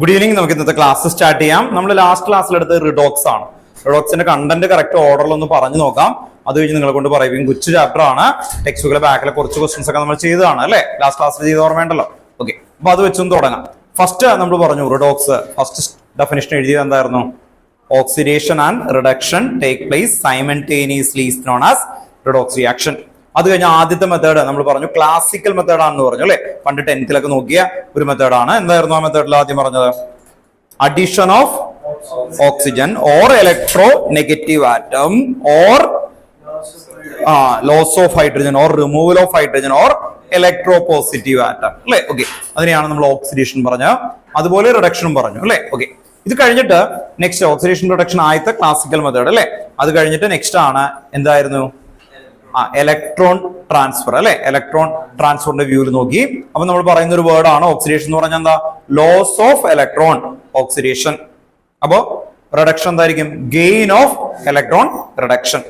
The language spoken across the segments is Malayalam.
Good evening. നമുക്ക് ഇന്നത്തെ ക്ലാസ് സ്റ്റാർട്ട് ചെയ്യാം. നമ്മൾ ലാസ്റ്റ് ക്ലാസ്സിലെടുത്ത് റിഡോക്സ് ആണ്. റിഡോക്സിന്റെ കണ്ടന്റ് കറക്റ്റ് ഓർഡറിൽ ഒന്ന് പറഞ്ഞു നോക്കാം. അത് കഴിഞ്ഞ് നിങ്ങളെ കൊണ്ട് പറയും. കൊച്ചു ചാപ്റ്റർ ആണ്. ടെക്സ്റ്റ് ബുക്കിലെ ബാക്കിലെ കുറച്ച് ക്വസ്റ്റൻസ് ഒക്കെ നമ്മൾ ചെയ്തതാണ് അല്ലെ, ലാസ്റ്റ് ക്ലാസ്സിൽ ചെയ്ത് ഓർമ്മയുണ്ടല്ലോ. ഓക്കെ, അപ്പൊ അത് വെച്ചൊന്ന് തുടങ്ങാം. ഫസ്റ്റ് നമ്മൾ പറഞ്ഞു റിഡോക്സ്. ഫസ്റ്റ് ഡെഫിനിഷൻ എഴുതിയത് എന്തായിരുന്നു? Oxidation and reduction take place simultaneously is known as redox reaction. അത് കഴിഞ്ഞ ആദ്യത്തെ മെത്തേഡ് നമ്മൾ പറഞ്ഞു ക്ലാസിക്കൽ മെത്തേഡ് ആണെന്ന് പറഞ്ഞു അല്ലെ. പണ്ട് 10th നോക്കിയ ഒരു മെത്തേഡാണ്. എന്തായിരുന്നു ആ മെത്തേഡിൽ ആദ്യം പറഞ്ഞത്? Addition of oxygen or electronegative atom or loss of hydrogen or removal of hydrogen or electropositive atom അല്ലെ. ഓക്കെ, അതിനെയാണ് നമ്മൾ ഓക്സിഡേഷൻ പറഞ്ഞത്. അതുപോലെ റിഡക്ഷനും പറഞ്ഞു അല്ലെ. ഓക്കെ, ഇത് കഴിഞ്ഞിട്ട് നെക്സ്റ്റ് ഓക്സിഡേഷൻ റിഡക്ഷൻ ആദ്യത്തെ ക്ലാസിക്കൽ മെത്തേഡ് അല്ലെ. അത് കഴിഞ്ഞിട്ട് നെക്സ്റ്റ് ആണ് എന്തായിരുന്നു? ഇലക്ട്രോൺ ട്രാൻസ്ഫർ അല്ലെ. ഇലക്ട്രോൺ ട്രാൻസ്ഫറിന്റെ വ്യൂവിൽ നോക്കി. അപ്പൊ നമ്മൾ പറയുന്ന ഒരു വേർഡ് ആണ് ഓക്സിഡേഷൻ എന്ന് പറഞ്ഞാൽ എന്താ? Loss of electron oxidation. അപ്പോ റിഡക്ഷൻ എന്തായിരിക്കും? Gain of electron reduction.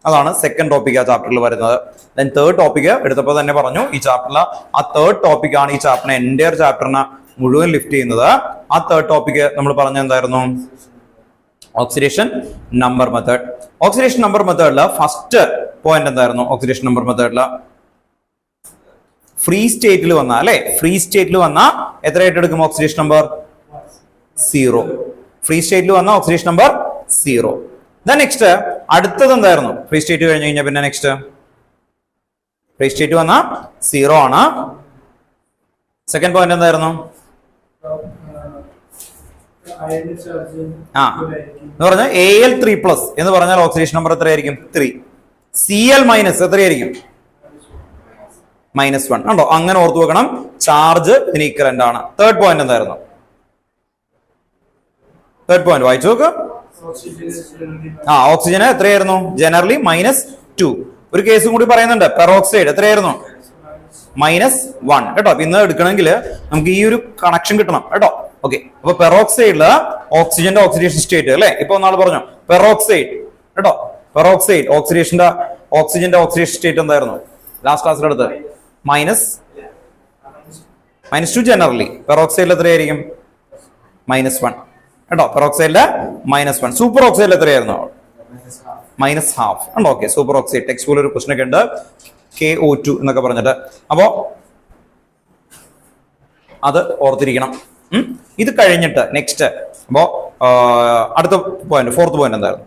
അതാണ് സെക്കൻഡ് ടോപ്പിക് ആ ചാപ്റ്ററിൽ വരുന്നത്. ദെൻ തേർഡ് ടോപ്പിക് എടുത്തപ്പോൾ തന്നെ പറഞ്ഞു ഈ ചാപ്റ്ററിൽ ആ തേർഡ് ടോപ്പിക് ആണ് ഈ ചാപ്റ്ററിനെ എൻറ്റയർ ചാപ്റ്ററിനെ മുഴുവൻ ലിഫ്റ്റ് ചെയ്യുന്നത്. ആ തേർഡ് ടോപ്പിക് നമ്മൾ പറഞ്ഞ എന്തായിരുന്നു? Oxidation number method. Oxidation number മെത്തേഡില് ഫസ്റ്റ് പോയിന്റ് എന്തായിരുന്നു? ഓക്സിഡേഷൻ നമ്പർ മെത്തേഡില് ഫ്രീ സ്റ്റേറ്റിൽ വന്ന അല്ലെ, ഫ്രീ സ്റ്റേറ്റിൽ വന്ന എത്രയായിട്ട് എടുക്കും? Oxidation number 0. ഫ്രീ സ്റ്റേറ്റിൽ വന്ന ഓക്സിഡേഷൻ നമ്പർ 0. നെക്സ്റ്റ് അടുത്തത് എന്തായിരുന്നു? ഫ്രീ സ്റ്റേറ്റ് കഴിഞ്ഞ് കഴിഞ്ഞാൽ പിന്നെ നെക്സ്റ്റ് ഫ്രീ സ്റ്റേറ്റ് വന്ന 0 ആണ്. സെക്കൻഡ് പോയിന്റ് എന്തായിരുന്നു? എന്ന് പറഞ്ഞാൽ Al3+ എന്ന് പറഞ്ഞാൽ ഓക്സിഡേഷൻ നമ്പർ എത്രയായിരിക്കും? 3. Cl- എത്രയായിരിക്കും? -1 ഉണ്ടോ? അങ്ങനെ ഓർത്തു വെക്കണം. ചാർജ് ഇതിന് ഈക്വലന്റ് ആണ്. തേർഡ് പോയിന്റ് എന്തായിരുന്നു? തേർഡ് പോയിന്റ് വായിച്ചു നോക്ക്. ഓക്സിജന് എത്രയായിരുന്നു? ജനറലി -2. ഒരു കേസും കൂടി പറയുന്നുണ്ട്. പെറോക്സൈഡ് എത്രയായിരുന്നു? -1 കേട്ടോ. അപ്പൊ ഇന്ന് എടുക്കണമെങ്കിൽ നമുക്ക് ഈ ഒരു കണക്ഷൻ കിട്ടണം കേട്ടോ. ഓക്കെ, അപ്പൊ പെറോക്സൈഡില് ഓക്സിജന്റെ ഓക്സിഡേഷൻ സ്റ്റേറ്റ് അല്ലെ. ഇപ്പൊ ഒന്നാൾ പറഞ്ഞു പെറോക്സൈഡ് കേട്ടോ. പെറോക്സൈഡ് ഓക്സിജന്റെ ഓക്സിഡേഷൻ സ്റ്റേറ്റ് എന്തായിരുന്നു? ലാസ്റ്റ് ക്ലാസ്സിലെടുത്ത് -2 ജനറലി. പെറോക്സൈഡിൽ എത്രയായിരിക്കും? -1 കേട്ടോ. പെറോക്സൈഡില് -1. സൂപ്പർ ഓക്സൈഡിൽ എത്രയായിരുന്നു? -1/2 ഉണ്ടോ. ഓക്കെ, സൂപ്പർ ഓക്സൈഡ് ടെക്സ്റ്റ് ബുക്കിൽ ഒരു ക്വസ്റ്റൻ ഒക്കെ ഉണ്ട്, KO2 എന്നൊക്കെ പറഞ്ഞിട്ട്. അപ്പോ അത് ഓർത്തിരിക്കണം. ഇത് കഴിഞ്ഞിട്ട് നെക്സ്റ്റ് അപ്പോ അടുത്ത പോയിന്റ് ഫോർത്ത് പോയിന്റ് എന്തായിരുന്നു?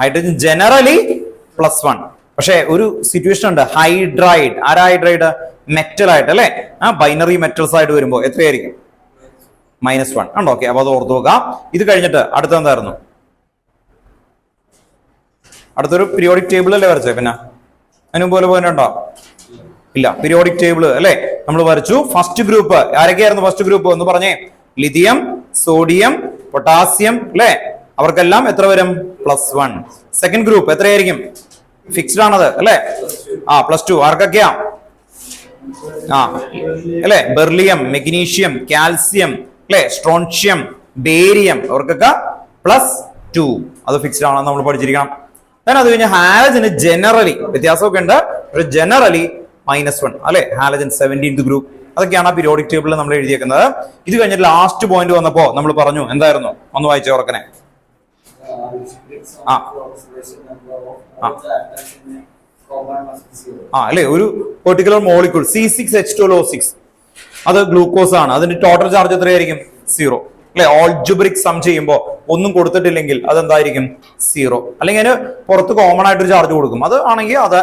Hydrogen generally +1. പക്ഷെ ഒരു സിറ്റുവേഷൻ ഉണ്ട്. ഹൈഡ്രൈഡ്. ആരാ ഹൈഡ്രൈഡ്? മെറ്റൽ ആയിട്ട് അല്ലെ. ബൈനറി മെറ്റൽസ് ആയിട്ട് വരുമ്പോ എത്രയായിരിക്കും? -1 ഉണ്ടോ. ഓക്കെ, അപ്പൊ അത് ഓർത്തു നോക്കാം. ഇത് കഴിഞ്ഞിട്ട് അടുത്ത എന്തായിരുന്നു? അടുത്തൊരു പീരിയോഡിക് ടേബിൾ അല്ലേ വരച്ചേ? പിന്നെ അതിന് പോലെ പോയിന്റ് ഉണ്ടോ? ഇല്ല. പീരിയോഡിക് ടേബിൾ അല്ലെ നമ്മൾ വരച്ചു. ഫസ്റ്റ് ഗ്രൂപ്പ് ആരൊക്കെയായിരുന്നു? ഫസ്റ്റ് ഗ്രൂപ്പ് എന്ന് പറഞ്ഞേ. ലിഥിയം, സോഡിയം, പൊട്ടാസ്യം അല്ലെ. അവർക്കെല്ലാം എത്ര വരും? +1. സെക്കൻഡ് ഗ്രൂപ്പ് എത്രയായിരിക്കും? ഫിക്സ്ഡ് ആണത് അല്ലെ. +2. ആർക്കൊക്കെയാ? അല്ലെ. ബെർലിയം, മെഗ്നീഷ്യം, കാൽസ്യം അല്ലെ, സ്ട്രോൺഷ്യം, ബേരിയം, അവർക്കൊക്കെ +2. അത് ഫിക്സ്ഡ് ആണെന്ന് നമ്മൾ പഠിച്ചിരിക്കണം. അത് കഴിഞ്ഞ് ഹാലജന് ജനറലി വ്യത്യാസമൊക്കെ ഉണ്ട്. ഒരു ജനറലി -1 അല്ലെ. Halogen 17th group. അതൊക്കെയാണ് ആ പീരിയോഡിക് ടേബിളിൽ നമ്മൾ എഴുതിയേക്കുന്നത്. ഇത് കഴിഞ്ഞിട്ട് ലാസ്റ്റ് പോയിന്റ് വന്നപ്പോ നമ്മൾ പറഞ്ഞു എന്തായിരുന്നു? ഒന്ന് വായിച്ചേ ഓർക്കനെ. അല്ലെ, ഒരു പെർട്ടിക്കുലർ മോളിക്യൂൾ C6H12O6 അത് ഗ്ലൂക്കോസ് ആണ്. അതിന്റെ ടോട്ടൽ ചാർജ് എത്രയായിരിക്കും? 0 അല്ലെ. ഓൾജിബ്രിക് സം ചെയ്യുമ്പോൾ ഒന്നും കൊടുത്തിട്ടില്ലെങ്കിൽ അതെന്തായിരിക്കും? 0. അല്ലെങ്കിൽ അതിന് പുറത്ത് കോമൺ ആയിട്ടൊരു ചാർജ് കൊടുക്കും. അത് ആണെങ്കിൽ അത്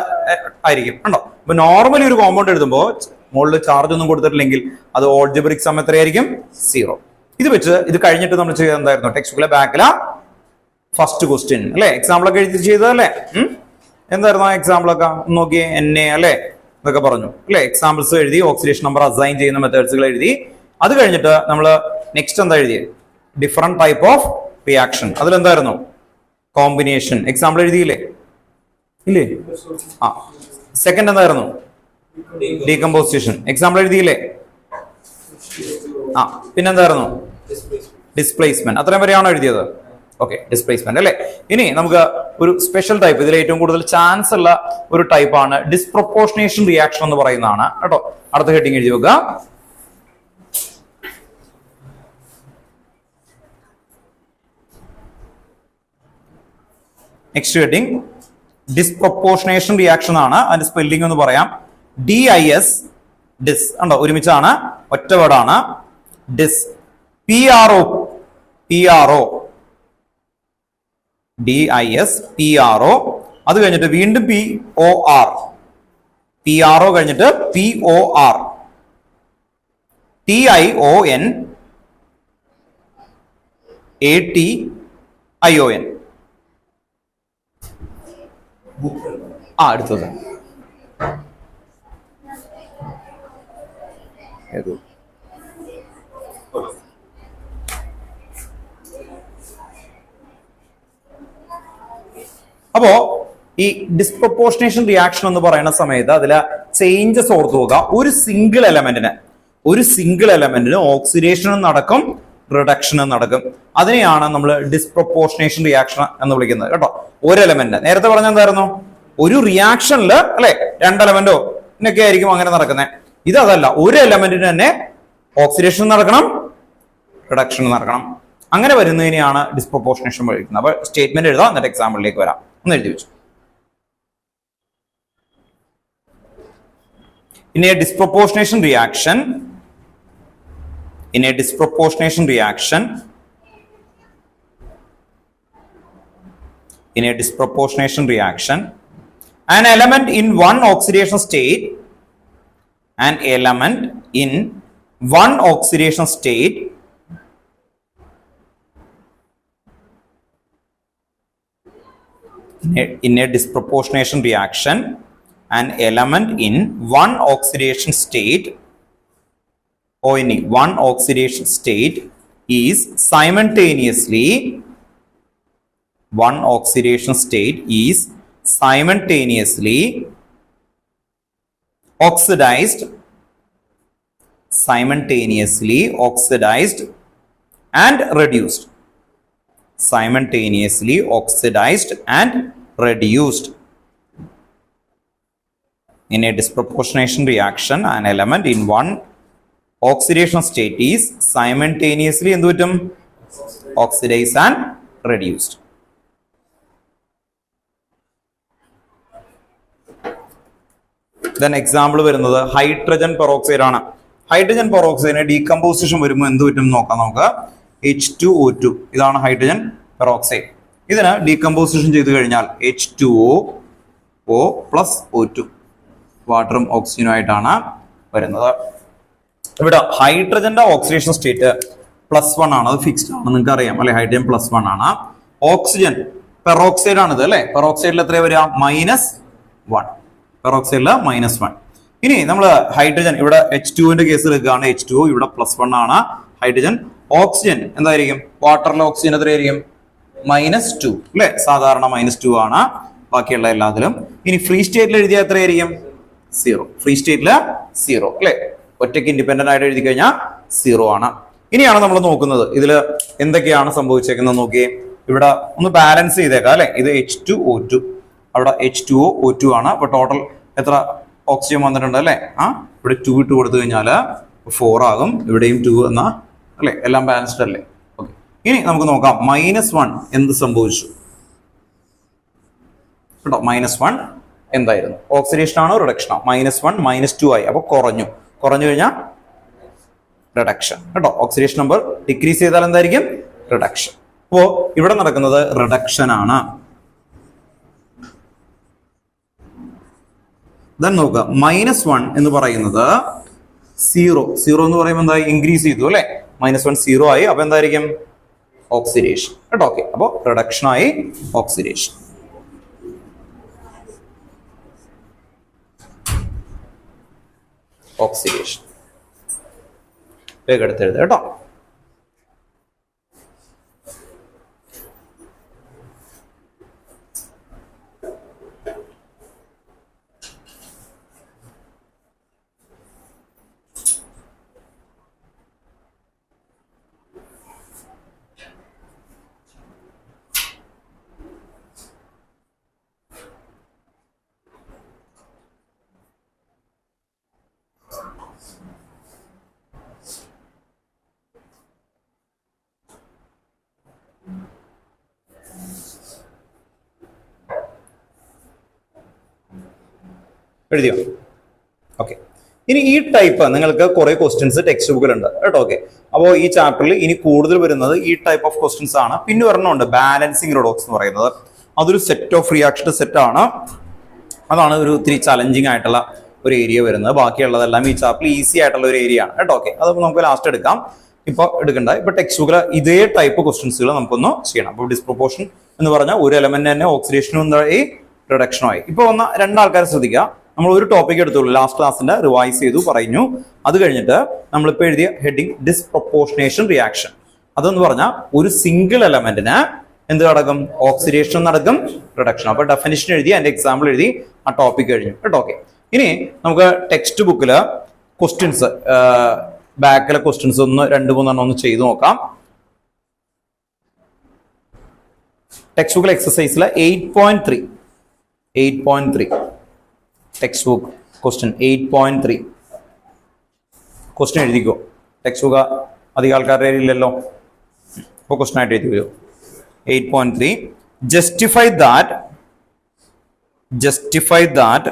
ആയിരിക്കും ഉണ്ടോ. അപ്പൊ നോർമലി ഒരു കോമ്പൗണ്ട് എഴുതുമ്പോൾ മുകളിൽ ചാർജ് ഒന്നും കൊടുത്തിട്ടില്ലെങ്കിൽ അത് ഓൾജിബ്രിക് സം എത്രയായിരിക്കും? 0. ഇത് വെച്ച് ഇത് കഴിഞ്ഞിട്ട് നമ്മൾ ചെയ്തത് എന്തായിരുന്നു? ടെക്സ്റ്റ് ബുക്കിലെ ബാക്കില ഫസ്റ്റ് ക്വസ്റ്റ്യൻ അല്ലെ. എക്സാമ്പിൾ ഒക്കെ എഴുതി ചെയ്തതല്ലേ. എന്തായിരുന്നു ആ എക്സാമ്പിൾ ഒക്കെ? നോക്കിയേ. Na അല്ലെ ഇതൊക്കെ പറഞ്ഞു അല്ലെ. എക്സാമ്പിൾസ് എഴുതി, ഓക്സിഡേഷൻ നമ്പർ അസൈൻ ചെയ്യുന്ന മെത്തേഡ്സുകൾ എഴുതി. അത് കഴിഞ്ഞിട്ട് നമ്മൾ നെക്സ്റ്റ് എന്താ എഴുതിയത്? Different type of reaction. അതിലെന്തായിരുന്നു? കോമ്പിനേഷൻ. എക്സാമ്പിൾ എഴുതിയില്ലേ? ഇല്ലേ? സെക്കൻഡ് എന്തായിരുന്നു? ഡീകമ്പോസിഷൻ. എക്സാമ്പിൾ എഴുതിയില്ലേ? പിന്നെന്തായിരുന്നു? ഡിസ്പ്ലേസ്മെന്റ്. അത്രയും വരെയാണോ എഴുതിയത്? ഓക്കെ, ഡിസ്പ്ലേസ്മെന്റ് അല്ലെ. ഇനി നമുക്ക് ഒരു സ്പെഷ്യൽ ടൈപ്പ്, ഇതിൽ ഏറ്റവും കൂടുതൽ ചാൻസ് ഉള്ള ഒരു ടൈപ്പാണ് ഡിസ്പ്രൊപ്പോർഷനേഷൻ റിയാക്ഷൻ എന്ന് പറയുന്നതാണ് കേട്ടോ. അടുത്ത ഹെഡിങ് എഴുതി വെക്കുക. നെക്സ്റ്റ് ഹെഡിങ് ഡിസ്പ്രൊപ്പോർഷനേഷൻ റിയാക്ഷൻ ആണ്. അതിന്റെ സ്പെല്ലിംഗ് ഒന്ന് പറയാം. DIS ഡിസ് ഉണ്ടോ, ഒരുമിച്ചാണ്, ഒറ്റ വേർഡാണ്. ഡിസ്. PRO DIS PRO. അത് കഴിഞ്ഞിട്ട് വീണ്ടും PRO കഴിഞ്ഞിട്ട് POR. TION ATION. അടുത്തത് അപ്പോ ഈ ഡിസ്പ്രൊപ്പോർഷനേഷൻ റിയാക്ഷൻ എന്ന് പറയുന്ന സമയത്ത് അതിലെ ചേഞ്ചസ് ഓർത്തു പോകുക. ഒരു സിംഗിൾ എലമെന്റിന് ഓക്സിഡേഷനും നടക്കും, റിഡക്ഷനും നടക്കും. അതിനെയാണ് നമ്മൾ ഡിസ്പ്രൊപ്പോർഷനേഷൻ റിയാക്ഷൻ എന്ന് വിളിക്കുന്നത് കേട്ടോ. ഒരു എലമെന്റ് നേരത്തെ പറഞ്ഞ എന്തായിരുന്നു, ഒരു റിയാക്ഷനിൽ അല്ലെ 2 എലമെന്റോ എന്നൊക്കെ ആയിരിക്കും അങ്ങനെ നടക്കുന്നത്. ഇതല്ല, ഒരു എലമെന്റിന് തന്നെ ഓക്സിഡേഷൻ നടക്കണം, റിഡക്ഷൻ നടക്കണം. അങ്ങനെ വരുന്നതിനെയാണ് ഡിസ്പ്രൊപ്പോർഷനേഷൻ വിളിക്കുന്നത്. അപ്പൊ സ്റ്റേറ്റ്മെന്റ് എഴുതാം, എന്നിട്ട് എക്സാമ്പിളിലേക്ക് വരാം. ഒന്ന് എഴുതി വെച്ചു. In a disproportionation reaction, an element in one oxidation state in a disproportionation reaction, an element in one oxidation state or in one oxidation state is simultaneously oxidized and reduced. In a disproportionation reaction, an element in one oxidation state is simultaneously oxidized and reduced. Then example വരുന്നത് ഹൈഡ്രജൻ പെറോക്സൈഡ് ആണ്. ഹൈഡ്രജൻ പെറോക്സൈഡിന് ഡീകമ്പോസിഷൻ വരുമ്പോൾ എന്ത് പറ്റും നോക്കാം നമുക്ക്. H2O2 ഇതാണ് ഹൈഡ്രജൻ പെറോക്സൈഡ്. ഇതിന് ഡീകമ്പോസിഷൻ ചെയ്ത് കഴിഞ്ഞാൽ H2O പ്ലസ് O2 വാട്ടറും ഓക്സിജനും ആയിട്ടാണ് വരുന്നത്. ഇവിടെ ഹൈഡ്രജന്റെ ഓക്സിഡേഷൻ സ്റ്റേറ്റ് +1 ആണ്, അത് ഫിക്സ്ഡ് ആണ്, നിങ്ങൾക്ക് അറിയാം അല്ലെ. ഹൈഡ്രജൻ +1 ആണ്. ഓക്സിജൻ പെറോക്സൈഡ് ആണിത് അല്ലെ. പെറോക്സൈഡിൽ എത്രയാ വരിക, -1. പെറോക്സൈഡിൽ -1. ഇനി നമ്മൾ ഹൈഡ്രജൻ ഇവിടെ H2ന്റെ കേസ് എടുക്കുകയാണ്. H2O ഇവിടെ +1 ആണ് ഹൈഡ്രജൻ. ഓക്സിജൻ എന്തായിരിക്കും, വാട്ടറിലെ ഓക്സിജൻ എത്രയായിരിക്കും, -2 അല്ലെ. സാധാരണ -2 ആണ് ബാക്കിയുള്ള എല്ലാത്തിലും. ഇനി ഫ്രീ സ്റ്റേറ്റിൽ എഴുതിയാൽ എത്രയായിരിക്കും, 0. ഫ്രീ സ്റ്റേറ്റില് 0 അല്ലെ. ഒറ്റയ്ക്ക് ഇൻഡിപെൻഡന്റ് ആയിട്ട് എഴുതി കഴിഞ്ഞാൽ 0 ആണ്. ഇനിയാണ് നമ്മൾ നോക്കുന്നത് ഇതിൽ എന്തൊക്കെയാണ് സംഭവിച്ചേക്കുന്നത് നോക്കിയേ. ഇവിടെ ഒന്ന് ബാലൻസ് ചെയ്തേക്കാം അല്ലെ. ഇത് H2O2, അവിടെ H2O2 ആണ്. അപ്പൊ ടോട്ടൽ എത്ര ഓക്സിജൻ വന്നിട്ടുണ്ട് അല്ലെ. ഇവിടെ 2 ഇട്ട് കൊടുത്തു കഴിഞ്ഞാൽ 4 ആകും. ഇവിടെയും 2 എന്നാ അല്ലെ. എല്ലാം ബാലൻസ്ഡ് അല്ലേ. ഓക്കെ, ഇനി നമുക്ക് നോക്കാം -1 എന്ത് സംഭവിച്ചു കേട്ടോ. -1 എന്തായിരുന്നു, ഓക്സിഡേഷൻ ആണോ റിഡക്ഷൻ ആണോ. -1 -2 ആയി, അപ്പൊ കുറഞ്ഞു കഴിഞ്ഞാൽ റിഡക്ഷൻ കേട്ടോ. ഓക്സിഡേഷൻ നമ്പർ ഡിക്രീസ് ചെയ്താൽ എന്തായിരിക്കും, റിഡക്ഷൻ. അപ്പോ ഇവിടെ നടക്കുന്നത് റിഡക്ഷൻ ആണ്. ദെൻ നോക്കുക, -1 എന്ന് പറയുന്നത് 0 എന്ന് പറയുമ്പോൾ എന്തായി, ഇൻക്രീസ് ചെയ്തു അല്ലെ. -1 0 ആയി, അപ്പൊ എന്തായിരിക്കും, ഓക്സിഡേഷൻ കേട്ടോ. ഓക്കെ, അപ്പൊ റിഡക്ഷൻ ആയി, ഓക്സിഡേഷൻ. വേഗം എടുത്തെഴുതുക കേട്ടോ. എഴുതിയോ? ഓക്കെ. ഇനി ഈ ടൈപ്പ് നിങ്ങൾക്ക് കുറെ ക്വസ്റ്റ്യൻസ് ടെക്സ്റ്റ് ബുക്കിലുണ്ട് കേട്ടോ. ഓക്കെ. അപ്പോൾ ഈ ചാപ്റ്ററിൽ ഇനി കൂടുതൽ വരുന്നത് ഈ ടൈപ്പ് ഓഫ് ക്വസ്റ്റ്യൻസ് ആണ്. പിന്നെ ഒരെണ്ണമുണ്ട് ബാലൻസിങ് റിഡോക്സ് എന്ന് പറയുന്നത്. അതൊരു സെറ്റ് ഓഫ് റിയാക്ഷൻ സെറ്റ് ആണ്. അതാണ് ഒരു ഇത്തിരി ചലഞ്ചിങ് ആയിട്ടുള്ള ഒരു ഏരിയ വരുന്നത്. ബാക്കിയുള്ളതെല്ലാം ഈ ചാപ്റ്ററിൽ ഈസി ആയിട്ടുള്ള ഒരു ഏരിയ ആണ് കേട്ടോ. ഓക്കെ. അതപ്പോൾ നമുക്ക് ലാസ്റ്റ് എടുക്കാം, ഇപ്പൊ എടുക്കണ്ട. ഇപ്പൊ ടെക്സ്റ്റ് ബുക്കിൽ ഇതേ ടൈപ്പ് ക്വസ്റ്റ്യൻസുകൾ നമുക്കൊന്ന് ചെയ്യണം. അപ്പോൾ ഡിസ്പ്രൊപ്പോർഷൻ എന്ന് പറഞ്ഞാൽ ഒരു എലമെന്റ് തന്നെ ഓക്സിഡേഷനും എന്തായി റിഡക്ഷനും ആയി. ഇപ്പൊ വന്ന രണ്ടാൾക്കാരെ ശ്രദ്ധിക്കുക. നമ്മൾ ഒരു ടോപ്പിക് എടുത്തുള്ളൂ, ലാസ്റ്റ് ക്ലാസ്സിന്റെ റിവൈസ് ചെയ്തു പറഞ്ഞു. അത് കഴിഞ്ഞിട്ട് നമ്മളിപ്പോൾ എഴുതിയ ഹെഡിങ് ഡിസ്പ്രൊപ്പോർഷനേഷൻ റിയാക്ഷൻ. അതെന്ന് പറഞ്ഞാൽ ഒരു സിംഗിൾ എലമെന്റിന് എന്ത് നടക്കും? ഓക്സിഡേഷൻ നടക്കും, റിഡക്ഷൻ. അപ്പൊ ഡെഫിനിഷൻ എഴുതി, അതിന്റെ എക്സാമ്പിൾ എഴുതി, ആ ടോപ്പിക് കഴിഞ്ഞു കേട്ടോ. ഓക്കെ. ഇനി നമുക്ക് ടെക്സ്റ്റ് ബുക്കില് ക്വസ്റ്റ്യൻസ്, ബാക്കിലെ ക്വസ്റ്റ്യൻസ് ഒന്ന് 2-3 ഒന്ന് ചെയ്തു നോക്കാം. ടെക്സ്റ്റ് ബുക്കിലെ എക്സസൈസിലെ 8.3 ടെക്സ്റ്റ് ബുക്ക് ക്വസ്റ്റ്യൻ 8.3 ക്വസ്റ്റ്യൻ എഴുതിക്കോ. ടെക്സ്റ്റ് ബുക്ക് അധികം ആൾക്കാരുടെ ഇല്ലല്ലോ, അപ്പോൾ ക്വസ്റ്റ്യൻ ആയിട്ട് എഴുതി വരും. 8.3 justify that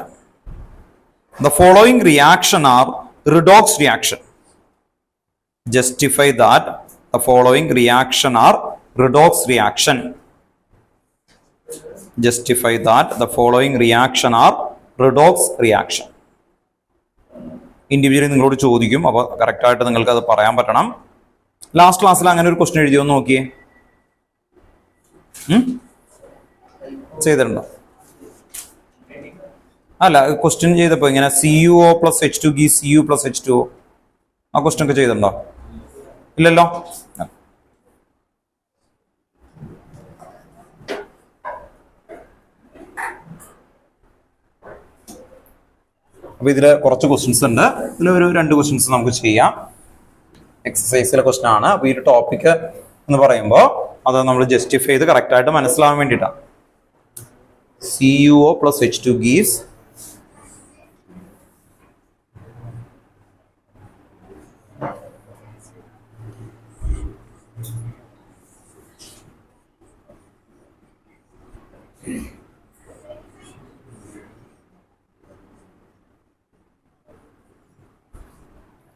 the following reaction are redox reaction. Justify that the following reaction are redox reaction. Justify that the following reaction are redox reaction. Individually നിങ്ങളോട് ചോദിക്കും, അപ്പോൾ കറക്റ്റ് ആയിട്ട് നിങ്ങൾക്ക് അത് പറയാൻ പറ്റണം. ലാസ്റ്റ് ക്ലാസ്സിൽ അങ്ങനെ ഒരു ക്വസ്റ്റ്യൻ എഴുതിയോ നോക്കിയേ, ചെയ്തിട്ടുണ്ടോ? അല്ല, ക്വസ്റ്റ്യൻ ചെയ്തപ്പോ ഇങ്ങനെ CuO + H2 gives Cu + H2O, ആ ക്വസ്റ്റ്യൻ ഒക്കെ ചെയ്തിട്ടുണ്ടോ? ഇല്ലല്ലോ. അപ്പൊ ഇതില് കുറച്ച് ക്വസ്റ്റ്യൻസ് ഉണ്ട്. ഇതിലൊരു 2 ക്വസ്റ്റ്യൻസ് നമുക്ക് ചെയ്യാം. എക്സസൈസിലെ ക്വസ്റ്റ്യൻ ആണ്. അപ്പൊ ഈ ടോപ്പിക് എന്ന് പറയുമ്പോൾ അത് നമ്മൾ ജസ്റ്റിഫൈ ചെയ്ത് കറക്റ്റ് ആയിട്ട് മനസ്സിലാവാൻ വേണ്ടിയിട്ടാണ്. CuO + H2 gives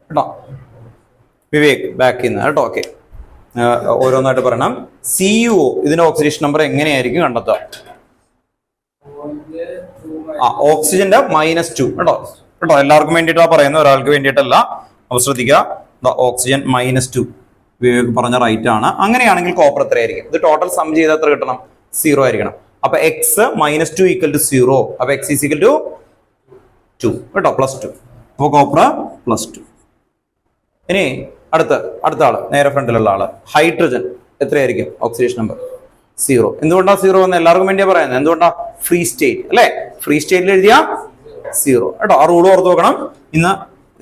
കേട്ടോ. വിവേക് ബാക്ക് ചെയ്യുന്ന കേട്ടോ. ഓക്കെ. ഓരോന്നായിട്ട് പറയണം. CuO ഇതിന്റെ ഓക്സിഡേഷൻ നമ്പർ എങ്ങനെയായിരിക്കും കണ്ടെത്തുക? ഓക്സിജന്റെ -2 കേട്ടോ. എല്ലാവർക്കും വേണ്ടിയിട്ടാണ് പറയുന്നത്, ഒരാൾക്ക് വേണ്ടിയിട്ടല്ല. അപ്പൊ ശ്രദ്ധിക്കുക, ഓക്സിജൻ -2 വിവേക് പറഞ്ഞ റൈറ്റ് ആണ്. അങ്ങനെയാണെങ്കിൽ കോപ്പർ എത്രയായിരിക്കും? ഇത് ടോട്ടൽ സം ചെയ്ത് എത്ര കിട്ടണം? 0 ആയിരിക്കണം. അപ്പൊ x -2 = 0. അപ്പൊ x = 2 കേട്ടോ, +2. അപ്പൊ കോപ്പർ +2. ഇനി അടുത്ത ആള്, നേരെ ഫ്രണ്ടിലുള്ള ആള്, ഹൈഡ്രജൻ എത്രയായിരിക്കും ഓക്സിഡേഷൻ നമ്പർ? 0. എന്തുകൊണ്ടാ 0 എന്ന് എല്ലാവർക്കും വേണ്ടിയാ പറയുന്നത്? എന്തുകൊണ്ടാ? ഫ്രീ സ്റ്റേറ്റ് അല്ലെ? ഫ്രീ സ്റ്റേറ്റിൽ എഴുതിയ 0 കേട്ടോ. ആ റൂൾ ഓർത്ത് നോക്കണം. ഇന്ന്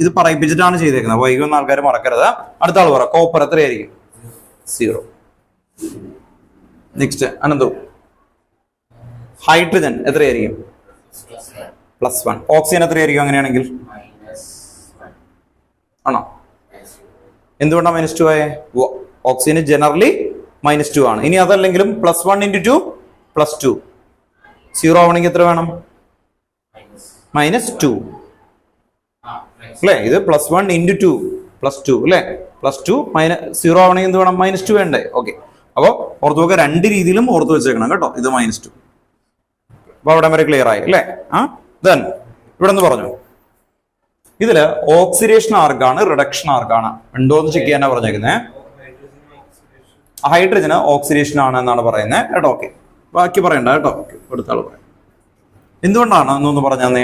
ഇത് പറയിപ്പിച്ചിട്ടാണ് ചെയ്തേക്കുന്നത്, വൈകുന്ന ആൾക്കാർ മറക്കരുത്. അടുത്ത ആൾ പറ, കോപ്പർ എത്രയായിരിക്കും? 0. നെക്സ്റ്റ് അനന്തു, ഹൈഡ്രജൻ എത്രയായിരിക്കും? +1. ഓക്സിജൻ എത്രയായിരിക്കും അങ്ങനെയാണെങ്കിൽ? ആണോ? എന്തുകൊണ്ടാണ് -2 ആയേ? ഓക്സിജന് ജനറലി -2 ആണ്. ഇനി അതല്ലെങ്കിലും +1 × 2 +2. 0 ആവണമെങ്കിൽ എത്ര വേണം? -2 അല്ലേ? ഇത് +1 × 2 +2 അല്ലേ? +2 0 ആവണമെങ്കിൽ എന്ത് വേണം? -2 വേണ്ടേ? ഓക്കെ. അപ്പൊ ഓർത്ത് നോക്കുക, 2 രീതിയിലും ഓർത്ത് വെച്ചേക്കണം കേട്ടോ. ഇത് -2. അപ്പൊ അവിടെ വരെ ക്ലിയർ ആയി അല്ലേ? ദെൻ ഇവിടെ നിന്ന് പറഞ്ഞു, ഇതില് ഓക്സിഡേഷൻ ആർക്കാണ്, റിഡക്ഷൻ ആർക്കാണ്? ഉണ്ടോ എന്ന് ചെക്ക് ചെയ്യാനാ പറഞ്ഞേക്കുന്നത്. ഹൈഡ്രജന് ഓക്സിഡേഷൻ ആണ് എന്നാണ് പറയുന്നത് കേട്ടോ. ഓക്കെ. ബാക്കി പറയണ്ട കേട്ടോ. അടുത്ത ആള് പറയാം. എന്തുകൊണ്ടാണ് എന്നൊന്ന് പറഞ്ഞേ.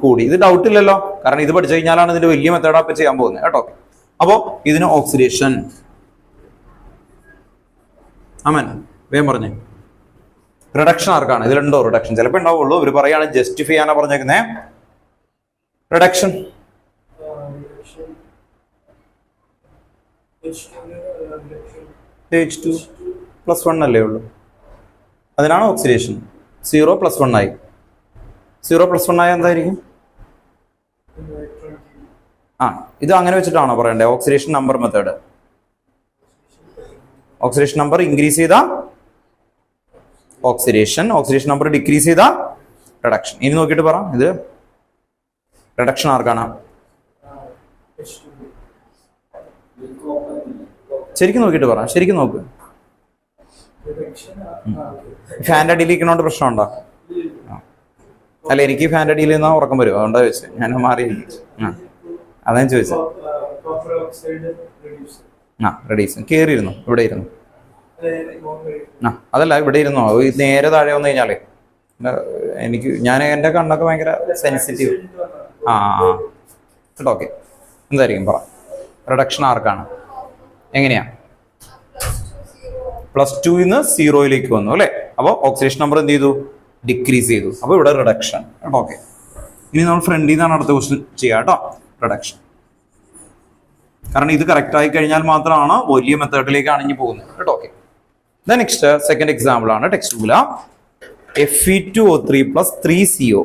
കൂടി. ഇത് ഡൗട്ട് ഇല്ലല്ലോ, കാരണം ഇത് പഠിച്ചു കഴിഞ്ഞാലാണ് ഇതിന്റെ വലിയ മെത്തേഡ് അപ്പ് ചെയ്യാൻ പോകുന്നത് കേട്ടോ. അപ്പോ ഇതിന് ഓക്സിഡേഷൻ. ആമൻ വേഗം പറഞ്ഞേ. റിഡക്ഷൻ ആർക്കാണ്? ഇതിലുണ്ടോ റിഡക്ഷൻ? ചിലപ്പോൾ ഉണ്ടാവുള്ളൂ. ഇവർ പറയാണ് ജസ്റ്റിഫൈ ചെയ്യാനാ പറഞ്ഞേക്കുന്നേ. റിഡക്ഷൻ H2 +1 അല്ലേ ഉള്ളൂ, അതിനാണ് ഓക്സിഡേഷൻ. 0 + 1 ആയി. 0 + 1 ആയ എന്തായിരിക്കും? ഇത് അങ്ങനെ വെച്ചിട്ടാണോ പറയണ്ടേ? Oxidation number method. Oxidation number increase ചെയ്ത ഓക്സിഡേഷൻ നമ്പർ ഡിക്രീസ് ചെയ്ത റിഡക്ഷൻ. ഇനി നോക്കിയിട്ട് പറ, ഇത് റിഡക്ഷൻ ആർക്കാണ്? ശരിക്കും നോക്കിയിട്ട് പറ, ശരിക്കും നോക്ക്. ഫാൻ്റെ അടിയിൽ ഇരിക്കണോണ്ട് പ്രശ്നമുണ്ടോ? അല്ല, എനിക്ക് ഫാൻ്റെ അടിയിൽ നിന്നാ ഉറക്കം വരും, അതുകൊണ്ടാ ചോദിച്ചത്. ഞാൻ മാറി അതാ ഞാൻ ചോദിച്ചത്. റെഡീസ് കയറിയിരുന്നു, ഇവിടെ ഇരുന്നു. അതല്ല, ഇവിടെ ഇരുന്നോ, നേരെ താഴെ വന്നു കഴിഞ്ഞാലേ ഞാൻ എൻ്റെ കണ്ണൊക്കെ ഭയങ്കര സെൻസിറ്റീവ്. കേട്ടോ, ഓക്കെ. എന്തായിരിക്കും പറ, റിഡക്ഷൻ ആർക്കാണ്? എങ്ങനെയാ? +2 0 വന്നു അല്ലേ? അപ്പോൾ ഓക്സിഡേഷൻ നമ്പർ എന്ത് ചെയ്തു? ഡിക്രീസ് ചെയ്തു. അപ്പോൾ ഇവിടെ റിഡക്ഷൻ. കേട്ടോ, ഓക്കെ. ഇനി നമ്മൾ ഫ്രണ്ടിൽ നിന്നാണ് അടുത്ത ക്വസ്റ്റ്യൻ ചെയ്യാം കേട്ടോ, റിഡക്ഷൻ. കാരണം ഇത് കറക്റ്റ് ആയി കഴിഞ്ഞാൽ മാത്രമാണ് വലിയ മെത്തേഡിലേക്കാണ് ഇനി പോകുന്നത് കേട്ടോ, ഓക്കെ. നെക്സ്റ്റ് സെക്കൻഡ് എക്സാമ്പിൾ ആണ് text ബുക്കില. Fe2O3 + 3CO.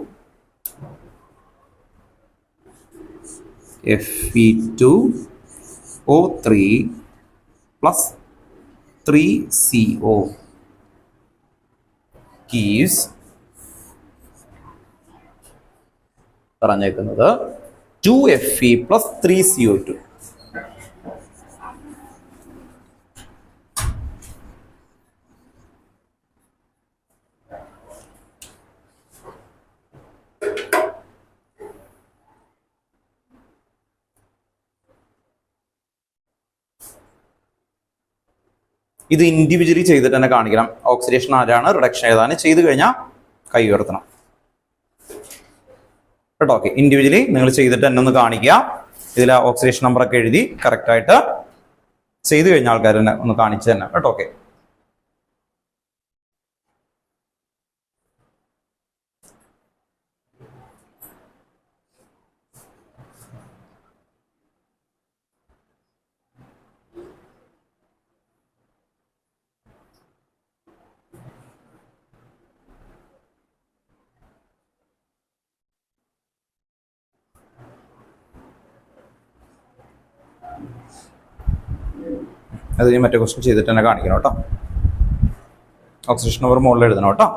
Fe2O3 + 3CO gives പറഞ്ഞേക്കുന്നത് 2Fe + 3CO2. ഇത് ഇൻഡിവിജ്വലി ചെയ്തിട്ട് തന്നെ കാണിക്കണം. ഓക്സിഡേഷൻ ആരാണ്, റിഡക്ഷൻ ഏതാണ്, ചെയ്ത് കഴിഞ്ഞാൽ കൈ ഉയർത്തണം കേട്ടോ, ഓക്കെ. ഇൻഡിവിജ്വലി നിങ്ങൾ ചെയ്തിട്ട് തന്നെ ഒന്ന് കാണിക്കുക. ഇതിൽ ഓക്സിഡേഷൻ നമ്പറൊക്കെ എഴുതി കറക്റ്റായിട്ട് ചെയ്ത് കഴിഞ്ഞ ആൾക്കാർ തന്നെ ഒന്ന് കാണിച്ചു തന്നെ കേട്ടോ, ഓക്കെ. അത് ഞാൻ മറ്റേ ക്വസ്റ്റ്യൻ ചെയ്തിട്ട് തന്നെ കാണിക്കണം കേട്ടോ. ഓക്സിഡേഷൻ നമ്പർ മുകളിൽ എഴുതണം കേട്ടോ.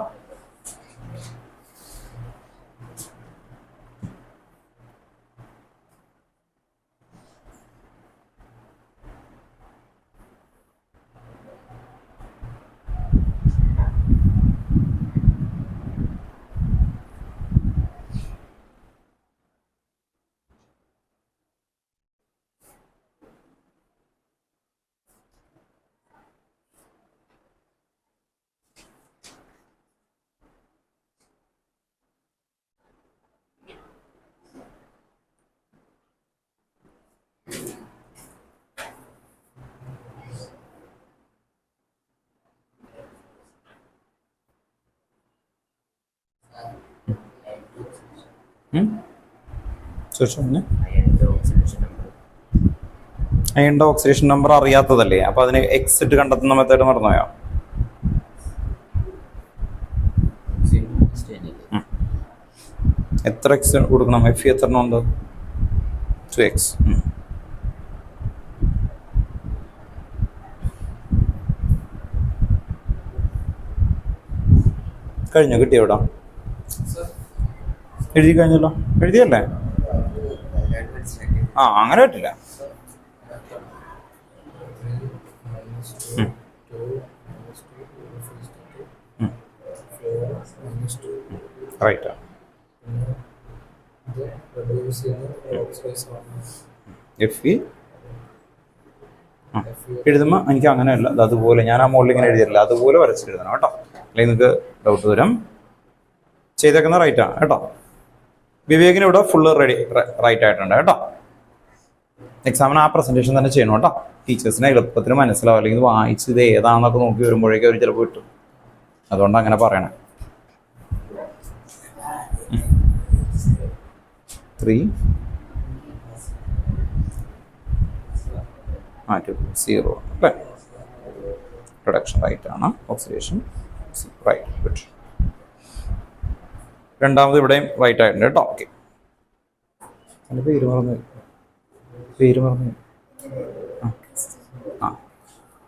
അയണിന്റെ ഓക്സിഡേഷൻ നമ്പർ അറിയാത്തതല്ലേ, അപ്പൊ അതിന് എക്സ് ഇട്ട് കണ്ടെത്തുന്ന മെത്തേഡ് മറന്നുപോയോ? എത്ര എക്സ് കൊടുക്കണം? Fe എത്ര ഉണ്ട്? 2x. കഴിഞ്ഞോ? കിട്ടിയോ? എവിടാ എഴുതി കഴിഞ്ഞല്ലോ? എഴുതിയല്ലേ? അങ്ങനെ പറ്റില്ല. റൈറ്റ്. Fe എഴുതുമ്പോൾ എനിക്ക് അങ്ങനെയല്ല, അത് അതുപോലെ ഞാൻ ആ മുകളിൽ ഇങ്ങനെ എഴുതിയില്ല, അതുപോലെ വരച്ചെഴുതണം കേട്ടോ, അല്ലെങ്കിൽ നിങ്ങൾക്ക് ഡൗട്ട് വരും. ചെയ്തേക്കുന്ന റൈറ്റാണ് കേട്ടോ. വിവേകിന് ഇവിടെ ഫുള്ള് റൈറ്റ് ആയിട്ടുണ്ട് കേട്ടോ. എക്സാമിന് ആ പ്രസന്റേഷൻ തന്നെ ചെയ്യണം കേട്ടോ. ടീച്ചേഴ്സിനെ എളുപ്പത്തിന് മനസ്സിലാവും, അല്ലെങ്കിൽ വായിച്ച് ഇത് ഏതാണെന്നൊക്കെ നോക്കി വരുമ്പോഴേക്കും അവർ ചിലപ്പോൾ കിട്ടും. അതുകൊണ്ട് അങ്ങനെ പറയണേ. 3 0 അല്ലേ? റിഡക്ഷൻ റൈറ്റ് ആണ്, ഓക്സിഡേഷൻ റൈറ്റ്. ഗുഡ്. രണ്ടാമത് ഇവിടെയും റൈറ്റ് ആയിട്ടുണ്ട് കേട്ടോ, ഓക്കെ. എൻ്റെ പേര് മറന്നു.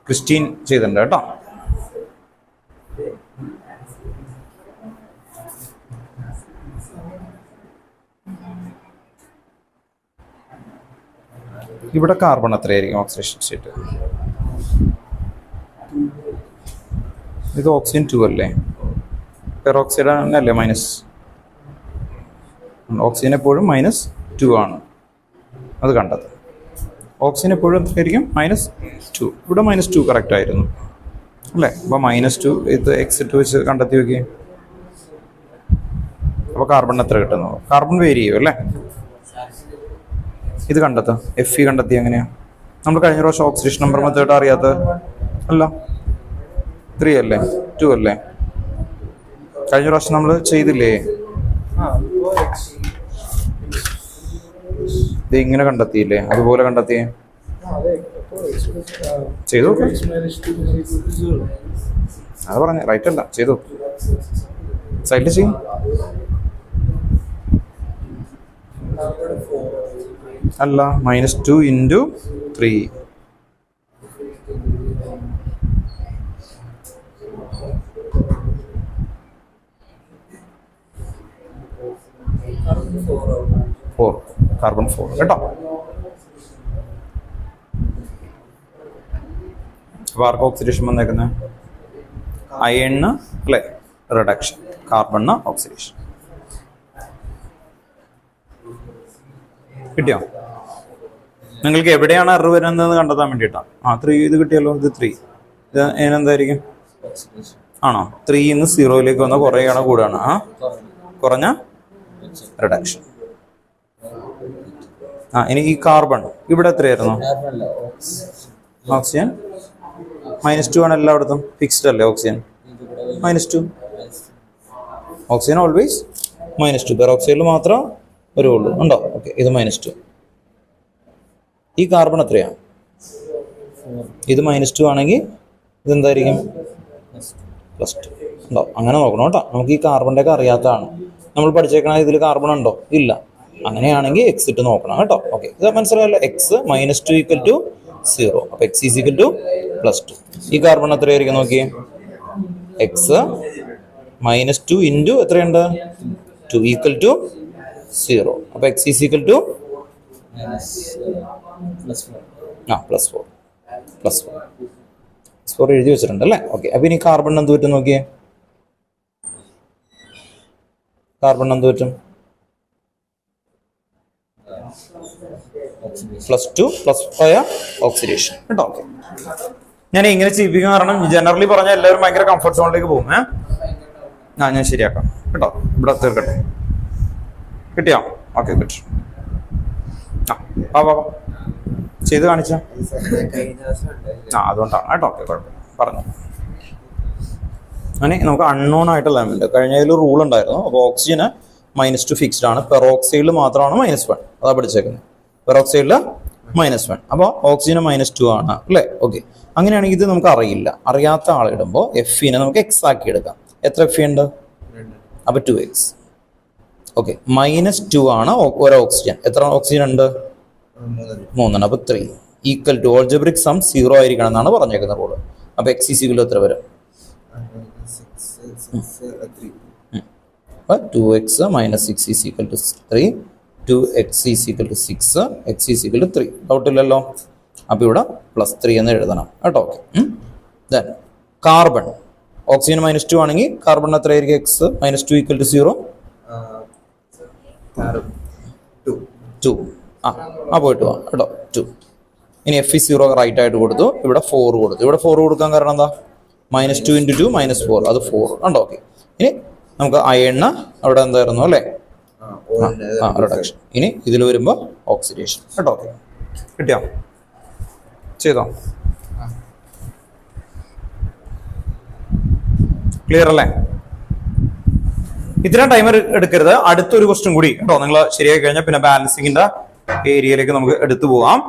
ക്രിസ്റ്റീൻ ചെയ്തിട്ടുണ്ട് കേട്ടോ. ഇവിടെ കാർബൺ എത്രയായിരിക്കും ഓക്സിഡേഷൻ സ്റ്റേറ്റ്? ഇത് ഓക്സിജൻ 2 അല്ലേ? പെറോക്സൈഡ് അല്ലേ മൈനസ്? ഓക്സിജൻ എപ്പോഴും -2 ആണ്, അത് കണ്ടത്. ഓക്സിജൻ എപ്പോഴും എത്രയായിരിക്കും? -2. ഇവിടെ -2 കറക്റ്റ് ആയിരുന്നു അല്ലേ? അപ്പോൾ -2 ഇത് എക്സിറ്റ് വെച്ച് കണ്ടെത്തി നോക്കിയേ. അപ്പോൾ കാർബൺ എത്ര കിട്ടുന്നു? കാർബൺ വേരി ചെയ്യും അല്ലേ? ഇത് കണ്ടെത്തുക, Fe കണ്ടെത്തി. എങ്ങനെയാ? നമ്മൾ കഴിഞ്ഞ പ്രാവശ്യം ഓക്സിഡേഷൻ നമ്പർ മെത്തേഡ് അറിയാത്തത് അല്ല, 3 അല്ലേ 2 അല്ലേ? കഴിഞ്ഞ പ്രാവശ്യം നമ്മൾ ചെയ്തില്ലേ? ഇത് ഇങ്ങനെ കണ്ടെത്തിയില്ലേ? അതുപോലെ കണ്ടെത്തിയേ ചെയ്തു. അത് പറഞ്ഞ റൈറ്റ് അല്ല, ചെയ്തു. സൈഡിൽ ചെയ്യും. അല്ല, -2 × 3. കാർബൺ 4 കേട്ടോ. അപ്പോൾ ആർക്ക് ഓക്സിഡേഷൻ വന്നേക്കുന്നത്? അയണിന് അല്ലേ റിഡക്ഷൻ, കാർബണിന് ഓക്സിഡേഷൻ. കിട്ടിയോ? നിങ്ങൾക്ക് എവിടെയാണ് എറർ വരുന്നതെന്ന് കണ്ടെത്താൻ വേണ്ടിയിട്ടാണ്. 3 ഇത് കിട്ടിയല്ലോ. ഇത് 3, ഇത് അതിനെന്തായിരിക്കും? ആണോ? 3 ന്ന് 0 വന്ന കുറയാണ് കൂടാണ്? കുറഞ്ഞ റിഡക്ഷൻ. ഇനി ഈ കാർബൺ ഇവിടെ എത്രയായിരുന്നു? ഓക്സിജൻ -2 ആണ് എല്ലായിടത്തും, ഫിക്സ്ഡ് അല്ലേ ഓക്സിജൻ? -2. Oxygen always -2. പെറോക്സൈഡിൽ മാത്രം വരുള്ളൂ ഉണ്ടോ? ഓക്കെ, ഇത് -2. ഈ കാർബൺ എത്രയാണ്? ഇത് -2 ആണെങ്കിൽ ഇതെന്തായിരിക്കും? +2 ഉണ്ടോ? അങ്ങനെ നോക്കണം കേട്ടോ. നമുക്ക് ഈ കാർബണിൻ്റെ ഒക്കെ അറിയാത്തതാണ്. നമ്മൾ പഠിച്ചേക്കണ ഇതിൽ കാർബൺ ഉണ്ടോ? ഇല്ല. അങ്ങനെയാണെങ്കിൽ എക്സ് ഇട്ട് നോക്കണം കേട്ടോ. ഓക്കെ, ഇത് മനസ്സിലായല്ലോ. എക്സ് -2 = 0. അപ്പോൾ എക്സ് = +2. ഈ കാർബൺ എത്രയായിരിക്കും നോക്കിയേ? എക്സ് -2 × എത്രയുണ്ട്? 2 = 0. അപ്പോൾ എക്സ് = +4 എഴുതി വെച്ചിട്ടുണ്ട് അല്ലേ? ഓക്കെ, അപ്പോൾ ഇനി കാർബൺ എന്ത് പറ്റും നോക്കിയേ? കാർബൺ എന്ത് പറ്റും? +2 +5 ഓക്സിഡേഷൻ കേട്ടോ. ഓക്കെ, ഞാൻ ഇങ്ങനെ ചെയ്യിപ്പിക്കാൻ കാരണം ജനറലി പറഞ്ഞാൽ എല്ലാവരും ഭയങ്കര കംഫർട്ട് സോണിലേക്ക് പോകും. ഞാൻ ശരിയാക്കാം കേട്ടോ. ഇവിടെ തീർക്കട്ടെ. കിട്ടിയോ? Okay, good. ചെയ്ത് കാണിച്ച അതുകൊണ്ടാണ് കേട്ടോ. ഓക്കെ, കുഴപ്പമില്ല, പറഞ്ഞു. അങ്ങനെ നമുക്ക് അൺനോൺ ആയിട്ടുള്ള എലമെന്റ് കഴിഞ്ഞതിൽ റൂൾ ഉണ്ടായിരുന്നു. അപ്പോൾ ഓക്സിജന് -2 ഫിക്സ്ഡ് ആണ്, പെറോക്സൈഡിൽ മാത്രമാണ് -1. അതാ പഠിച്ചേക്കുന്നത്. പെറോക്സൈഡിൽ -1. അപ്പോൾ ഓക്സിജന് -2 ആണ് അല്ലേ? ഓക്കെ, അങ്ങനെയാണെങ്കിൽ ഇത് നമുക്ക് അറിയില്ല. അറിയാത്ത ആളിടുമ്പോൾ Fe-നെ നമുക്ക് എക്സ് ആക്കി എടുക്കാം. എത്ര Fe ഉണ്ട്? അപ്പോൾ 2x. ഓക്കെ, -2 ആണ് ഒരു ഓക്സിജൻ. എത്ര ഓക്സിജൻ ഉണ്ട്? 3. അപ്പോൾ 3 = ഓൾജിബ്രിക് സം 0 ആയിരിക്കണം എന്നാണ് പറഞ്ഞേക്കുന്ന റൂള്. അപ്പോൾ x = എത്ര വരും? 2x - 6 = 3. 2x = 6, x = 3. ഡൗട്ടില്ലല്ലോ. അപ്പോൾ ഇവിടെ +3 എന്ന് എഴുതണം കേട്ടോ. ദെൻ കാർബൺ, ഓക്സിജൻ -2 ആണെങ്കിൽ കാർബൺ എത്രയായിരിക്കും? x -2 = 0. 2. പോയിട്ട് പോവാം കേട്ടോ. 2. ഇനി Fe 0 റൈറ്റ് ആയിട്ട് കൊടുത്തു. ഇവിടെ 4 കൊടുത്തു. ഇവിടെ 4 കൊടുക്കാൻ കാരണം എന്താ? -2 × 2 -4, അത് 4 ഉണ്ടോ? ഓക്കെ, ഇനി നമുക്ക് അയണിന് അവിടെ എന്തായിരുന്നു അല്ലേ? റിഡക്ഷൻ. ഇനി ഇതിൽ വരുമ്പോൾ ഓക്സിഡേഷൻ കേട്ടോ. ഓക്കെ, കിട്ടിയോ? ചെയ്തോ? ക്ലിയർ അല്ലേ? ഇത്രയും ടൈം എടുക്കരുത്. അടുത്തൊരു ക്വസ്റ്റ്യൻ കൂടി കേട്ടോ. നിങ്ങൾ ശരിയായി കഴിഞ്ഞാൽ പിന്നെ ബാലൻസിങ്ങിന്റെ ഏരിയയിലേക്ക് നമുക്ക് എടുത്തു പോവാം.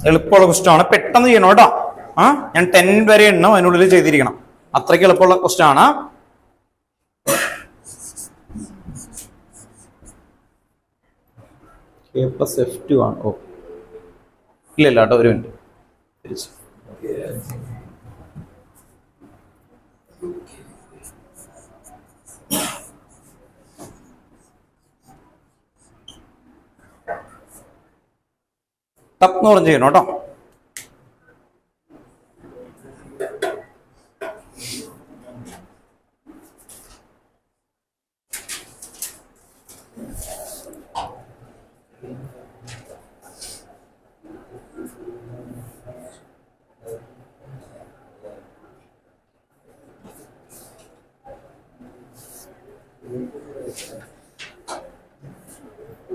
എളുപ്പമുള്ള ക്വസ്റ്റ്യൻ ആണ്, പെട്ടെന്ന് ചെയ്യണം കേട്ടോ. ഞാൻ 10 വരെ എണ്ണം അതിനുള്ളിൽ ചെയ്തിരിക്കണം. അത്രയ്ക്ക് എളുപ്പമുള്ള ക്വസ്റ്റ്യൻ ആണ്. K + F2 ആണ്. ഇല്ല കേട്ടോ, ഒരു മിനിറ്റ്. തിരിച്ചു ടപ്ന്ന് പറഞ്ഞ് ചെയ്യണം കേട്ടോ.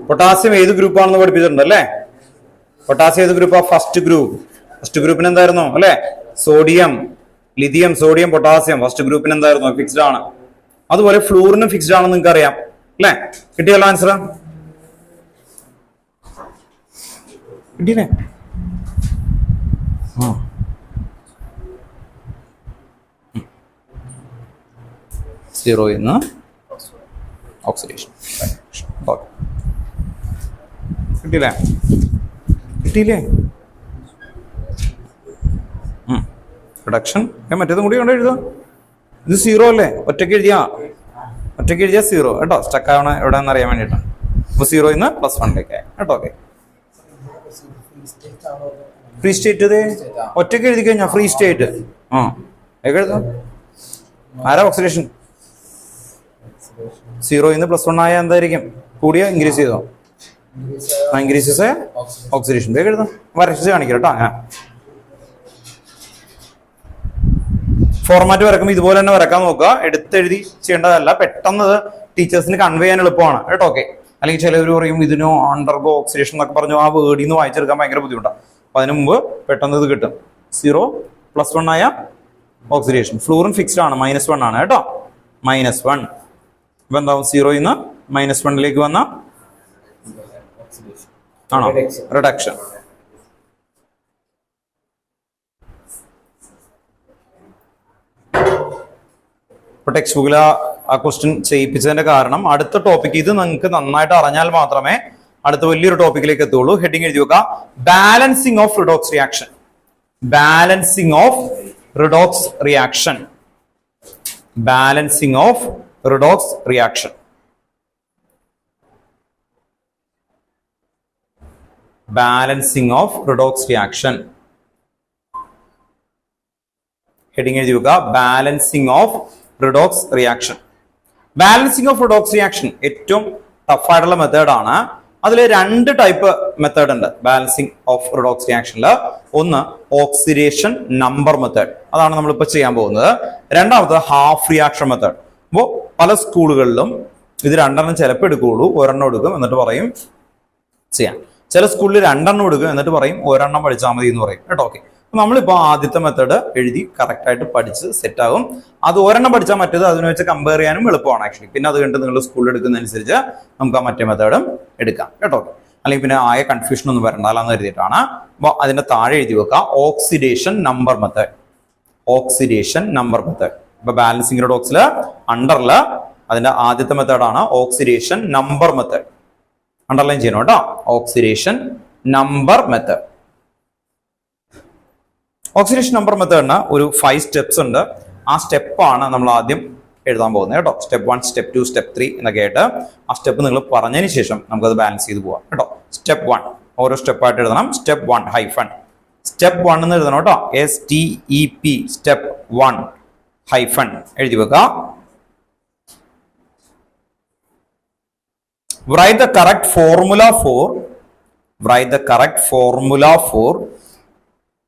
പൊട്ടാസ്യം ഏത് ഗ്രൂപ്പാണെന്ന് പഠിപ്പിച്ചിട്ടുണ്ട് അല്ലേ? പൊട്ടാസ്യം ഏത് ഗ്രൂപ്പാ? First group. ഫസ്റ്റ് ഗ്രൂപ്പിന് എന്തായിരുന്നു അല്ലെ? Sodium, lithium, sodium, potassium. First ഗ്രൂപ്പിന് എന്തായിരുന്നു? ഫിക്സ്ഡ് ആണ്. അതുപോലെ ഫ്ലൂറിനും ഫിക്സ്ഡ് ആണെന്ന് നിങ്ങൾക്ക് അറിയാം അല്ലെ? കിട്ടിയല്ലോ ആൻസർ? കിട്ടിയില്ലേ? സീറോയിൽ നിന്ന് ഓക്സിഡേഷൻ. കിട്ടിയില്ലേ? കിട്ടിയില്ലേ? റിഡക്ഷൻ. മറ്റേതും കൂടി കൊണ്ട് എഴുതാം. ഇത് സീറോ അല്ലേ? ഒറ്റയ്ക്ക് എഴുതിയാ സീറോ കേട്ടോ. സ്റ്റക്ക് ആവണ എവിടെയാണെന്ന് അറിയാൻ വേണ്ടിയിട്ടാണ്. അപ്പൊ സീറോയിൽ നിന്ന് +1 കേട്ടോ. ഓക്കെ, ഫ്രീ സ്റ്റേറ്റ് ഒറ്റയ്ക്ക് എഴുതി കഴിഞ്ഞാ ഫ്രീ സ്റ്റേറ്റ്. എഴുതാം. ആരാ ഓക്സിഡേഷൻ? സീറോയിൽ നിന്ന് +1 ആയ എന്തായിരിക്കും? കൂടിയ ഇൻക്രീസ് ചെയ്തോ? Increases oxidation. വേഗം എഴുതാം. വരച്ച് കാണിക്കാം കേട്ടോ. ഫോർമാറ്റ് വരക്കുമ്പോൾ ഇതുപോലെ തന്നെ വരക്കാൻ നോക്കുക. എടുത്തെഴുതി ചെയ്യേണ്ടതല്ല. പെട്ടെന്ന് ടീച്ചേഴ്സിന് കൺവേ ചെയ്യാൻ എളുപ്പമാണ് കേട്ടോ. ഓക്കെ, അല്ലെങ്കിൽ ചിലവർ പറയും ഇതിനോ അണ്ടർഗോ ഓക്സിഡേഷൻ എന്നൊക്കെ പറഞ്ഞു ആ വേർഡിൽ നിന്ന് വായിച്ചെടുക്കാൻ ഭയങ്കര ബുദ്ധിമുട്ടാണ്. അപ്പൊ അതിന് മുമ്പ് പെട്ടെന്ന് ഇത് കിട്ടും. 0 +1 ആയ ഓക്സിഡേഷൻ. ഫ്ലൂറിൻ ഫിക്സ്ഡ് ആണ്, -1 ആണ് കേട്ടോ. -1. അപ്പൊ എന്താവും? 0യിൽ നിന്ന് -1 വന്ന ആണോ റിഡക്ഷൻ. ഇപ്പൊ ടെക്സ്റ്റ് ബുക്കിൽ ആ ക്വസ്റ്റ്യൻ ചെയ്യിപ്പിച്ചതിന്റെ കാരണം അടുത്ത ടോപ്പിക് ഇത് നിങ്ങൾക്ക് നന്നായിട്ട് അറിഞ്ഞാൽ മാത്രമേ അടുത്ത വലിയൊരു ടോപ്പിക്കിലേക്ക് എത്തുള്ളൂ. ഹെഡിങ് എഴുതി വെക്കുക, balancing of redox reaction. Balancing of redox reaction. Balancing of redox reaction. Balancing of redox reaction. Heading എഴുതി വെക്കുക, balancing of redox reaction. Balancing of redox reaction ഏറ്റവും ടഫ് ആയിട്ടുള്ള മെത്തേഡാണ്. അതിൽ 2 ടൈപ്പ് മെത്തേഡ് ഉണ്ട് ബാലൻസിങ് ഓഫ് റിഡോക്സ് റിയാക്ഷനിൽ. ഒന്ന് ഓക്സിഡേഷൻ നമ്പർ മെത്തേഡ്, അതാണ് നമ്മളിപ്പോൾ ചെയ്യാൻ പോകുന്നത്. രണ്ടാമത് ഹാഫ് റിയാക്ഷൻ മെത്തേഡ്. അപ്പോൾ പല സ്കൂളുകളിലും ഇത് 2 ചിലപ്പോൾ എടുക്കുകയുള്ളൂ, 1 എടുക്കും എന്നിട്ട് പറയും ചെയ്യാം. ചില സ്കൂളിൽ 2 എടുക്കും എന്നിട്ട് പറയും 1 പഠിച്ചാൽ മതി എന്ന് പറയും കേട്ടോ. ഓക്കെ, നമ്മളിപ്പോൾ ആദ്യത്തെ മെത്തേഡ് എഴുതി കറക്റ്റ് ആയിട്ട് പഠിച്ച് സെറ്റ് ആകും. അത് 1 പഠിച്ചാൽ മറ്റേത് അതിനെ വെച്ച് കമ്പയർ ചെയ്യാനും എളുപ്പമാണ് ആക്ച്വലി. പിന്നെ അത് കണ്ട് നിങ്ങൾ സ്കൂളിൽ എടുക്കുന്നതനുസരിച്ച് നമുക്ക് ആ മറ്റേ മെത്തേഡും എടുക്കാം കേട്ടോ. അല്ലെങ്കിൽ പിന്നെ ആയ കൺഫ്യൂഷൻ ഒന്നും വരണ്ടാലെന്ന് കരുതിയിട്ടാണ്. അപ്പോൾ അതിന്റെ താഴെ എഴുതി വെക്കുക oxidation number method. Oxidation number method. ഇപ്പൊ ബാലൻസിങ് റിഡോക്സിൽ അണ്ടറില് അതിന്റെ ആദ്യത്തെ മെത്തേഡാണ് ഓക്സിഡേഷൻ നമ്പർ മെത്തേഡ്. അണ്ടർലൈൻ ചെയ്യണം കേട്ടോ. Oxidation number method. Oxidation number മെത്തേഡിന് ഒരു 5 സ്റ്റെപ്സ് ഉണ്ട്. ആ സ്റ്റെപ്പാണ് നമ്മൾ ആദ്യം എഴുതാൻ പോകുന്നത് കേട്ടോ. സ്റ്റെപ്പ് 1, സ്റ്റെപ്പ് 2, സ്റ്റെപ്പ് 3 എന്നൊക്കെ ആയിട്ട് ആ സ്റ്റെപ്പ് നിങ്ങൾ പറഞ്ഞതിന് ശേഷം നമുക്കത് ബാലൻസ് ചെയ്ത് പോവാം കേട്ടോ. സ്റ്റെപ്പ് 1 ഓരോ സ്റ്റെപ്പായിട്ട് എഴുതണം. Step 1 hyphen. സ്റ്റെപ്പ് 1 എന്ന് എഴുതണം കേട്ടോ. STEP സ്റ്റെപ്പ് 1 ഹൈഫൺ എഴുതി വെക്കുക. Write the correct formula for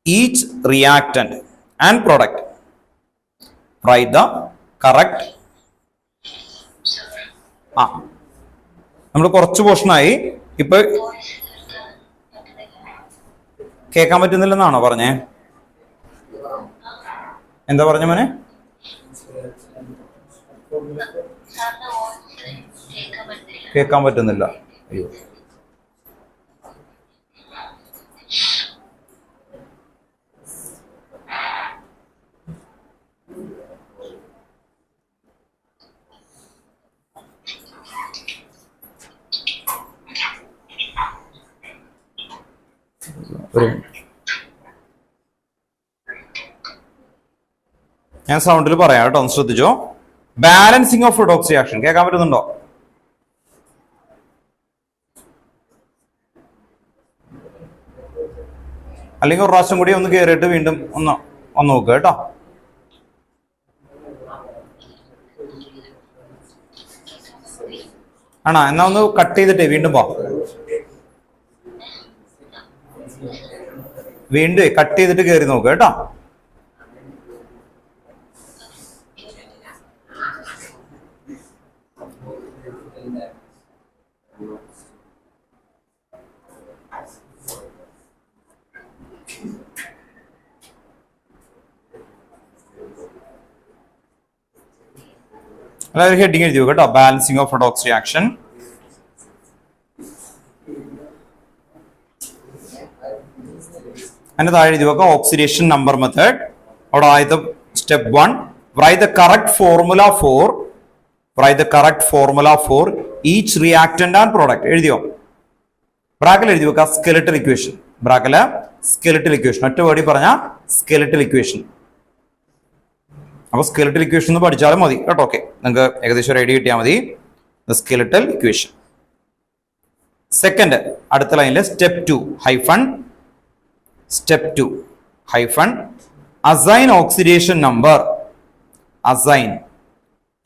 each reactant and product. Write the correct. നമ്മൾ കുറച്ച് പോർഷനായി. ഇപ്പൊ കേൾക്കാൻ പറ്റുന്നില്ലെന്നാണോ പറഞ്ഞേ? എന്താ പറഞ്ഞ മോനെ? കേൾക്കാൻ പറ്റുന്നില്ല. അയ്യോ, ഒരു ഞാൻ സൗണ്ടിൽ പറയാം കേട്ടോ, ഒന്ന് ശ്രദ്ധിച്ചോ. ബാലൻസിങ് ഓഫ് റിഡോക്സ് റിയാക്ഷൻ കേൾക്കാൻ പറ്റുന്നുണ്ടോ? അല്ലെങ്കിൽ ഒരു പ്രാവശ്യം കൂടി ഒന്ന് കയറിയിട്ട് വീണ്ടും ഒന്ന് നോക്കുക കേട്ടോ. ആണോ? എന്നാ ഒന്ന് കട്ട് ചെയ്തിട്ടേ വീണ്ടും വീണ്ടും കട്ട് ചെയ്തിട്ട് കയറി നോക്കുക കേട്ടോ. എല്ലാവരും ഹെഡിങ് എഴുതി കേട്ടോ, ബാലൻസിങ് ഓഫ് റിഡോക്സ് റിയാക്ഷൻ. അതിന്റെ താഴെ എഴുതി വെക്കാം ഓക്സിഡേഷൻ നമ്പർ മെത്തേഡ്. അവിടെ ആദ്യത്തെ step 1, write the correct formula for each reactant and product. എഴുതിയോ? ബ്രാക്കറ്റിൽ എഴുതി വെക്കാം സ്കെലറ്റൽ ഇക്വേഷൻ. ബ്രാക്കറ്റില് സ്കെലറ്റൽ ഇക്വേഷൻ ഒറ്റ വേർഡിൽ പറഞ്ഞ സ്കെലറ്റൽ ഇക്വേഷൻ. അപ്പൊ സ്കെലറ്റൽ ഇക്വേഷൻ ഒന്ന് പഠിച്ചാലും മതി കേട്ടോ. ഓക്കെ, നിങ്ങൾക്ക് ഏകദേശം ഒരു ഐഡിയ കിട്ടിയാൽ മതി. Skeletal equation. സെക്കൻഡ്, അടുത്ത ലൈനിൽ step 2 hyphen assign oxidation number. Assign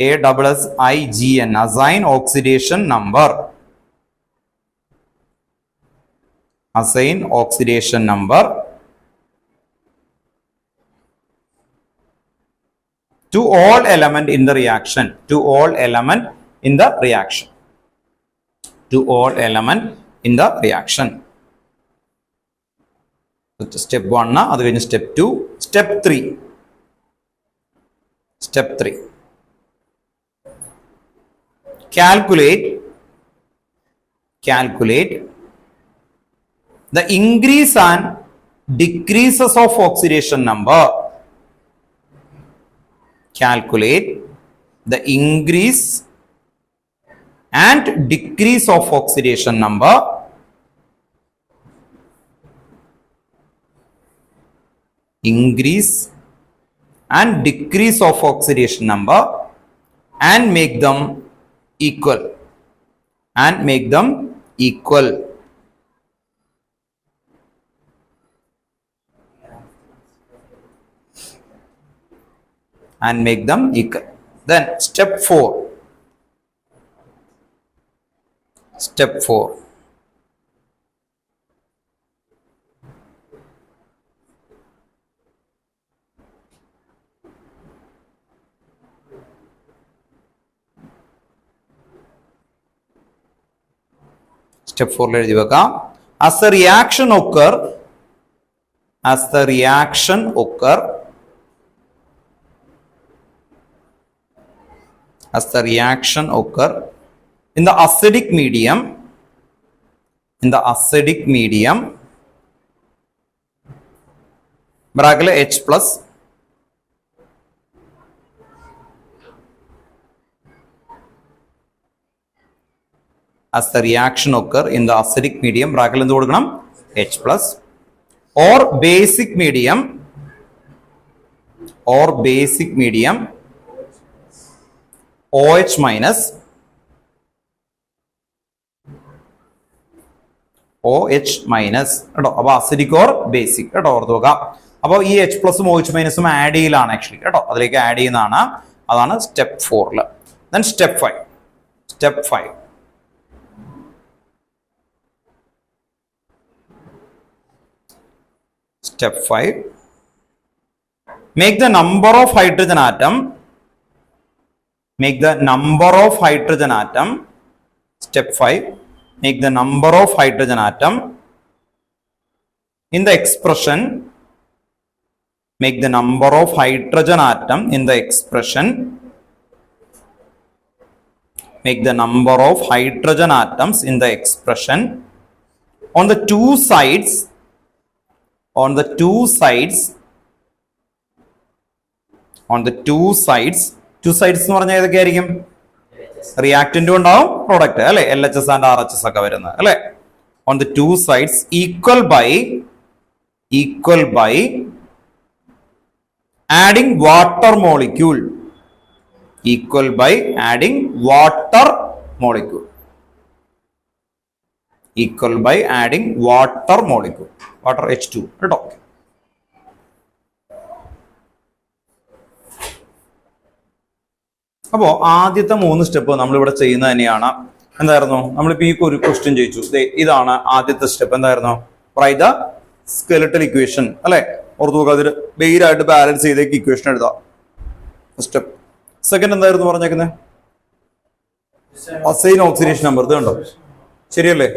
ASSIGN assign oxidation number. Assign oxidation number to all element in the reaction. To all element in the reaction. To all element in the reaction. Step 1 അത് കഴിഞ്ഞ് step 2. Step 3 calculate the increase and decreases of oxidation number. Calculate the increase and decrease of oxidation number. Increase and decrease of oxidation number and make them equal. And make them equal. And make them equal. Then step 4. Step 4. Step 4 എഴുതി വെക്കാം. As the reaction occur in the acidic medium, bracket H plus as the reaction occur in the acidic medium, bracket എന്ത് കൊടുക്കണം? H plus, or basic medium OH minus കേട്ടോ. അപ്പൊ അസിഡിക് ഓർ ബേസിക് കേട്ടോ, ഓർത്ത് വെക്കാം. അപ്പൊ ഈ H പ്ലസും OH മൈനസും ആഡ് ചെയ്യലാണ് ആക്ച്വലി കേട്ടോ, അതിലേക്ക് ആഡ് ചെയ്യുന്നതാണ്. അതാണ് step 4. Then step 5. Step 5. Make the number of hydrogen atom. Step 5. Make the number of hydrogen atom in the expression. Make the number of hydrogen atom in the expression. Make the number of hydrogen atoms in the expression on the two sides. Two sides എന്ന് പറഞ്ഞാൽ ഏതൊക്കെയായിരിക്കും? റിയാക്ടന്റും ഉണ്ടാവും, പ്രോഡക്റ്റ് അല്ലെ, LHS and RHS ഒക്കെ വരുന്നത് അല്ലെ. On the two sides equal by equal by adding water molecule. Equal by adding water molecule. Equal by adding water molecule. Water H2. കേട്ടോ. അപ്പോൾ ആദ്യത്തെ 3 സ്റ്റെപ്പ് നമ്മളിവിടെ ചെയ്യുന്നത് തന്നെയാണ്. എന്തായിരുന്നു? നമ്മളിപ്പോ ഈ ഒരു ക്വസ്റ്റ്യൻ ചോദിച്ചു. ഇതാണ് ആദ്യത്തെ സ്റ്റെപ്പ്. എന്തായിരുന്നു? റൈറ്റ് ദ സ്കെലിറ്റൽ ഇക്വേഷൻ അല്ലെ? ഓർത്തു നോക്കുക, അതിൽ ബെയിലായിട്ട് ബാലൻസ് ചെയ്തേക്ക് ഇക്വേഷൻ എഴുതാം. സ്റ്റെപ്പ് സെക്കൻഡ് എന്തായിരുന്നു പറഞ്ഞേക്കുന്നത്? Assign oxidation number. ഇത് കണ്ടോ? ശരിയല്ലേ?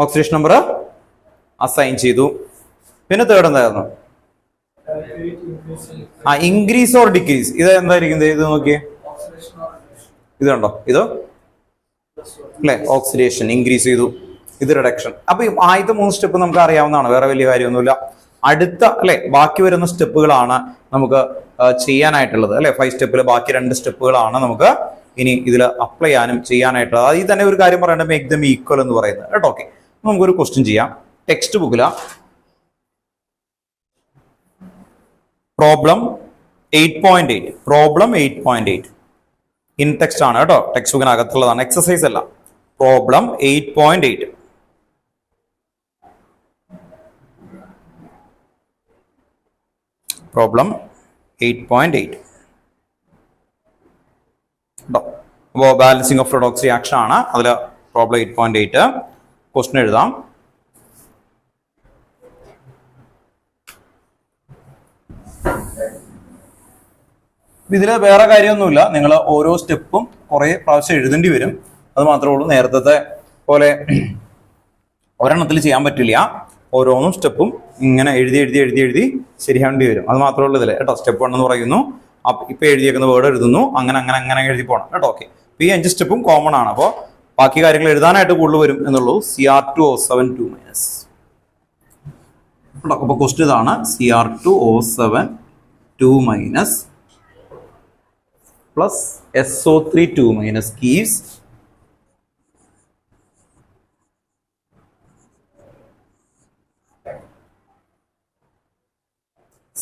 ഓക്സിഡേഷൻ നമ്പർ അസൈൻ ചെയ്തു. പിന്നെ തേർഡ് എന്തായിരുന്നു? Increase or decrease. ഇത് എന്തായിരിക്കും? ഇത് നോക്കിയേ, ഇത് കണ്ടോ? ഇത് അല്ലെ ഓക്സിഡേഷൻ ഇൻക്രീസ് ചെയ്തു, ഇത് റിഡക്ഷൻ. അപ്പൊ ആദ്യത്തെ 3 സ്റ്റെപ്പ് നമുക്ക് അറിയാവുന്നതാണ്, വേറെ വലിയ കാര്യമൊന്നുമില്ല. അടുത്ത അല്ലെ ബാക്കി വരുന്ന സ്റ്റെപ്പുകളാണ് നമുക്ക് ചെയ്യാനായിട്ടുള്ളത് അല്ലെ. 5 സ്റ്റെപ്പിൽ ബാക്കി 2 സ്റ്റെപ്പുകളാണ് നമുക്ക് ഇനി ഇതിൽ അപ്ലൈ ചെയ്യാനായിട്ടുള്ളത്. അതിൽ തന്നെ ഒരു കാര്യം പറയേണ്ടത് മേക്ക് ദം ഈക്വൽ എന്ന് പറയുന്നത് കേട്ടോ. ഓക്കെ, നമുക്കൊരു ക്വസ്റ്റ്യൻ ചെയ്യാം. ടെക്സ്റ്റ് ബുക്കില പ്രോബ്ലം 8.8. പ്രോബ്ലം 8.8 ഇൻ ടെക്സ്റ്റ് ആണ് കേട്ടോ. ടെക്സ്റ്റ് ബുക്കിനകത്തുള്ളതാണ്, എക്സസൈസ് അല്ല. പ്രോബ്ലം 8.8. പ്രോബ്ലം 8.8 കേട്ടോ. അപ്പോൾ ബാലൻസിങ് ഓഫ് റിഡോക്സ് റിയാക്ഷൻ ആണ്. അതിൽ പ്രോബ്ലം 8.8 ക്വസ്റ്റ്യൻ എഴുതാം. ഇതിൽ വേറെ കാര്യമൊന്നുമില്ല. നിങ്ങൾ ഓരോ സ്റ്റെപ്പും കുറെ പ്രാവശ്യം എഴുതേണ്ടി വരും. അത് മാത്രമേ ഉള്ളൂ. നേരത്തെ പോലെ ഒരെണ്ണത്തിൽ ചെയ്യാൻ പറ്റില്ല. ഓരോന്നും സ്റ്റെപ്പും ഇങ്ങനെ എഴുതി ശരിയാവേണ്ടി വരും. അത് മാത്രമേ ഉള്ളൂ ഇതിൽ കേട്ടോ. സ്റ്റെപ്പ് 1 എന്ന് പറയുന്നു, ഇപ്പൊ എഴുതിയേക്കുന്ന വേർഡ് എഴുതുന്നു, അങ്ങനെ എഴുതി പോകണം കേട്ടോ. ഓക്കെ, ഈ 5 സ്റ്റെപ്പും കോമൺ ആണ്. അപ്പോൾ ബാക്കി കാര്യങ്ങൾ എഴുതാനായിട്ട് കൂടുതൽ വരും എന്നുള്ളൂ. Cr2O7 2- അപ്പൊ ക്വസ്റ്റ്യൻ ഇതാണ്. Cr2O7 2- plus SO3 2- gives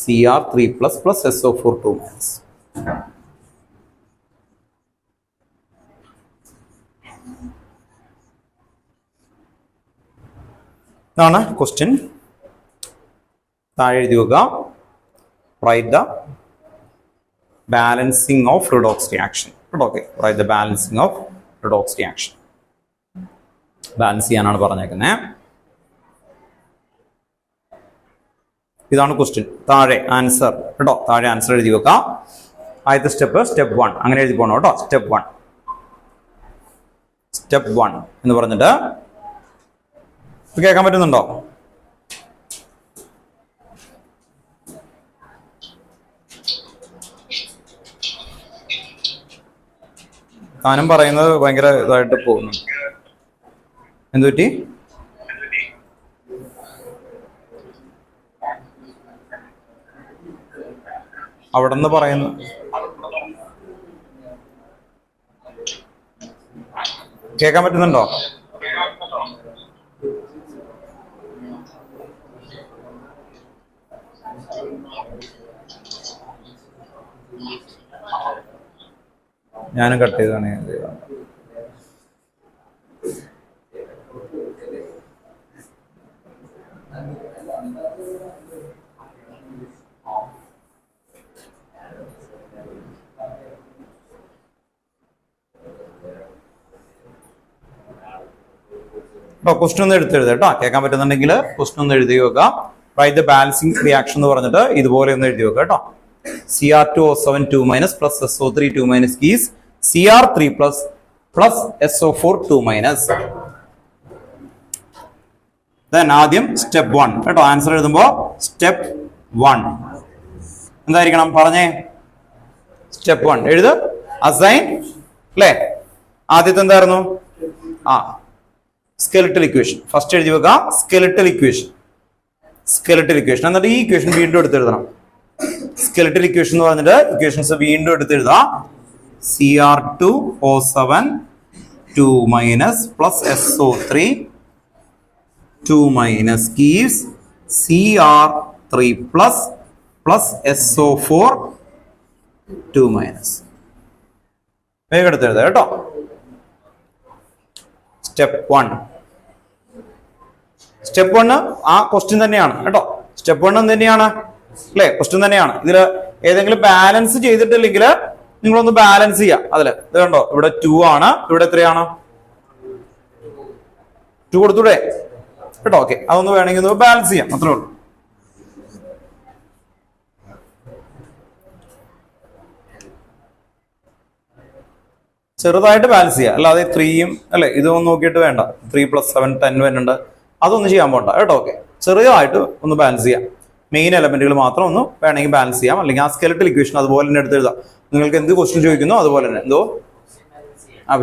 Cr3 plus SO4 2-. ഇതാണ് ക്വസ്റ്റ്യൻ. താഴെ എഴുതി വെക്കുക. Write the balancing of redox reaction. Okay, write the balancing of redox reaction. Balance ചെയ്യാനാണ് പറഞ്ഞേക്കുന്നത്. ഇതാണ് ക്വസ്റ്റ്യൻ. താഴെ ആൻസർ കേട്ടോ. താഴെ ആൻസർ എഴുതി വെക്കാം. ആദ്യത്തെ സ്റ്റെപ്പ് 1 അങ്ങനെ എഴുതി പോകണം കേട്ടോ. സ്റ്റെപ്പ് 1 എന്ന് പറഞ്ഞിട്ട് കേൾക്കാൻ പറ്റുന്നുണ്ടോ? താനും പറയുന്നത് ഭയങ്കര ഇതായിട്ട് പോകുന്നു. എന്തുപറ്റി? അവിടെ നിന്ന് പറയുന്നു. കേൾക്കാൻ പറ്റുന്നുണ്ടോ? ഞാനും കട്ട് ചെയ്താണ്. ക്വസ്റ്റ്യൻ ഒന്ന് എഴുതാം കേട്ടോ. കേൾക്കാൻ പറ്റുന്നുണ്ടെങ്കിൽ ക്വസ്റ്റ്യൻ ഒന്ന് എഴുതി വെക്കുക. റൈറ്റ് ദ ബാലൻസിങ് റിയാക്ഷൻ എന്ന് പറഞ്ഞിട്ട് ഇതുപോലെ ഒന്ന് എഴുതി വെക്കുക കേട്ടോ. Cr2O7 2- plus SO3 2- gives Cr3 plus SO4 2-. Then ആദ്യം സ്റ്റെപ്പ് 1 കേട്ടോ. ആൻസർ എഴുതുമ്പോ സ്റ്റെപ്പ് 1 എന്തായിരിക്കണം പറഞ്ഞേ? സ്റ്റെപ്പ് 1 എഴുത്. അസൈൻ അല്ലേ? ആദ്യത്തെ എന്തായിരുന്നു? സ്കെലിറ്റൽ ഇക്വേഷൻ ഫസ്റ്റ് എഴുതി വെക്കുക. സ്കെലിറ്റൽ ഇക്വേഷൻ എന്നിട്ട് ഈ ഇക്വേഷൻ വീണ്ടും എടുത്തെഴുതണം. സ്കെലിറ്റൽ ഇക്വേഷൻ എന്ന് പറഞ്ഞിട്ട് ഇക്വേഷൻസ് വീണ്ടും എടുത്തെഴുതാം. Cr2O7 2- plus SO3 2- gives Cr3 plus SO4 2 minus. വേഗം എടുത്ത് എഴുതാം കേട്ടോ. സ്റ്റെപ്പ് 1 ആ ക്വസ്റ്റ്യൻ തന്നെയാണ് കേട്ടോ. സ്റ്റെപ്പ് 1 തന്നെയാണ് അല്ലെ, ക്വസ്റ്റ്യൻ തന്നെയാണ്. ഇതില് ഏതെങ്കിലും ബാലൻസ് ചെയ്തിട്ടില്ലെങ്കിൽ നിങ്ങളൊന്ന് ബാലൻസ് ചെയ്യാം. അതില് ഇത് കണ്ടോ, ഇവിടെ 2 ആണ്, ഇവിടെ എത്രയാണ് 2 കൊടുത്തൂടെ കേട്ടോ. ഓക്കെ, അതൊന്ന് വേണമെങ്കിൽ ഒന്ന് ബാലൻസ് ചെയ്യാം, അത്രേ ഉള്ളൂ. ചെറുതായിട്ട് ബാലൻസ് ചെയ്യുക, അല്ലാതെ 3യും അല്ലെ ഇതൊന്നും നോക്കിയിട്ട് വേണ്ട. 3 + 7 10 വരുന്നുണ്ട്, അതൊന്നും ചെയ്യാൻ പോണ്ട കേട്ടോ. ഓക്കെ, ചെറിയതായിട്ട് ഒന്ന് ബാലൻസ് ചെയ്യാം. മെയിൻ എലമെന്റുകൾ മാത്രം ഒന്ന് വേണമെങ്കിൽ ബാലൻസ് ചെയ്യാം. അല്ലെങ്കിൽ ആ സ്കെലറ്റൽ ഇക്വേഷൻ അതുപോലെ തന്നെ എടുത്ത് എഴുതാം. നിങ്ങൾക്ക് എന്ത് ക്വസ്റ്റ്യൻ ചോദിക്കുന്നോ അതുപോലെ തന്നെ എന്തോ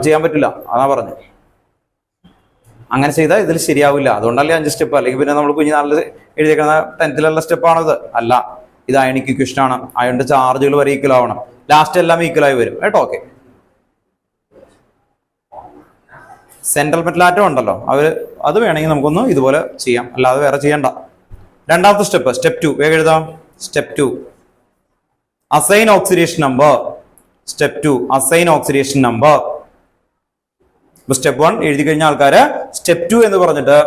ചെയ്യാൻ പറ്റില്ല, അതാ പറഞ്ഞു. അങ്ങനെ ചെയ്താൽ ഇതിൽ ശരിയാവില്ല. അതുകൊണ്ടല്ലേ 5 സ്റ്റെപ്പ്. അല്ലെങ്കിൽ പിന്നെ നമ്മൾ കുഞ്ഞിനാളിൽ എഴുതിയേക്കുന്ന 10th സ്റ്റെപ്പാണത്. അല്ല, ഇത് അയണിക് ഇക്വേഷൻ ആണ്. അയണിന്റെ ചാർജുകൾ വരെ ഈക്വൽ ആവണം. ലാസ്റ്റ് എല്ലാം ഈക്വൽ ആയി വരും കേട്ടോ. ഓക്കെ, സെൻട്രൽ മെറ്റൽ ആറ്റം ഉണ്ടല്ലോ, അത് വേണമെങ്കിൽ നമുക്കൊന്ന് ഇതുപോലെ ചെയ്യാം, അല്ലാതെ വേറെ ചെയ്യണ്ട. രണ്ടാമത്തെ സ്റ്റെപ്പ്, സ്റ്റെപ്പ് 2 വേഗം എഴുതാം. Step 2 assign oxidation number. Step 2 assign oxidation number. Step 1 എഴുതി കഴിഞ്ഞ ആൾക്കാര് സ്റ്റെപ്പ് 2 എന്ന് പറഞ്ഞിട്ട്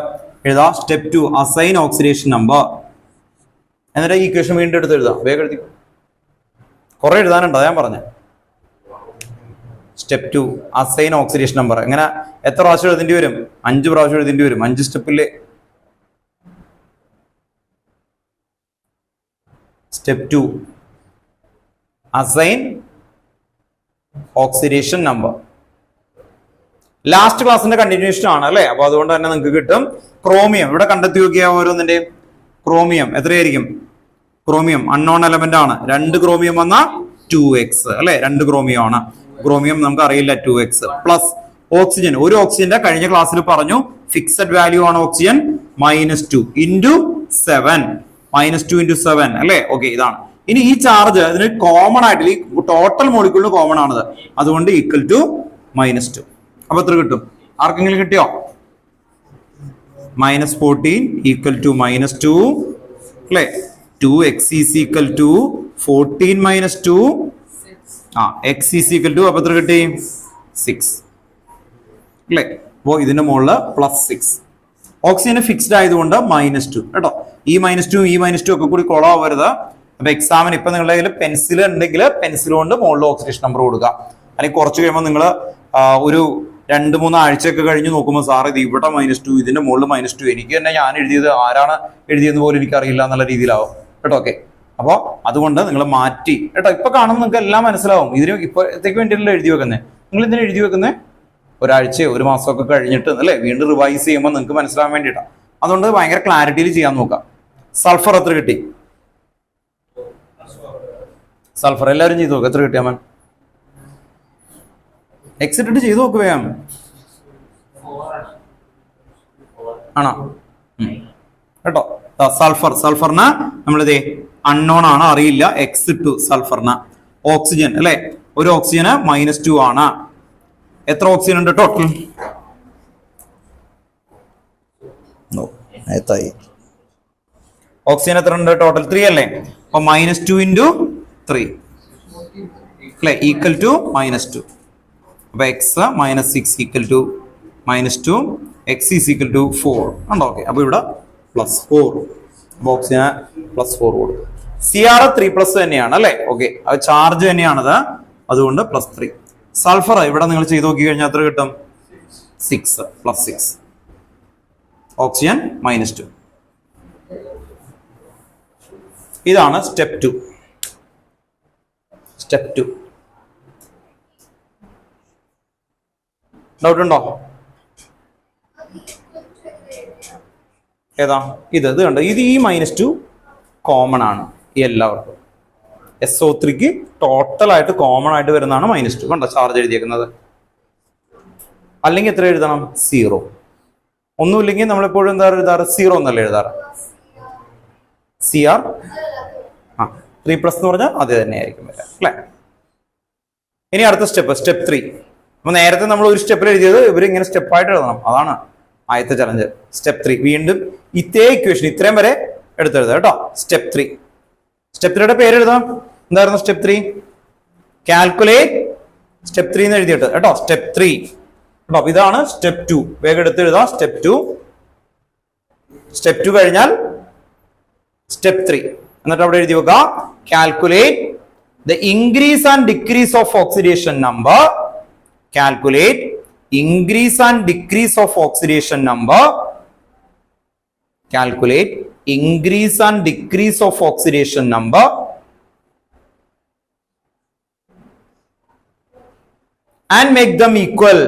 എഴുതാം. Step 2 assign oxidation number. എന്നിട്ട് ഈ ഇക്വേഷൻ വീണ്ടും എടുത്ത് എഴുതാം. വേഗം എഴുതി, കുറെ എഴുതാനുണ്ട്, ഞാൻ പറഞ്ഞത്. Step 2 assign oxidation number. എങ്ങനെ എത്ര പ്രാവശ്യം എഴുതേണ്ടി വരും? 5 പ്രാവശ്യം എഴുതേണ്ടി വരും. 5 സ്റ്റെപ്പില്ലേ. Step 2 assign oxidation number. Last ക്ലാസിന്റെ കണ്ടിന്യൂഷൻ ആണ് അല്ലെ. അപ്പൊ അതുകൊണ്ട് തന്നെ നിങ്ങൾക്ക് കിട്ടും ക്രോമിയം. ഇവിടെ കണ്ടെത്തി നോക്കിയ ഓരോന്നിന്റെ ക്രോമിയം എത്രയായിരിക്കും? ക്രോമിയം അൺനോൺ എലമെന്റ് ആണ്. 2 ക്രോമിയം വന്ന 2x അല്ലെ. 2 ക്രോമിയം ആണ്. ക്രോമിയം നമുക്ക് അറിയില്ല 2x പ്ലസ് ഓക്സിജൻ. ഒരു ഓക്സിജന്റെ കഴിഞ്ഞ ക്ലാസ്സിൽ പറഞ്ഞു ഫിക്സഡ് വാല്യൂ ആണ് ഓക്സിജൻ -2 ഇൻറ്റു 7 -2 ഇൻറ്റു 7 അല്ലെ. ഓക്കെ, ഇതാണ്. ഇനി ഈ ചാർജ് അതിന് കോമൺ ആയിട്ട് ഈ ടോട്ടൽ മോളിക്യൂളിന് കോമൺ ആണത്. അതുകൊണ്ട് ഈക്വൽ ടു -2. അപ്പൊ എത്ര കിട്ടും? ആർക്കെങ്കിലും കിട്ടിയോ? -14 ഈക്വൽ ടു -2 അല്ലെ. 2x is equal to 14 - 2 x is equal to, അപ്പൊ എത്ര കിട്ടി? 6 അല്ലെ. അപ്പോ ഇതിന്റെ മുകളില് +6. ഓക്സിജന് ഫിക്സ്ഡ് ആയതുകൊണ്ട് -2 കേട്ടോ. ഈ -2 ഈ -2 ഒക്കെ കൂടി കൊളാവരുത്. അപ്പൊ എക്സാമിന് ഇപ്പൊ നിങ്ങളുടെ കയ്യിൽ പെൻസിൽ ഉണ്ടെങ്കിൽ പെൻസിൽ കൊണ്ട് മുകളിൽ ഓക്സിഡേഷൻ നമ്പർ കൊടുക്കുക. അല്ലെങ്കിൽ കുറച്ച് കഴിയുമ്പോൾ നിങ്ങൾ ഒരു 2-3 ആഴ്ചയൊക്കെ കഴിഞ്ഞ് നോക്കുമ്പോൾ സാർ ഇത് ഇവിടെ -2 ഇതിന്റെ മുകളിൽ -2 എനിക്ക് തന്നെ ഞാൻ എഴുതിയത് ആരാണ് എഴുതിയെന്ന് പോലും എനിക്ക് അറിയില്ല എന്നുള്ള രീതിയിലാവും കേട്ടോ. ഓക്കെ, അപ്പൊ അതുകൊണ്ട് നിങ്ങൾ മാറ്റി കേട്ടോ. ഇപ്പൊ കാണുമ്പോൾ നിങ്ങൾക്ക് എല്ലാം മനസ്സിലാവും. ഇതിന് ഇപ്പോഴത്തേക്ക് വേണ്ടിയല്ലോ എഴുതി വെക്കുന്നത്. നിങ്ങൾ ഇതിന് എഴുതി വെക്കുന്നത് ഒരാഴ്ചയോ 1 മാസമൊക്കെ കഴിഞ്ഞിട്ട് അല്ലെ വീണ്ടും റിവൈസ് ചെയ്യുമ്പോൾ നിങ്ങൾക്ക് മനസ്സിലാവാൻ വേണ്ടിയിട്ടാണ്. അതുകൊണ്ട് ഭയങ്കര ക്ലാരിറ്റിയിൽ ചെയ്യാൻ നോക്കാം. സൾഫർ എത്ര കിട്ടി? സൾഫർ എല്ലാവരും ചെയ്ത് നോക്കുക. എത്ര കിട്ടിയാൽ എക്സിറ്റ് ചെയ്ത് നോക്ക് വേഗം. ആണോ കേട്ടോ. സൾഫറിന് നമ്മളിതേ അൺനോൺ ആണ്, അറിയില്ല. x2 സൾഫറിന്. ഓക്സിജൻ അല്ലെ, ഒരു ഓക്സിജന് -2 ആണ്. എത്ര ഓക്സിജൻ ഉണ്ട് ടോട്ടൽ? ഓക്സിജൻ എത്ര ഉണ്ട് ടോട്ടൽ? 3 അല്ലേ. അപ്പൊ -2 ഇൻറ്റു 3 അല്ലെ ഈക്വൽ ടു -2. അപ്പൊ x -6 equal to -2, x is equal to 4 ഉണ്ടോ. ഓക്കെ, അപ്പൊ ഇവിടെ +4. ഓക്സിജന് +4 കൊടുക്കും. Cr 3+ തന്നെയാണ് അല്ലെ. ഓക്കെ, അത് ചാർജ് തന്നെയാണത്, അതുകൊണ്ട് +3. സൾഫർ ഇവിടെ നിങ്ങൾ ചെയ്ത് നോക്കി കഴിഞ്ഞാൽ എത്ര കിട്ടും? 6 +6. ഓക്സിജൻ -2. ഇതാണ് സ്റ്റെപ്പ് 2. സ്റ്റെപ്പ് 2 ഡൗട്ട് ഉണ്ടോ? ഏതാ ഇത് കണ്ടോ. ഇത് ഈ -2 കോമൺ ആണ് എല്ലാവർക്കും. SO3ക്ക് ടോട്ടലായിട്ട് കോമൺ ആയിട്ട് വരുന്നതാണ് -2. കണ്ടോ ചാർജ് എഴുതിയേക്കുന്നത്. അല്ലെങ്കിൽ എത്ര എഴുതണം? 0. ഒന്നുമില്ലെങ്കിൽ നമ്മളെപ്പോഴും എന്താ എഴുതാറ്? 0 എന്നല്ലേ എഴുതാറ്. Cr 3+ എന്ന് പറഞ്ഞാൽ അത് തന്നെയായിരിക്കും അല്ലെ. ഇനി അടുത്ത സ്റ്റെപ്പ്, സ്റ്റെപ്പ് 3. അപ്പൊ നേരത്തെ നമ്മൾ ഒരു സ്റ്റെപ്പിൽ എഴുതിയത് ഇവരിങ്ങനെ സ്റ്റെപ്പായിട്ട് എഴുതണം. അതാണ് ആദ്യത്തെ ചലഞ്ച്. സ്റ്റെപ്പ് 3 വീണ്ടും ഇതേ ഇക്വേഷൻ ഇത്രയും വരെ എടുത്തെഴുതാം കേട്ടോ. സ്റ്റെപ്പ് 3. സ്റ്റെപ്പ് 3യുടെ പേര് എഴുതാം. എന്തായിരുന്നു സ്റ്റെപ്പ് 3? കാൽക്കുലേറ്റ് സ്റ്റെപ്പ് 3 എന്ന് എഴുതിയിട്ട് കേട്ടോ. സ്റ്റെപ്പ് 3 കേട്ടോ. ഇതാണ് സ്റ്റെപ്പ് 2. വേഗം എടുത്ത് എഴുതാം. സ്റ്റെപ്പ് 2. സ്റ്റെപ്പ് 2 കഴിഞ്ഞാൽ സ്റ്റെപ്പ് 3. എന്നിട്ട് അവിടെ എഴുതി വെക്കുക calculate the increase and decrease of oxidation number. Calculate increase and decrease of oxidation number. Calculate increase and decrease of oxidation number and make them equal.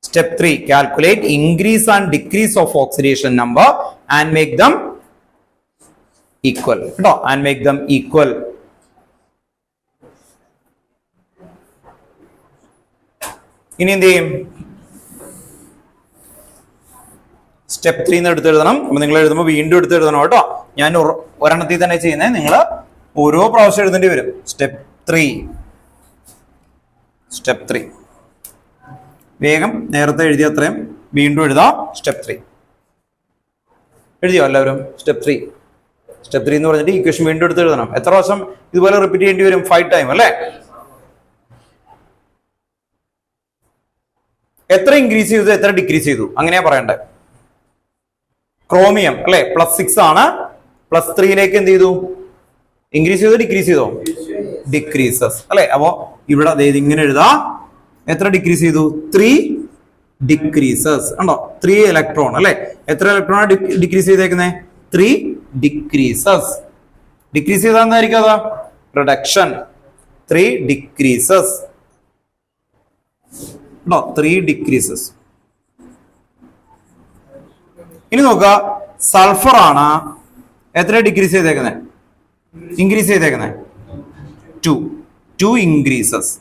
Step 3. Calculate increase and decrease of oxidation number and make them equal. No, and make them equal. ഇനി എന്ത് ചെയ്യും? സ്റ്റെപ്പ് 3 എടുത്ത് എഴുതണം. അപ്പൊ നിങ്ങൾ എഴുതുമ്പോൾ വീണ്ടും എടുത്ത് എഴുതണം കേട്ടോ. ഞാൻ ഒരെണ്ണത്തിൽ തന്നെ ചെയ്യുന്നത്, നിങ്ങൾ ഓരോ പ്രാവശ്യം എഴുതേണ്ടി വരും. സ്റ്റെപ്പ് 3 വേഗം നേരത്തെ എഴുതിയ അത്രയും വീണ്ടും എഴുതാം. സ്റ്റെപ്പ് 3 എഴുതിയോ എല്ലാവരും? സ്റ്റെപ്പ് 3 എന്ന് പറഞ്ഞിട്ട് ഇക്വേഷൻ വീണ്ടും എടുത്ത് എഴുതണം. എത്ര പ്രാവശ്യം ഇതുപോലെ റിപ്പീറ്റ് ചെയ്യേണ്ടി വരും? 5 ടൈം അല്ലേ? എത്ര ഇൻക്രീസ് ചെയ്തു, എത്ര ഡിക്രീസ് ചെയ്തു, അങ്ങനെയാ പറയണ്ടേ. ക്രോമിയം അല്ലെ +6 ആണ്. +3ലേക്ക് എന്ത് ചെയ്തു? ഇൻക്രീസ് ചെയ്തോ ഡിക്രീസ് ചെയ്തോ? ഡിക്രീസസ് അല്ലെ. അപ്പോ ഇവിടെ ഇങ്ങനെ എഴുതാ. എത്ര ഡിക്രീസ് ചെയ്തു? 3 ഡിക്രീസസ് ഉണ്ടോ? 3 ഇലക്ട്രോൺ അല്ലെ. എത്ര ഇലക്ട്രോൺ ഡിക്രീസ് ചെയ്തേക്കുന്നത്? 3 ഡിക്രീസസ്. ഡിക്രീസ് ചെയ്താൽ എന്തായിരിക്കും? അതാ റിഡക്ഷൻ. 3 ഡിക്രീസസ് ഉണ്ടോ? 3 ഡിക്രീസസ്. ഇനി നോക്കുക, സൾഫർ ആണ്. എത്ര ഡിക്രീസ് ചെയ്തേക്കുന്നത്? ഇൻക്രീസ് ചെയ്തേക്കുന്നത് 2 ഇൻക്രീസസ്.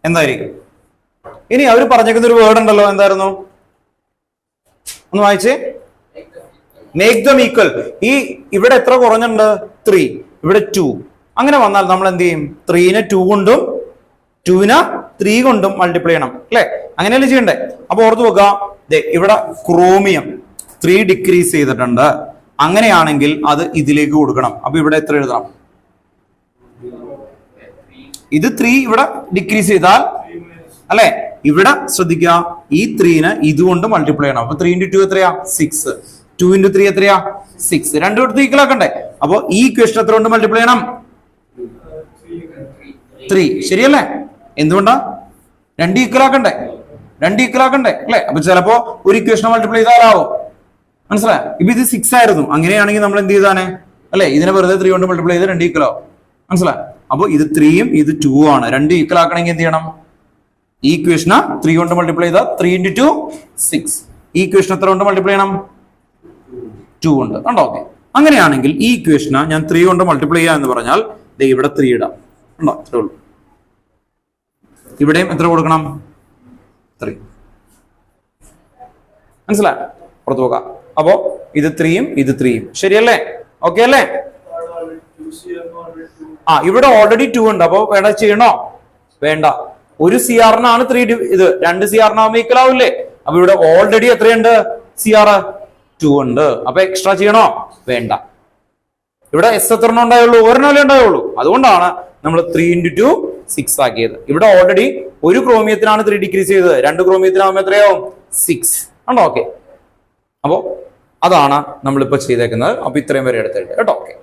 എന്തായിരിക്കും? ഇനി അവർ പറഞ്ഞേക്കുന്ന ഒരു വേർഡ് ഉണ്ടല്ലോ, എന്തായിരുന്നു? ഒന്ന് വായിച്ചേ. Make them equal. ഇവിടെ എത്ര കുറഞ്ഞിട്ടുണ്ട്? 3. ഇവിടെ 2. അങ്ങനെ വന്നാൽ നമ്മൾ എന്ത് ചെയ്യും? 3നെ 2 കൊണ്ടും 2നെ 3 കൊണ്ടും മൾട്ടിപ്ലൈ ചെയ്യണം അല്ലെ? അങ്ങനെയല്ലേ ചെയ്യണ്ടേ? അപ്പൊ ഓർത്ത് വെക്കുക, ഇവിടെ ക്രോമിയം 3 ഡിക്രീസ് ചെയ്തിട്ടുണ്ട്. അങ്ങനെയാണെങ്കിൽ അത് ഇതിലേക്ക് കൊടുക്കണം. അപ്പൊ ഇവിടെ എത്ര എഴുതണം? ഇത് 3 ഇവിടെ ഡിക്രീസ് ചെയ്താൽ അല്ലെ, ഇവിടെ ശ്രദ്ധിക്കുക, ഈ 3നെ ഇതുകൊണ്ട് മൾട്ടിപ്ലൈ ചെയ്യണം. അപ്പൊ 3 × 2 എത്രയാ? 6. 2 × 3 എത്രയാ? 6. രണ്ടും എടുത്ത് ഈക്വൽ ആക്കണ്ടേ? അപ്പൊ ഈ ഇക്വേഷൻ എത്ര കൊണ്ട് മൾട്ടിപ്ലൈ ചെയ്യണം? 3. ശരിയല്ലേ? എന്തുകൊണ്ടാ? 2 ഈക്വൽ ആക്കണ്ടേ അല്ലെ? അപ്പൊ ചിലപ്പോ ഒരു ഇക്വേഷൻ മൾട്ടിപ്ലൈ ചെയ്താലാവും. മനസ്സിലായോ? ഇപ്പൊ ഇത് 6 ആയിരുന്നു. അങ്ങനെയാണെങ്കിൽ നമ്മൾ എന്ത് ചെയ്താനെ അല്ലെ? ഇതിനെ വെറുതെ 3 കൊണ്ട് മൾട്ടിപ്ലൈ ചെയ്ത് 2 ഈക്വൽ ആവും. മനസ്സിലായോ? അപ്പൊ ഇത് 3യും ഇത് 2 ആണ്. 2 ഈക്വൽ ആക്കണമെങ്കിൽ എന്ത് ചെയ്യണം? ഈ ഇക്വേഷന് 3 കൊണ്ട് മൾട്ടിപ്ലൈ ചെയ്താൽ 3 × 2 6. ഈ ഇക്വേഷൻ എത്ര കൊണ്ട് മൾട്ടിപ്ലൈ ചെയ്യണം? 2 കൊണ്ട്. ഉണ്ടോ? ഓക്കെ. അങ്ങനെയാണെങ്കിൽ ഈ ഇക്വേഷന് ഞാൻ 3 കൊണ്ട് മൾട്ടിപ്ലൈ ചെയ്യാ എന്ന് പറഞ്ഞാൽ ഇവിടെ 3 ഇടാം. ഉണ്ടോ? അത്രേ ഉള്ളൂ. ഇവിടെയും എത്ര കൊടുക്കണം? 3. മനസ്സിലായോ? പുറത്തു പോകാം. അപ്പോ ഇത് 3യും ഇത് 3യും ശരിയല്ലേ? ഓക്കെ അല്ലേ? ഇവിടെ ഓൾറെഡി 2 ഉണ്ട്. അപ്പൊ വേണ്ട ചെയ്യണോ? വേണ്ട. ഒരു CR-നാണ് 3 ഇത് 2 CR-നാവുമ്പോ ഈക്വൽ ആവില്ലേ? അപ്പൊ ഇവിടെ ഓൾറെഡി എത്രയുണ്ട്? CR 2 ഉണ്ട്. അപ്പൊ എക്സ്ട്രാ ചെയ്യണോ? വേണ്ട. ഇവിടെ S എത്ര ഉണ്ടായുള്ളൂ? ഒരെണ്ണല്ലേ ഉണ്ടായുള്ളൂ. അതുകൊണ്ടാണ് നമ്മൾ 3 × 2 6 ആക്കിയത്. ഇവിടെ ഓൾറെഡി ഒരു ക്രോമിയത്തിനാണ് 3 ഡിക്രീസ് ചെയ്തത്. 2 ക്രോമിയത്തിനാവുമ്പോൾ എത്രയാവും? 6 ആണോ? ഓക്കെ. അപ്പോ അതാണ് നമ്മളിപ്പോ ചെയ്തേക്കുന്നത്. അപ്പൊ ഇത്രയും വരെ എടുത്തിട്ട് കേട്ടോ. ഓക്കെ.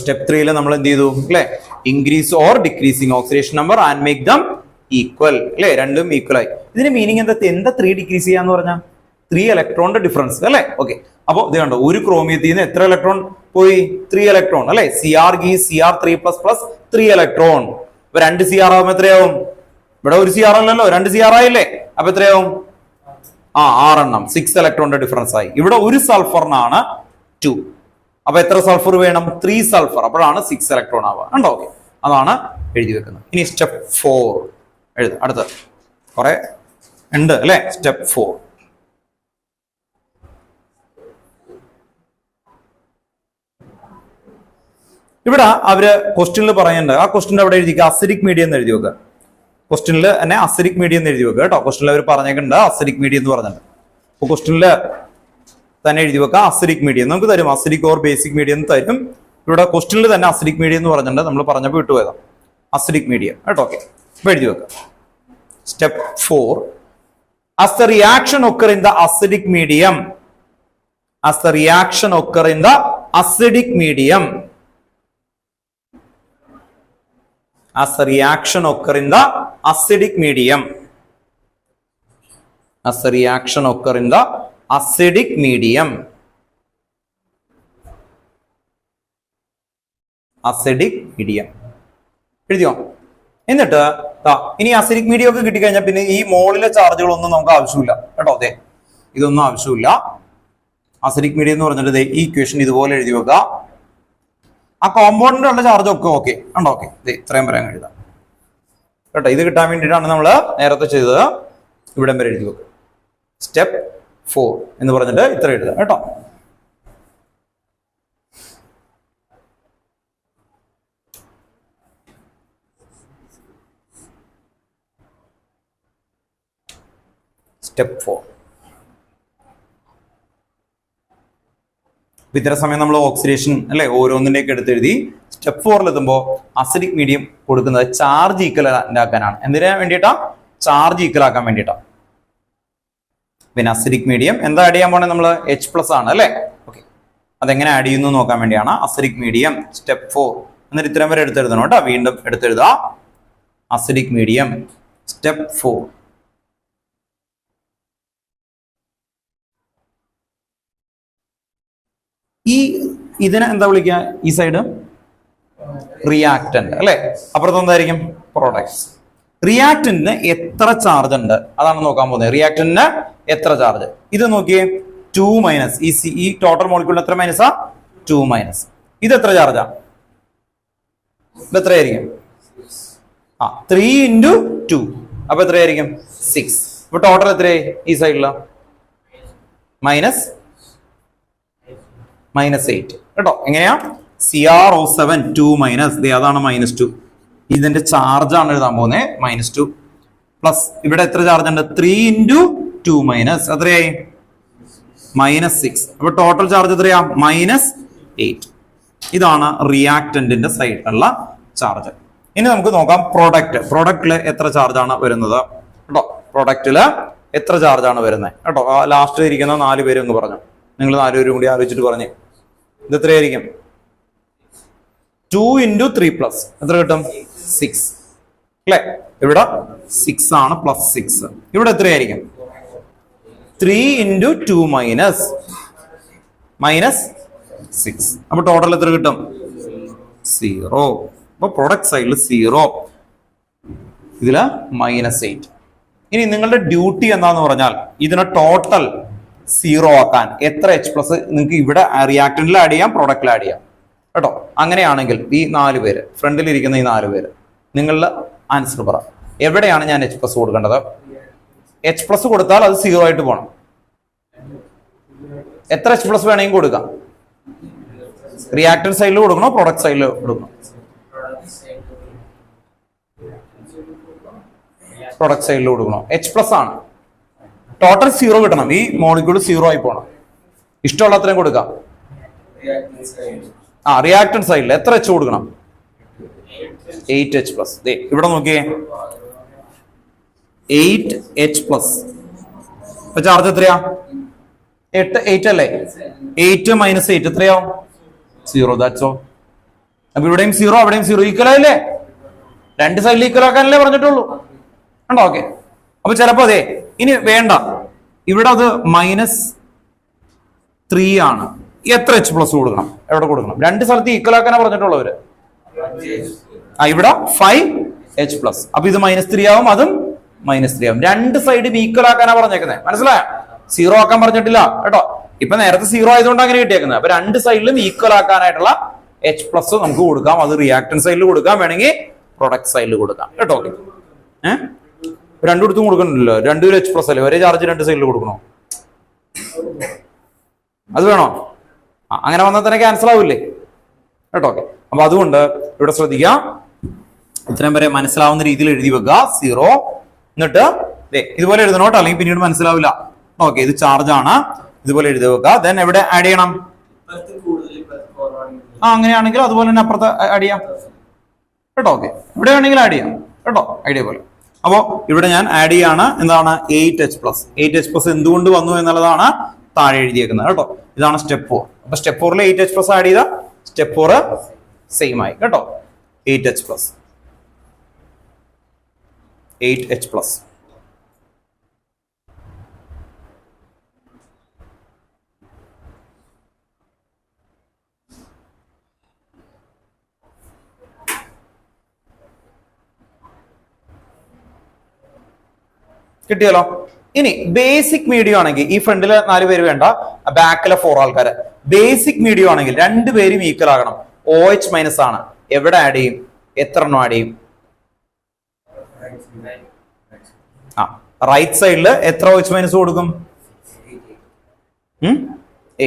സ്റ്റെപ്പ് 3 നമ്മൾ എന്ത് ചെയ്തു അല്ലെ? Increase or decreasing oxidation number and make them equal അല്ലെ? രണ്ടും ഈക്വൽ ആയി. ഇതിന്റെ മീനിങ് എന്താ? 3 ഡിക്രീസ് ചെയ്യാന്ന് പറഞ്ഞാൽ 3 ഇലക്ട്രോണിന്റെ ഡിഫറൻസ് അല്ലെ? ഓക്കെ. അപ്പൊ ഇത് കണ്ടോ, ഒരു ക്രോമിയത്തിൽ നിന്ന് എത്ര ഇലക്ട്രോൺ പോയി? 3 ഇലക്ട്രോൺ അല്ലെ? CR gives CR3++ 3 electron. ഇപ്പൊ 2 CR ആവുമ്പോ എത്രയാവും? ഇവിടെ ഒരു CR അല്ലല്ലോ, 2 CR ആയില്ലേ? അപ്പൊ എത്രയാവും? 6 എണ്ണം. 6 ഇലക്ട്രോണിന്റെ ഡിഫറൻസ് ആയി. ഇവിടെ ഒരു സൾഫറിനാണ് 2. അപ്പൊ എത്ര സൾഫർ വേണം? 3 സൾഫർ. അപ്പോഴാണ് 6 ഇലക്ട്രോൺ ആവുക. ഉണ്ടോ? ഓക്കെ. അതാണ് എഴുതി വെക്കുന്നത്. ഇനി സ്റ്റെപ്പ് 4 എഴുതുക. അടുത്ത കുറെ ഉണ്ട് അല്ലെ? സ്റ്റെപ്പ് 4. ഇവിടെ അവര് ക്വസ്റ്റ്യനിൽ പറയുന്നുണ്ട്, ആ ക്വസ്റ്റ്യൻ അവിടെ എഴുതിക്കുക അസിഡിക് മീഡിയം എന്ന് എഴുതി വെക്കുക. ക്വസ്റ്റ്യനിൽ തന്നെ അസിഡിക് മീഡിയം എന്ന് എഴുതി വെക്കുക കേട്ടോ. ക്വസ്റ്റ്യനിൽ അവർ പറഞ്ഞേക്കുന്നുണ്ട് അസിഡിക് മീഡിയം എന്ന് പറഞ്ഞിട്ടുണ്ട്. അപ്പൊ ക്വസ്റ്റ്യനിൽ തന്നെ എഴുതി വെക്കുക അസിഡിക് മീഡിയം നമുക്ക് തരും. അസിഡിക് ഓർ ബേസിക് മീഡിയം എന്ന് തരും. ഇവിടെ ക്വസ്റ്റ്യനിൽ തന്നെ അസിഡിക് മീഡിയം എന്ന് പറഞ്ഞിട്ടുണ്ട്. നമ്മൾ പറഞ്ഞപ്പോൾ വിട്ടുപോയതാണ് അസിഡിക് മീഡിയം കേട്ടോ. ഓക്കെ, അപ്പൊ എഴുതി വെക്കുക. Step 4. As the reaction occur in the acidic medium, as the reaction occur in the acidic medium, as the reaction occur in the acidic medium, as the reaction occur in the acidic medium, acidic medium എഴുതിയോ? എന്നിട്ട് ഇനി അസിഡിക് മീഡിയം ഒക്കെ കിട്ടിക്കഴിഞ്ഞാൽ പിന്നെ ഈ മോളിലെ ചാർജുകളൊന്നും നമുക്ക് ആവശ്യമില്ല കേട്ടോ. അതെ, ഇതൊന്നും ആവശ്യമില്ല. അസിഡിക് മീഡിയം എന്ന് പറഞ്ഞിട്ട് ഈ ഇക്വേഷൻ ഇതുപോലെ എഴുതി വെക്കുക. ആ കോമ്പൗണ്ടിലുള്ള ചാർജ് ഒക്കെ ഓക്കെ ഉണ്ടോ? ഓക്കെ, ഇത്രയും വരെ എഴുതാം കേട്ടോ. ഇത് കിട്ടാൻ വേണ്ടിയിട്ടാണ് നമ്മൾ നേരത്തെ ചെയ്തത്. ഇവിടം വരെ എഴുതി വെക്കുക. സ്റ്റെപ്പ് 4 എന്ന് പറഞ്ഞിട്ട് ഇത്ര എഴുതാം കേട്ടോ. സ്റ്റെപ്പ് 4. ഇത്ര സമയം നമ്മൾ ഓക്സിഡേഷൻ അല്ലെ ഓരോന്നിലേക്ക് എടുത്തെഴുതി. സ്റ്റെപ്പ് 4 എത്തുമ്പോൾ അസിഡിക് മീഡിയം കൊടുക്കുന്നത് ചാർജ് ഈക്വൽ ആക്കാനാണ്. എന്തിനാ വേണ്ടിയിട്ടാ? ചാർജ് ഈക്വൽ ആക്കാൻ വേണ്ടിയിട്ടാ. പിന്നെ അസിഡിക് മീഡിയം എന്താ ആഡ് ചെയ്യാൻ പോണേ? നമ്മൾ H+ ആണ് അല്ലെ. ഓക്കെ, അതെങ്ങനെ ആഡ് ചെയ്യുന്നു നോക്കാൻ വേണ്ടിയാണ് അസിഡിക് മീഡിയം. സ്റ്റെപ്പ് 4 എന്നിട്ട് ഇത്രയും വരെ എടുത്തെഴുതണം കേട്ടോ. വീണ്ടും എടുത്തെഴുതാ അസിഡിക് മീഡിയം. സ്റ്റെപ്പ് 4. ഇതിനെ എന്താ വിളിക്കുക? ഈ സൈഡ് റിയാക്ടന്റ് അല്ലെ, അപ്പുറത്ത് എന്തായിരിക്കും? പ്രോഡക്ട്സ്. റിയാക്ടന്റിന് എത്ര ചാർജ് ഉണ്ട് അതാണ് നോക്കാൻ പോകുന്നത്. റിയാക്ടന്റിന് എത്ര ചാർജ്? ഇത് നോക്കിയേ, 2- ഈ ടോട്ടൽ മോളിക്യൂളിന് എത്ര മൈനസാ? 2-. ഇത് എത്ര ചാർജാ? ഇത് എത്രയായിരിക്കും? 3 × 2 അപ്പൊ എത്രയായിരിക്കും? 6. അപ്പൊ ടോട്ടൽ എത്രയായി ഈ സൈഡില്? -8 കേട്ടോ. എങ്ങനെയാ? CrO7 2- അതാണ് -2. ഇതിന്റെ ചാർജ് ആണ് എഴുതാൻ പോകുന്നത്. -2 പ്ലസ് ഇവിടെ എത്ര ചാർജ് ഉണ്ട്? 3 × 2- എത്രയായി? -6. അപ്പൊ ടോട്ടൽ ചാർജ് എത്രയാ? -8. ഇതാണ് റിയാക്ടന്റിന്റെ സൈഡിലുള്ള ചാർജ്. ഇനി നമുക്ക് നോക്കാം പ്രൊഡക്റ്റ്. പ്രൊഡക്റ്റില് എത്ര ചാർജ് ആണ് വരുന്നത് കേട്ടോ. പ്രൊഡക്റ്റില് എത്ര ചാർജ് ആണ് വരുന്നത് കേട്ടോ. ലാസ്റ്റ് ഇരിക്കുന്ന 4 പേര് എന്ന് പറഞ്ഞു. നിങ്ങൾ 4 പേരും കൂടി ആലോചിച്ചിട്ട് പറഞ്ഞു. ഇത് എത്രയായിരിക്കും? 2 × 3+ എത്ര കിട്ടും? 6 അല്ലെ. ഇവിടെ 6 ആണ് പ്ലസ് 6. ഇവിടെ എത്രയായിരിക്കും? 3 × 2- -6. അപ്പൊ ടോട്ടൽ എത്ര കിട്ടും? 0. അപ്പൊ പ്രൊഡക്റ്റ് സൈഡിൽ 0, ഇതില് -8. ഇനി നിങ്ങളുടെ ഡ്യൂട്ടി എന്താന്ന് പറഞ്ഞാൽ ഇതിനെ ടോട്ടൽ 0 ആക്കാൻ എത്ര H+ നിങ്ങൾക്ക് ഇവിടെ റിയാക്ടന്റിൽ ആഡ് ചെയ്യാം, പ്രൊഡക്റ്റിൽ ആഡ് ചെയ്യാം കേട്ടോ. അങ്ങനെയാണെങ്കിൽ ഈ 4 പേര് ഫ്രണ്ടിൽ ഇരിക്കുന്ന ഈ 4 പേര് നിങ്ങളുടെ ആൻസർ പറ. എവിടെയാണ് ഞാൻ H+ കൊടുക്കേണ്ടത്? H+ കൊടുത്താൽ അത് 0 ആയിട്ട് പോകണം. എത്ര H+ വേണമെങ്കിൽ കൊടുക്കാം. റിയാക്ടന്റ് സൈഡിൽ കൊടുക്കണോ പ്രൊഡക്റ്റ് സൈഡിൽ കൊടുക്കണോ? പ്രൊഡക്റ്റ് സൈഡിൽ കൊടുക്കണോ? H+ ആണ്. ടോട്ടൽ 0 കിട്ടണം. ഈ മോളിക്യൂൾ 0 ആയി പോകണം. ഇഷ്ടമുള്ള അത്രയും കൊടുക്കാം. റിയാക്ടന്റ് സൈഡിൽ എത്ര H കൊടുക്കണം? 8H+. ഇവിടെ നോക്കിയേ, 8H+. ചാർജ് എത്രയാ? 8 അല്ലേ. 8 - 8 എത്രയാവും? 0. That's all. അപ്പൊ ഇവിടെയും 0 അവിടെയും 0 ഈക്വൽ ആയില്ലേ? 2 സൈഡിൽ ഈക്വൽ ആക്കാനല്ലേ പറഞ്ഞിട്ടുള്ളൂ ഉണ്ടോ? ഓക്കെ. അപ്പൊ ചിലപ്പോ അതെ ഇനി വേണ്ട, ഇവിടെ അത് -3 ആണ്. എത്ര H+ കൊടുക്കണം? എവിടെ കൊടുക്കണം? 2 സ്ഥലത്ത് ഈക്വൽ ആക്കാനാ പറഞ്ഞിട്ടുള്ളവര്. ഇവിടെ 5H+. അപ്പൊ ഇത് -3 ആവും, അതും -3 ആവും. 2 സൈഡും ഈക്വൽ ആക്കാനാ പറഞ്ഞേക്കുന്നത്. മനസ്സിലായോ? 0 ആക്കാൻ പറഞ്ഞിട്ടില്ല കേട്ടോ. ഇപ്പൊ നേരത്തെ 0 ആയതുകൊണ്ട് അങ്ങനെ കിട്ടിയേക്കുന്നത്. അപ്പൊ 2 സൈഡിലും ഈക്വൽ ആക്കാനായിട്ടുള്ള H+ നമുക്ക് കൊടുക്കാം. അത് റിയാക്ടന്റ് സൈഡിൽ കൊടുക്കാം, വേണമെങ്കിൽ പ്രൊഡക്റ്റ് സൈഡിൽ കൊടുക്കാം കേട്ടോ. ഓക്കെ. രണ്ടിടത്തും കൊടുക്കണല്ലോ. 2 H+ അല്ലേ, ഒരേ ചാർജ് 2 സൈഡിൽ കൊടുക്കണോ? അത് വേണോ? അങ്ങനെ വന്നാൽ തന്നെ ക്യാൻസൽ ആവില്ലേ കേട്ടോ. ഓക്കെ. അപ്പൊ അതുകൊണ്ട് ഇവിടെ ശ്രദ്ധിക്കുക, ഇത്രയും വരെ മനസ്സിലാവുന്ന രീതിയിൽ എഴുതി വെക്കുക 0. എന്നിട്ട് ഇതുപോലെ എഴുതണം കേട്ടോ, അല്ലെങ്കിൽ പിന്നീട് മനസ്സിലാവില്ല. ഓക്കെ, ഇത് ചാർജ് ആണ്, ഇതുപോലെ എഴുതി വെക്കുക. ദെൻ എവിടെ ആഡ് ചെയ്യണം? അങ്ങനെയാണെങ്കിൽ അതുപോലെ തന്നെ അപ്പുറത്ത് ആഡ് ചെയ്യാം കേട്ടോ. ഓക്കെ, ഇവിടെ വേണമെങ്കിൽ ആഡ് ചെയ്യാം കേട്ടോ, ഐഡിയ പോലെ. അപ്പോ ഇവിടെ ഞാൻ ആഡ് ചെയ്യാണ് എന്താണ് 8H+. 8H+ എന്തുകൊണ്ട് വന്നു എന്നുള്ളതാണ് താഴെ എഴുതിയേക്കുന്നത് കേട്ടോ. ഇതാണ് സ്റ്റെപ്പ് 4. അപ്പൊ സ്റ്റെപ്പ് 4 8H+ ആഡ് ചെയ്ത സ്റ്റെപ്പ് 4 സെയിം ആയി കേട്ടോ. 8H+. കിട്ടിയല്ലോ. ഇനി ബേസിക് മീഡിയം ആണെങ്കിൽ ഈ ഫ്രണ്ടിലെ 4 പേര് വേണ്ട, ബാക്കിലെ 4 ആൾക്കാര്. ബേസിക് മീഡിയം ആണെങ്കിൽ 2 പേരും ഈക്വൽ ആകണം. OH- ആണ്. എവിടെ ആഡ് ചെയ്യും? എത്ര എണ്ണം ആഡ് ചെയ്യും? റൈറ്റ് സൈഡിൽ എത്ര OH- കൊടുക്കും?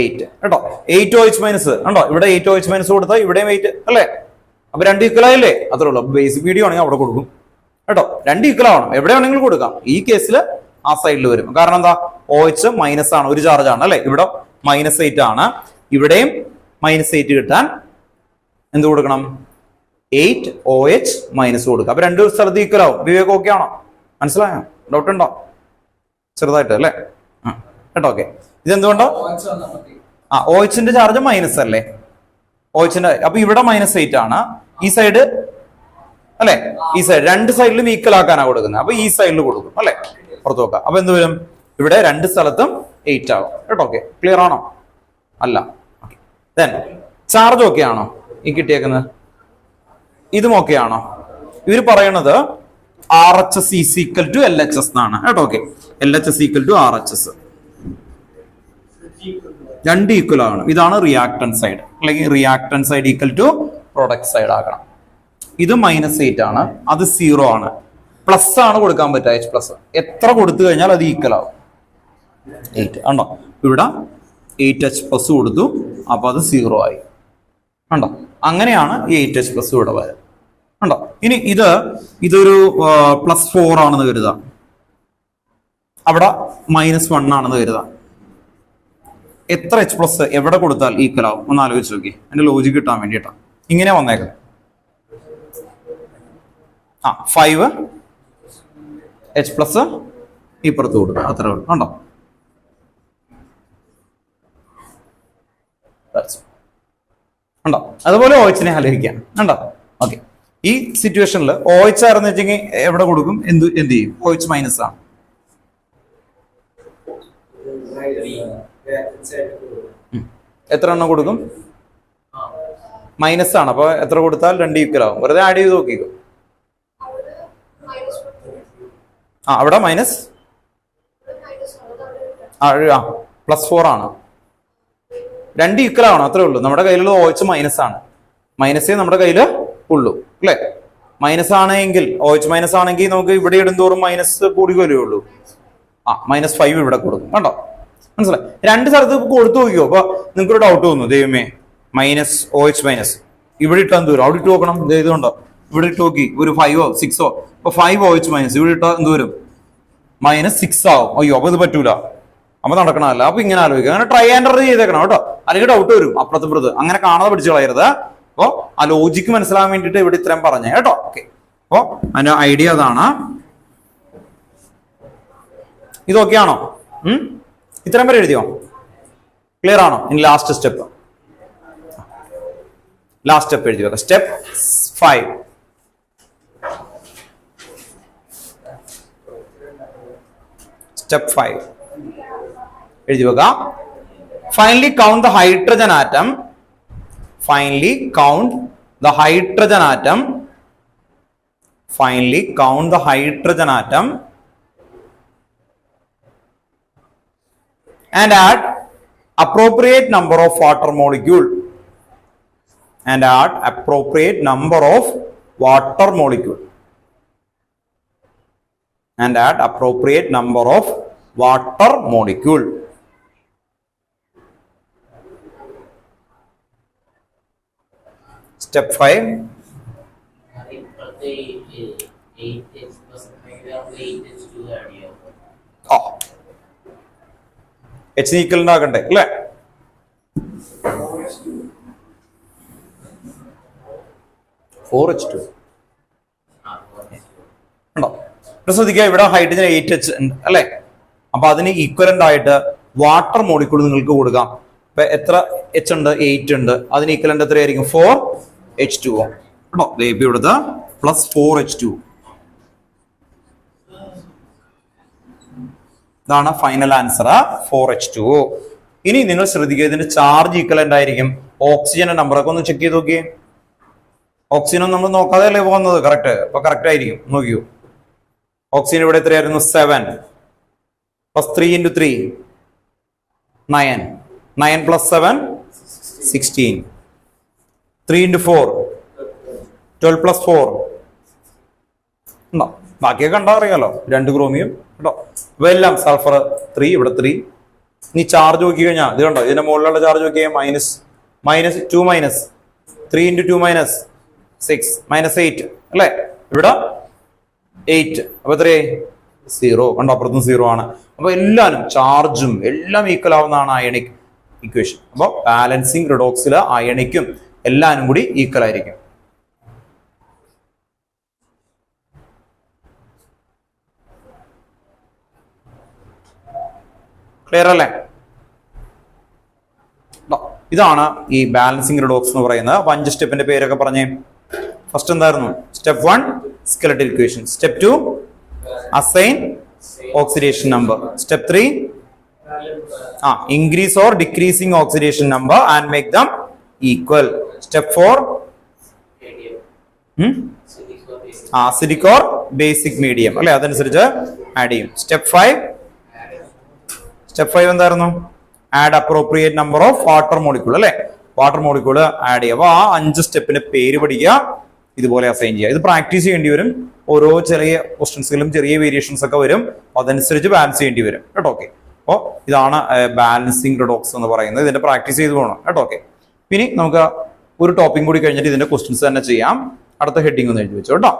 8 കേട്ടോ. 8 OH- ഉണ്ടോ? ഇവിടെ 8 OH- കൊടുത്താൽ ഇവിടെയും 8 അല്ലേ? അപ്പൊ 2 ഈക്വൽ ആയില്ലേ? അത്രേ ഉള്ളൂ. ബേസിക് മീഡിയം ആണെങ്കിൽ അവിടെ കൊടുക്കും കേട്ടോ. 2 ഈക്വൽ ആവണം. എവിടെ വേണമെങ്കിലും കൊടുക്കാം. ഈ കേസിൽ ആ സൈഡിൽ വരും. കാരണം എന്താ? OH- ആണ്, ഒരു ചാർജ് ആണ് അല്ലെ? ഇവിടെ -8 ആണ്, ഇവിടെയും -8 കിട്ടാൻ എന്ത് കൊടുക്കണം? 8 OH- കൊടുക്കുക. അപ്പൊ 2 സ്ഥലത്ത് ഈക്വൽ ആവും. വിവേക് ഓക്കെ ആണോ? മനസ്സിലായോ? ഡൗട്ട് ഉണ്ടോ? ചെറുതായിട്ട് അല്ലേ? കേട്ടോ. ഓക്കെ, ഇതെന്തുകൊണ്ടോ? OH-ന്റെ ചാർജ് മൈനസ് അല്ലേ? OH-ന്റെ അപ്പൊ ഇവിടെ -8 ആണ്. ഈ സൈഡ് അല്ലെ? ഈ സൈഡ് 2 സൈഡിലും ഈക്വൽ ആക്കാനാണ് കൊടുക്കുന്നത്. അപ്പൊ ഈ സൈഡിൽ കൊടുക്കും അല്ലെ? പുറത്ത് നോക്കാം. അപ്പൊ എന്ത് വരും? ഇവിടെ 2 സ്ഥലത്തും 8 ആവും കേട്ടോ. ഓക്കെ, ക്ലിയർ ആണോ? അല്ല. ദെൻ ചാർജ് ഓക്കെ ആണോ ഈ കിട്ടിയേക്കുന്നത്? ഇതും ഓക്കെ ആണോ? ഇവര് പറയണത് RHS = LHS എന്നാണ് കേട്ടോ. Okay, LHS = RHS. 2 ഈക്വൽ ആകണം. ഇതാണ് റിയാക്ടൻസ് സൈഡ്, അല്ലെങ്കിൽ റിയാക്ടൻസ് സൈഡ് = പ്രൊഡക്റ്റ് സൈഡ് ആകണം. ഇത് -8 ആണ്, അത് 0 ആണ്. പ്ലസ് ആണ് കൊടുക്കാൻ പറ്റുക, H+. എത്ര കൊടുത്തു കഴിഞ്ഞാൽ അത് ഈക്വൽ ആവും? 8 ഉണ്ടോ? ഇവിടെ 8H+ കൊടുത്തു, അപ്പൊ അത് 0 ആയി. ഉണ്ടോ? അങ്ങനെയാണ് ഈ 8H+ ഇവിടെ വരും. ഉണ്ടോ? ഇനി ഇതൊരു +4 ആണെന്ന് കരുതാം, അവിടെ -1 ആണെന്ന് കരുതാം. എത്ര H+ എവിടെ കൊടുത്താൽ ഈക്വൽ ആവും? ഒന്ന് ആലോചിച്ച് നോക്കി. അതിന്റെ ലോജിക്ക് കിട്ടാൻ വേണ്ടിയിട്ടാണ് ഇങ്ങനെ വന്നേക്കുന്നത്. 5H+ ഇപ്പുറത്ത് കൊടുക്കുക, അത്ര ഉണ്ടോ? ഉണ്ടോ? അതുപോലെ OH-നെ ആലോചിക്കാം. ഉണ്ടോ? ഓക്കെ, ഈ സിറ്റുവേഷനിൽ OH ആണെന്ന് വെച്ചെങ്കിൽ എവിടെ കൊടുക്കും? എന്ത് ചെയ്യും? OH- ആണ്. എത്ര എണ്ണം കൊടുക്കും? മൈനസ് ആണ്. അപ്പൊ എത്ര കൊടുത്താൽ 2 ഈക്വൽ ആവും? വെറുതെ ആഡ് ചെയ്ത് നോക്കിക്കോ. അവിടെ +4 ആണ്. 2 ഈക്വൽ ആവണം, അത്രേ ഉള്ളൂ. നമ്മുടെ കയ്യിലുള്ള OH- ആണ്. മൈനസേ നമ്മുടെ കയ്യിൽ ഉള്ളൂ അല്ലെ? മൈനസ് ആണെങ്കിൽ OH- ആണെങ്കിൽ നമുക്ക് ഇവിടെ ഇടുന്തോറും മൈനസ് കൂടി വരുള്ളൂ. -5 ഇവിടെ കൊടുക്കും കേട്ടോ. മനസ്സിലായി? 2 സ്ഥലത്ത് കൊടുത്തു നോക്കിയോ. അപ്പൊ നിങ്ങൾക്കൊരു ഡൗട്ട് തോന്നുന്നു, ദൈവമേ OH- ഇവിടെ ഇട്ടാൻ ദൂരം, അവിടെ ഇട്ട് നോക്കണം. ഇതുകൊണ്ടോ? ഇവിടെ ഇട്ട് നോക്കി, ഒരു 5ഓ 6ഓ. അപ്പൊ 5 OH- ഇവിടെ ഇട്ടാ എന്ത് വരും? -6 ആവും. അയ്യോ, അപ്പൊ ഇത് പറ്റൂല, അപ്പൊ നടക്കണമല്ല. അപ്പൊ ഇങ്ങനെ ആലോചിക്കുക. അങ്ങനെ ട്രൈ ആൻഡ് എറർ ചെയ്തേക്കണം കേട്ടോ, അല്ലെങ്കിൽ ഡൗട്ട് വരും അപ്പുറത്ത്. അങ്ങനെ കാണാതെ പഠിച്ചു കളയരുത്. അപ്പൊ ആ ലോജിക്ക് മനസ്സിലാൻ വേണ്ടിയിട്ട് ഇവിടെ ഇത്രയും പറഞ്ഞേ കേട്ടോ. ഓക്കെ, അപ്പൊ അതിന്റെ ഐഡിയ അതാണ്. ഇതൊക്കെയാണോ? ഇത്രയും പേര് എഴുതിയോ? ക്ലിയർ ആണോ? ഇനി ലാസ്റ്റ് സ്റ്റെപ്പ് എഴുതി വെക്കാം. സ്റ്റെപ്പ് 5. സ്റ്റെപ്പ് 5 എഴുതി വെക്കാം. Finally count the hydrogen atom. Finally count the hydrogen atom. Finally count the hydrogen atom and add appropriate number of water molecule. And add appropriate number of water molecule. And add appropriate number of water molecule. Step 5 H equivalent ആക്കണ്ടേ അല്ലേ? ഫോർ എച്ച് ടു ഉണ്ടോ? ശ്രദ്ധിക്കുക, ഇവിടെ ഹൈഡ്രജൻ 8H ഉണ്ട് അല്ലെ? അപ്പൊ അതിന് ഈക്വലന്റ് ആയിട്ട് വാട്ടർ മോളിക്യൂൾ നിങ്ങൾക്ക് കൊടുക്കാം. ഇപ്പൊ എത്ര എച്ച് ഉണ്ട്? 8 ഉണ്ട്. അതിന് ഈക്വലന്റ് എത്രയായിരിക്കും? 4H2O കേട്ടോ. ഇവിടുത്തെ പ്ലസ് 4H2. ഇതാണ് ഫൈനൽ ആൻസർ 4H2O. ഇനി നിങ്ങൾ ശ്രദ്ധിക്കുക, ഇതിന്റെ ചാർജ് ഈക്വലന്റ് ആയിരിക്കും. ഓക്സിജന്റെ നമ്പറൊക്കെ ഒന്ന് ചെക്ക് ചെയ്ത് നോക്കിയേ. ഓക്സിജൻ നമ്മൾ നോക്കാതെ അല്ലേ പോകുന്നത്? കറക്റ്റ്. അപ്പൊ കറക്റ്റ് ആയിരിക്കും. നോക്കിയോ, ഓക്സിജൻ ഇവിടെ എത്രയായിരുന്നു? 7 plus 3 into 3 9. 9 plus 7 16. 3 into 4 12 plus 4 ഉണ്ടോ? ബാക്കിയൊക്കെ കണ്ടാ അറിയാലോ. 2 ക്രോമിയം കേട്ടോ. ഇവ എല്ലാം സൾഫർ 3, ഇവിടെ 3. ഇനി ചാർജ് നോക്കി കഴിഞ്ഞാൽ ഇത് കണ്ടോ, ഇതിന്റെ മുകളിലുള്ള ചാർജ് നോക്കിയാൽ -2 മൈനസ് 3 into 2 മൈനസ് 6 -8 അല്ലെ? ഇവിടെ 8. അപ്പൊ എത്രയായി? 0. കണ്ടോ, അപ്പുറത്തും 0 ആണ്. അപ്പൊ എല്ലാരും ചാർജും എല്ലാം ഈക്വൽ ആവുന്നതാണ് അയണിക് ഇക്വേഷൻ. അപ്പൊ ബാലൻസിങ് റിഡോക്സില് അയണിക്കും എല്ലാരും കൂടി ഈക്വൽ ആയിരിക്കും. ക്ലിയർ അല്ലേ? ഇതാണ് ഈ ബാലൻസിങ് റിഡോക്സ് എന്ന് പറയുന്നത്. അപ്പൊ 5 സ്റ്റെപ്പിന്റെ പേരൊക്കെ പറഞ്ഞേ. ഫസ്റ്റ് എന്തായിരുന്നു? Step 1 skeletal equation. Step 2 assign oxidation number. Step 3 increase or decreasing oxidation number and make them equal. Step 4 acidic or basic medium അല്ലെ? അതനുസരിച്ച് ആഡ് ചെയ്യും. സ്റ്റെപ്പ് 5 എന്തായിരുന്നു? Add appropriate number of water molecule അല്ലെ? വാട്ടർ മോളിക്യൂൾ ആഡ് ചെയ്യുക. അപ്പൊ ആ 5 സ്റ്റെപ്പിന്റെ പേര് പഠിക്കുക, ഇതുപോലെ അസൈൻ ചെയ്യുക. ഇത് പ്രാക്ടീസ് ചെയ്യേണ്ടി വരും. ഓരോ ചെറിയ ക്വസ്റ്റ്യൻസിലും ചെറിയ വേരിയേഷൻസ് ഒക്കെ വരും. അതനുസരിച്ച് ബാലൻസ് ചെയ്യേണ്ടി വരും കേട്ടോ. ഓക്കെ, അപ്പോൾ ഇതാണ് ബാലൻസിങ് റിഡോക്സ് എന്ന് പറയുന്നത്. ഇതിന്റെ പ്രാക്ടീസ് ചെയ്ത് പോകണം കേട്ടോ. ഓക്കെ, ഇനി നമുക്ക് ഒരു ടോപ്പിക് കൂടി കഴിഞ്ഞിട്ട് ഇതിന്റെ ക്വസ്റ്റ്യൻസ് തന്നെ ചെയ്യാം. അടുത്ത ഹെഡിങ് ഒന്ന് എഴുതി വെച്ചോ കേട്ടോ.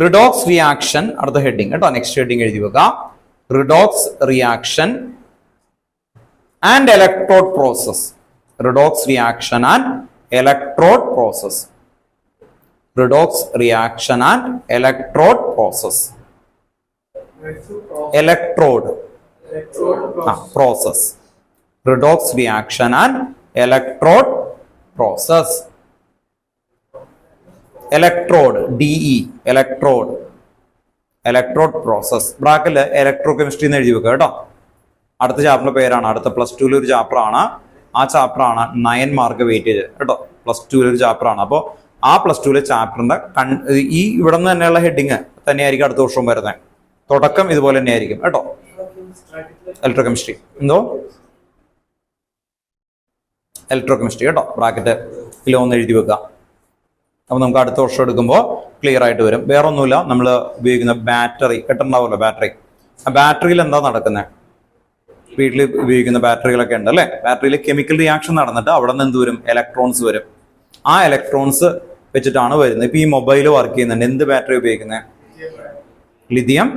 റിഡോക്സ് റിയാക്ഷൻ അടുത്ത ഹെഡിങ് കേട്ടോ. നെക്സ്റ്റ് ഹെഡിങ് എഴുതി വെക്കാം. Redox reaction and electrode process. Redox reaction and electrode process. Redox reaction and electrode process. Electrode process. Redox reaction and electrode process. Electrode DE electrode process. ബ്രാക്കറ്റിൽ ഇലക്ട്രോകെമിസ്ട്രി എന്ന് എഴുതി വെക്കുക കേട്ടോ. അടുത്ത ചാപ്റ്ററിന്റെ പേരാണ്. അടുത്ത +2 ഒരു ചാപ്റ്റർ ആണ്. ആ ചാപ്റ്റർ ആണ് 9 മാർക്ക് വെയിറ്റേജ് കേട്ടോ. +2 ഒരു ചാപ്റ്റർ ആണ്. അപ്പോൾ ആ +2 ചാപ്റ്ററിന്റെ ഈ ഇവിടെ നിന്ന് തന്നെയുള്ള ഹെഡിങ് തന്നെയായിരിക്കും അടുത്ത വർഷം വരുന്നത്. തുടക്കം ഇതുപോലെ തന്നെ ആയിരിക്കും കേട്ടോ. ഇലക്ട്രോകെമിസ്ട്രി എന്തോ ഇലക്ട്രോകെമിസ്ട്രി കേട്ടോ. ബ്രാക്കറ്റ് ഒന്ന് എഴുതി വെക്കുക. അപ്പൊ നമുക്ക് അടുത്ത വർഷം എടുക്കുമ്പോൾ ക്ലിയർ ആയിട്ട് വരും. വേറെ ഒന്നുമില്ല, നമ്മൾ ഉപയോഗിക്കുന്ന ബാറ്ററി കേട്ടിട്ടുണ്ടാവുമല്ലോ. ബാറ്ററി, ആ ബാറ്ററിയിൽ എന്താ നടക്കുന്നത്? വീട്ടിൽ ഉപയോഗിക്കുന്ന ബാറ്ററികളൊക്കെ ഉണ്ട് അല്ലെ? ബാറ്ററിയിൽ കെമിക്കൽ റിയാക്ഷൻ നടന്നിട്ട് അവിടെ നിന്ന് എന്ത് വരും? ഇലക്ട്രോൺസ് വരും. ആ ഇലക്ട്രോൺസ് വെച്ചിട്ടാണ് വരുന്നത്. ഇപ്പൊ ഈ മൊബൈൽ വർക്ക് ചെയ്യുന്നുണ്ട്. എന്ത് ബാറ്ററി ഉപയോഗിക്കുന്നത്? ലിഥിയം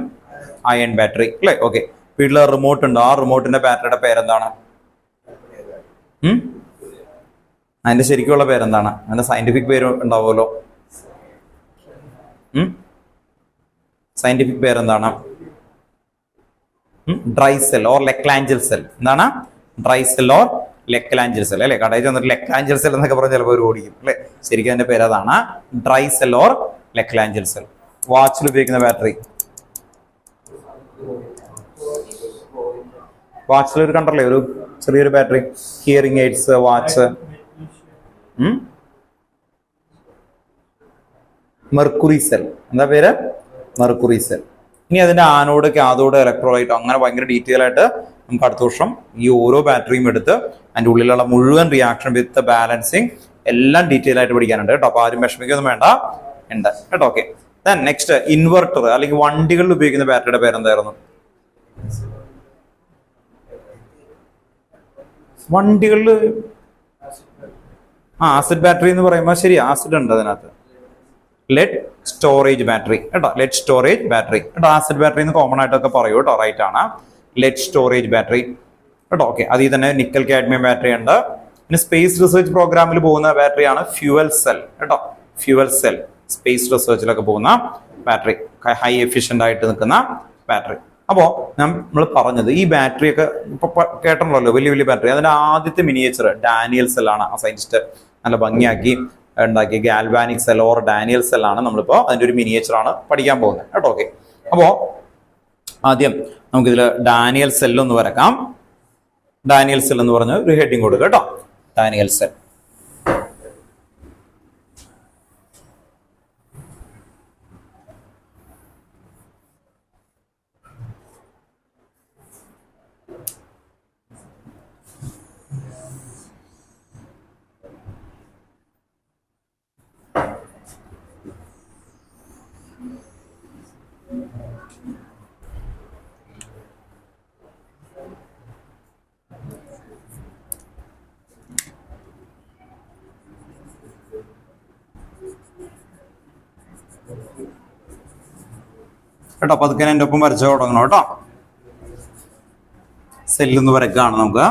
അയൺ ബാറ്ററി അല്ലെ? ഓക്കെ, വീട്ടിൽ റിമോട്ട് ഉണ്ട്. ആ റിമോട്ടിന്റെ ബാറ്ററിയുടെ പേരെന്താണ്? അതിന്റെ ശരിക്കുള്ള പേരെന്താണ്? അതിന്റെ സയന്റിഫിക് പേര് ഉണ്ടാവുമല്ലോ. സയന്റിഫിക് പേരെന്താണ്? Dry cell or Leclanche cell. എന്താണ്? Dry cell or Leclanche cell അല്ലെ? കടയിൽ ചെന്നിട്ട് ലെക്ലാഞ്ചൽ സെൽ എന്നൊക്കെ പറഞ്ഞാൽ ചിലപ്പോൾ ഒരു ഓടിക്കും അല്ലെ? ശരിക്കും അതിന്റെ പേര് അതാണ്, dry cell or Leclanche cell. വാച്ചിൽ ഉപയോഗിക്കുന്ന ബാറ്ററി, വാച്ചിൽ ഒരു കണ്ടല്ലേ ഒരു ചെറിയൊരു battery. Hearing AIDS, watch. Mercury cell. എന്താ പേര്? Mercury cell. ഇനി അതിന്റെ ആനോഡ്, കാഥോഡ്, ഇലക്ട്രോലൈറ്റ് അങ്ങനെ ഭയങ്കര ഡീറ്റെയിൽ ആയിട്ട് നമുക്ക് അടുത്ത വർഷം ഈ ഓരോ ബാറ്ററിയും എടുത്ത് അതിന്റെ ഉള്ളിലുള്ള മുഴുവൻ റിയാക്ഷൻ വിത്ത് ബാലൻസിങ് എല്ലാം ഡീറ്റെയിൽ ആയിട്ട് പഠിക്കാനുണ്ട് കേട്ടോ. അപ്പൊ ആരും വിഷമിക്കൊന്നും വേണ്ട, ഉണ്ട് കേട്ടോ. ഓക്കെ, ദെൻ നെക്സ്റ്റ് ഇൻവെർട്ടർ അല്ലെങ്കിൽ വണ്ടികളിൽ ഉപയോഗിക്കുന്ന ബാറ്ററിയുടെ പേരെന്തായിരുന്നു? വണ്ടികളിൽ ആസിഡ് ബാറ്ററി എന്ന് പറയുമ്പോൾ ശരി, ആസിഡ് ഉണ്ട് അതിനകത്ത്. ലെഡ് സ്റ്റോറേജ് ബാറ്ററി കേട്ടോ, ലെഡ് സ്റ്റോറേജ് ബാറ്ററി കേട്ടോ. ആസിഡ് ബാറ്ററി എന്ന് കോമൺ ആയിട്ടൊക്കെ പറയൂ കേട്ടോ, റൈറ്റ് ആണ്. ലെഡ് സ്റ്റോറേജ് ബാറ്ററി കേട്ടോ. ഓക്കെ, അതിൽ തന്നെ നിക്കൽ കാഡ്മിയം ബാറ്ററി ഉണ്ട്. പിന്നെ സ്പേസ് റിസർച്ച് പ്രോഗ്രാമിൽ പോകുന്ന ബാറ്ററിയാണ് ഫ്യൂവൽ സെൽ കേട്ടോ, ഫ്യൂവൽ സെൽ. സ്പേസ് റിസർച്ചിലൊക്കെ പോകുന്ന ബാറ്ററി, ഹൈ എഫിഷ്യന്റ് ആയിട്ട് നിൽക്കുന്ന ബാറ്ററി. അപ്പോ നമ്മൾ പറഞ്ഞത് ഈ ബാറ്ററി ഒക്കെ ഇപ്പൊ കേട്ടല്ലോ, വലിയ വലിയ ബാറ്ററി. അതിന്റെ ആദ്യത്തെ മിനിയേച്ചർ ഡാനിയൽ സെല്ലാണ്. ആ സയന്റിസ്റ്റ് നല്ല ഭംഗിയാക്കി ഉണ്ടാക്കിയ galvanic cell or Daniel cell ആണ് നമ്മളിപ്പോ അതിന്റെ ഒരു മിനിയേച്ചർ ആണ് പഠിക്കാൻ പോകുന്നത് കേട്ടോ. ഓക്കെ, അപ്പോ ആദ്യം നമുക്കിതിൽ ഡാനിയൽ സെൽ ഒന്ന് വരക്കാം. ഡാനിയൽ സെൽ എന്ന് പറഞ്ഞ ഒരു ഹെഡിങ് കൊടുക്കുക കേട്ടോ, ഡാനിയൽ സെൽ. കേട്ടോ, പതുക്കെ എൻ്റെ ഒപ്പം വരച്ചു തുടങ്ങണം കേട്ടോ. സെല്ലൊന്ന് വരക്കാണ് നമുക്ക്.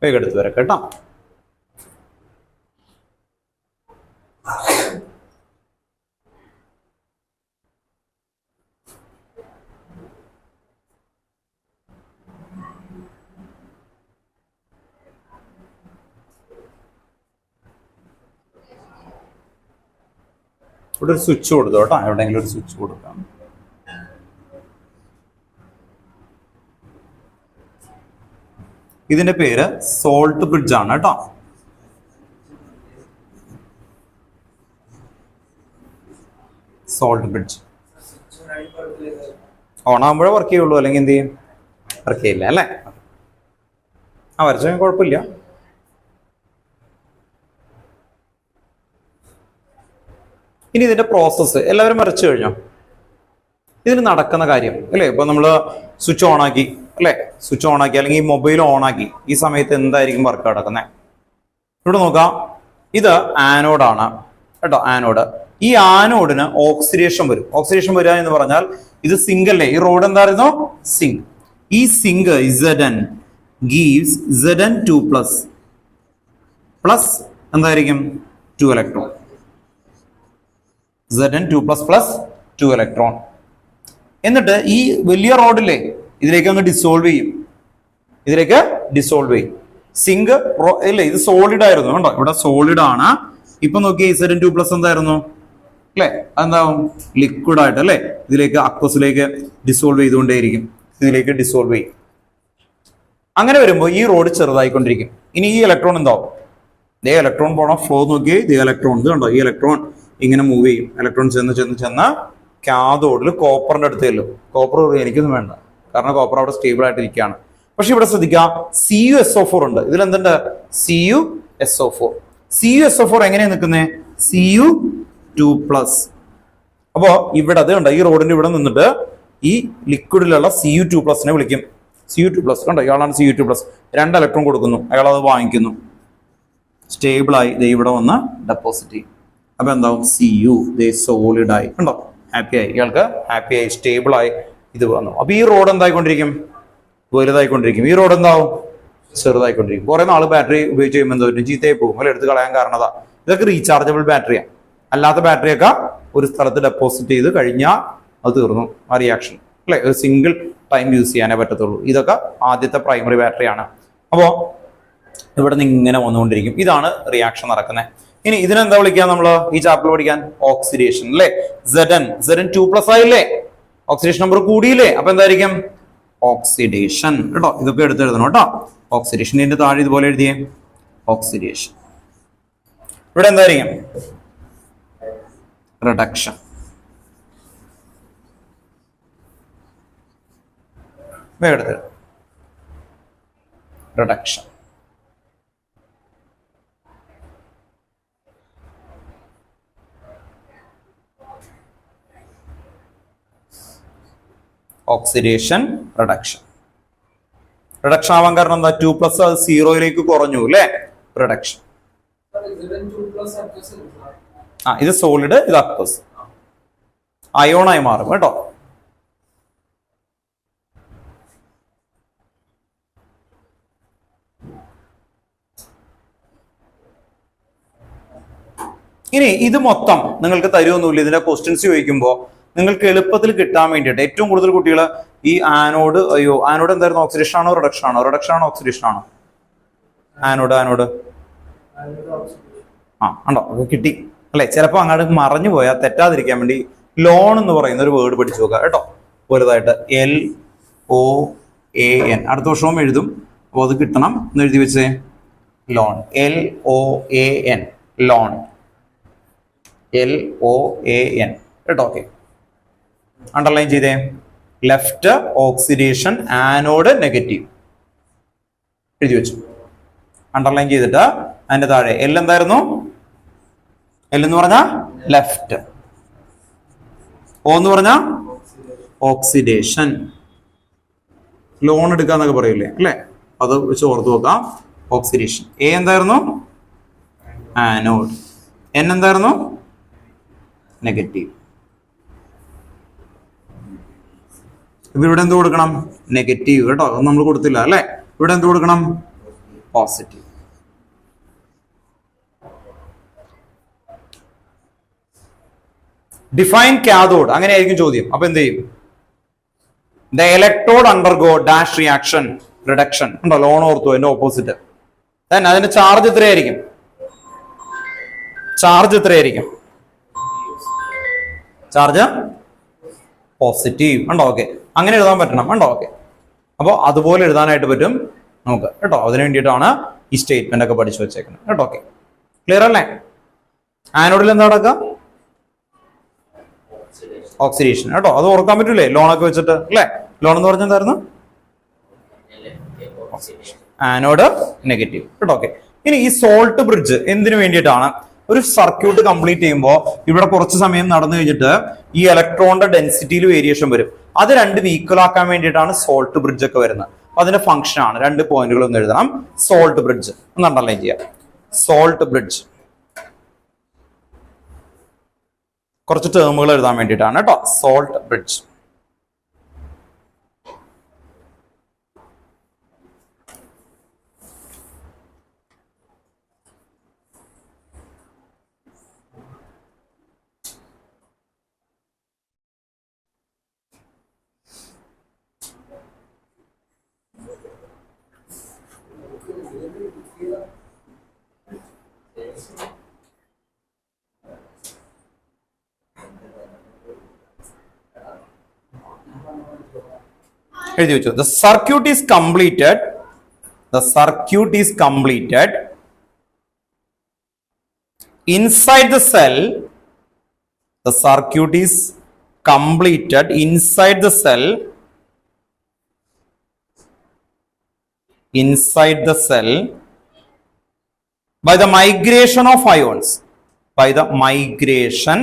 വേഗം എടുത്ത് വരാം കേട്ടോ. ഇവിടെ ഒരു സ്വിച്ച് കൊടുത്തു കേട്ടോ, എവിടെയെങ്കിലും ഒരു സ്വിച്ച് കൊടുക്കാം. ഇതിന്റെ പേര് സോൾട്ട് ബ്രിഡ്ജ് ആണ് കേട്ടോ. സോൾട്ട് ബ്രിഡ്ജ് ഓണാകുമ്പോഴേ വർക്ക് ചെയ്യുള്ളൂ, അല്ലെങ്കിൽ എന്ത് ചെയ്യും? വർക്ക് ചെയ്യില്ല അല്ലേ? ആ വരച്ച കുഴപ്പമില്ല. ഇനി ഇതിന്റെ പ്രോസസ്സ് എല്ലാവരും വരച്ചു കഴിഞ്ഞോ? ഇതിന് നടക്കുന്ന കാര്യം അല്ലെ, ഇപ്പൊ നമ്മള് സ്വിച്ച് ഓൺ ആക്കി അല്ലെ, സ്വിച്ച് ഓൺ ആക്കി അല്ലെങ്കിൽ മൊബൈൽ ഓൺ ആക്കി, ഈ സമയത്ത് എന്തായിരിക്കും വർക്ക് നടക്കുന്നത്? ഇവിടെ നോക്കാം, ഇത് ആനോഡാണ് കേട്ടോ, ആനോഡ്. ഈ ആനോഡിന് ഓക്സിഡേഷൻ വരും. ഓക്സിഡേഷൻ വരിക എന്ന് പറഞ്ഞാൽ ഇത് സിങ്ക് അല്ലേ, ഈ റോഡ് എന്തായിരുന്നു? സിങ്ക്. ഈ zinc Zn gives Zn2 plus എന്തായിരിക്കും? 2 ഇലക്ട്രോൺ. Zn2 plus 2 electron. എന്നിട്ട് ഈ വലിയ റോഡില്ലേ, ഇതിലേക്ക് അങ്ങ് ഡിസോൾവ് ചെയ്യും. ഇതിലേക്ക് ഡിസോൾവ് ചെയ്യും. സിങ്ക് അല്ലേ, ഇത് സോളിഡ് ആയിരുന്നു കേട്ടോ, ഇവിടെ സോളിഡ് ആണ്. ഇപ്പൊ നോക്കി Zn2 പ്ലസ് എന്തായിരുന്നു അല്ലെ, അതെന്താവും? ലിക്വിഡ് ആയിട്ട് അല്ലെ, ഇതിലേക്ക് അക്വസിലേക്ക് ഡിസോൾവ് ചെയ്തുകൊണ്ടേയിരിക്കും. ഇതിലേക്ക് ഡിസോൾവ് ചെയ്യും. അങ്ങനെ വരുമ്പോൾ ഈ റോഡ് ചെറുതായിക്കൊണ്ടിരിക്കും. ഇനി ഈ ഇലക്ട്രോൺ എന്താവും? ദേ ഇലക്ട്രോൺ പോണ ഫ്ലോ നോക്കി, ദേ ഇലക്ട്രോൺ ഇത് കണ്ടോ, ഈ ഇലക്ട്രോൺ ഇങ്ങനെ മൂവ് ചെയ്യും. ഇലക്ട്രോൺ ചെന്ന് കാഥോഡിൽ കോപ്പറിന്റെ അടുത്ത് ചെല്ലും. കോപ്പർ എനിക്കൊന്നും വേണ്ട, കാരണം കോപ്പർ അവിടെ സ്റ്റേബിൾ ആയിട്ട് ഇരിക്കുകയാണ്. പക്ഷെ ഇവിടെ ശ്രദ്ധിക്കുക, CuSO4 ഉണ്ട്. ഇതിലെന്തുണ്ട്? CuSO4. CuSO4 എങ്ങനെയാണ് നിൽക്കുന്നത്? Cu2+. അപ്പോ ഇവിടെ അത് കണ്ടോ, ഈ റോഡിന്റെ ഇവിടെ നിന്നിട്ട് ഈ ലിക്വിഡിലുള്ള Cu2+ വിളിക്കും. Cu2+ കണ്ടോ, ഇയാളാണ് Cu2+. 2 ഇലക്ട്രോൺ കൊടുക്കുന്നു, അയാൾ അത് വാങ്ങിക്കുന്നു, സ്റ്റേബിളായി ഇവിടെ വന്ന് ഡെപ്പോസിറ്റ് ചെയ്യും. അപ്പൊ എന്താവും? Cu സോളിഡ് ആയി കണ്ടോ, ഹാപ്പി ആയി, ഇയാൾക്ക് ഹാപ്പി ആയി, സ്റ്റേബിൾ ആയി ഇത് വന്നു. അപ്പൊ ഈ റോഡ് എന്തായിക്കൊണ്ടിരിക്കും? വലുതായിക്കൊണ്ടിരിക്കും. ഈ റോഡ് എന്താവും? ചെറുതായിക്കൊണ്ടിരിക്കും. കുറെ നാൾ ബാറ്ററി ഉപയോഗിച്ച് കഴിയുമ്പോൾ എന്തോ ചീത്തയായി പോകും, അല്ലെ, എടുത്ത് കളയാൻ കാരണതാ. ഇതൊക്കെ റീചാർജബിൾ ബാറ്ററിയാണ്. അല്ലാത്ത ബാറ്ററിയൊക്കെ ഒരു സ്ഥലത്ത് ഡെപ്പോസിറ്റ് ചെയ്ത് കഴിഞ്ഞാൽ അത് തീർന്നു ആ റിയാക്ഷൻ അല്ലെ, ഒരു സിംഗിൾ ടൈം യൂസ് ചെയ്യാനേ പറ്റത്തുള്ളൂ. ഇതൊക്കെ ആദ്യത്തെ പ്രൈമറി ബാറ്ററിയാണ്. അപ്പോ ഇവിടെ നിന്ന് ഇങ്ങനെ വന്നുകൊണ്ടിരിക്കും. ഇതാണ് റിയാക്ഷൻ നടക്കുന്നത്. ഇനി ഇതിനെന്താ വിളിക്കുക നമ്മള് ഈ ചാപ്റ്റർ പഠിക്കാൻ? ഓക്സിഡേഷൻ അല്ലെ. Zn2+ ആയില്ലേ, ഓക്സിഡേഷൻ നമ്പർ കൂടിയില്ലേ, അപ്പൊ എന്തായിരിക്കും? ഓക്സിഡേഷൻ കേട്ടോ. ഇതൊക്കെ എടുത്തെഴുതണം കേട്ടോ. ഓക്സിഡേഷൻ ഇതിന്റെ താഴെ ഇതുപോലെ എഴുതിയേ, ഓക്സിഡേഷൻ. ഇവിടെ എന്തായിരിക്കും? റിഡക്ഷൻ. എടുത്ത് റിഡക്ഷൻ. Oxidation, reduction. റിഡക്ഷൻ ആവാൻ കാരണം എന്താ? 2+ അത് 0യിലേക്ക് കുറഞ്ഞു അല്ലെ, റിഡക്ഷൻ. ഇത് സോളിഡ്, ഇത് അക്വസ്, അയോണായി മാറും കേട്ടോ. ഇനി ഇത് മൊത്തം നിങ്ങൾക്ക് തരുമൊന്നുമില്ല. ഇതിന്റെ ക്വസ്റ്റ്യൻസ് ചോദിക്കുമ്പോൾ നിങ്ങൾക്ക് എളുപ്പത്തിൽ കിട്ടാൻ വേണ്ടിയിട്ട് ഏറ്റവും കൂടുതൽ കുട്ടികൾ ഈ ആനോഡ്, ആനോഡ് എന്തായിരുന്നു? ഓക്സിഡേഷൻ ആണോ റിഡക്ഷൻ ആണോ? റിഡക്ഷൻ ആണോ ഓക്സിഡേഷൻ ആണോ? ആനോഡ് ഉണ്ടോ? കിട്ടി അല്ലെ. ചിലപ്പോൾ അങ്ങോട്ട് മറഞ്ഞു പോയാൽ തെറ്റാതിരിക്കാൻ വേണ്ടി ലോൺ എന്ന് പറയുന്ന ഒരു വേർഡ് പഠിച്ചു നോക്കുക കേട്ടോ, വലുതായിട്ട്. LOAN. അടുത്ത വർഷവും എഴുതും, അപ്പോൾ അത് കിട്ടണം എന്ന് എഴുതി വെച്ചേ. ലോൺ, LOAN, ലോൺ, LOAN കേട്ടോ. ഓക്കെ, അണ്ടർലൈൻ ചെയ്തേ. ലെഫ്റ്റ് ഓക്സിഡേഷൻ, ആനോഡ് നെഗറ്റീവ് എഴുതി വെച്ചു. അണ്ടർലൈൻ ചെയ്തിട്ട് അതിന്റെ താഴെ L എന്തായിരുന്നു? L എന്ന് പറഞ്ഞാ ലെഫ്റ്റ്, O എന്ന് പറഞ്ഞാ ഓക്സിഡേഷൻ. ലോൺ എടുക്കാന്നൊക്കെ പറയില്ലേ അല്ലെ, അത് വെച്ച് ഓർത്ത് നോക്കാം. ഓക്സിഡേഷൻ. A എന്തായിരുന്നു? ആനോഡ്. N എന്തായിരുന്നു? നെഗറ്റീവ്. ഇവിടെ എന്ത് കൊടുക്കണം? നെഗറ്റീവ് കേട്ടോ, അത് നമ്മൾ കൊടുത്തില്ല അല്ലെ. ഇവിടെ എന്ത് കൊടുക്കണം? പോസിറ്റീവ്. ഡിഫൈൻ കാഥോഡ്, അങ്ങനെയായിരിക്കും ചോദ്യം. അപ്പൊ എന്ത് ചെയ്യും? The electrode undergo dash reaction, reduction ഉണ്ടോ, ലോൺ ഓർത്തു, അതിന്റെ ഓപ്പോസിറ്റ്. അതിന്റെ ചാർജ് എത്രയായിരിക്കും? ചാർജ് എത്രയായിരിക്കും? ചാർജ് പോസിറ്റീവ് ഉണ്ടോ. ഓക്കെ, അങ്ങനെ എഴുതാൻ പറ്റണം ഉണ്ടോ. ഓക്കെ, അപ്പോൾ അതുപോലെ എഴുതാനായിട്ട് പറ്റും നമുക്ക് കേട്ടോ. അതിനു വേണ്ടിയിട്ടാണ് ഈ സ്റ്റേറ്റ്മെന്റ് ഒക്കെ പഠിച്ചു വെച്ചേക്കുന്നത് കേട്ടോ. ഓക്കെ, ക്ലിയർ അല്ലേ? ആനോഡിൽ എന്താ നടക്കുക? ഓക്സിഡേഷൻ കേട്ടോ. അത് ഓർക്കാൻ പറ്റൂലേ ലോണൊക്കെ വെച്ചിട്ട് അല്ലെ. ലോൺ എന്ന് പറഞ്ഞാൽ എന്തായിരുന്നു? ആനോഡ് നെഗറ്റീവ് കേട്ടോ. ഓക്കെ, ഇനി ഈ സോൾട്ട് ബ്രിഡ്ജ് എന്തിനു വേണ്ടിയിട്ടാണ്? ഒരു സർക്യൂട്ട് കംപ്ലീറ്റ് ചെയ്യുമ്പോൾ ഇവിടെ കുറച്ച് സമയം നടന്നു കഴിഞ്ഞിട്ട് ഈ ഇലക്ട്രോണിന്റെ ഡെൻസിറ്റിയിൽ വേരിയേഷൻ വരും. അത് രണ്ടും ഈക്വൽ ആക്കാൻ വേണ്ടിയിട്ടാണ് സോൾട്ട് ബ്രിഡ്ജ് ഒക്കെ വരുന്നത്. അതിന്റെ ഫംഗ്ഷൻ ആണ്. 2 പോയിന്റുകൾ ഒന്ന് എഴുതണം. സോൾട്ട് ബ്രിഡ്ജ് ഒന്ന് അണ്ടർലൈൻ ചെയ്യാം. സോൾട്ട് ബ്രിഡ്ജ് കുറച്ച് ടേമുകൾ എഴുതാൻ വേണ്ടിയിട്ടാണ് കേട്ടോ. Salt bridge. എഴുതി വെച്ചു. The circuit is completed. The circuit is completed inside the cell. The circuit is completed inside the cell. Inside the cell by the migration of ions. By the migration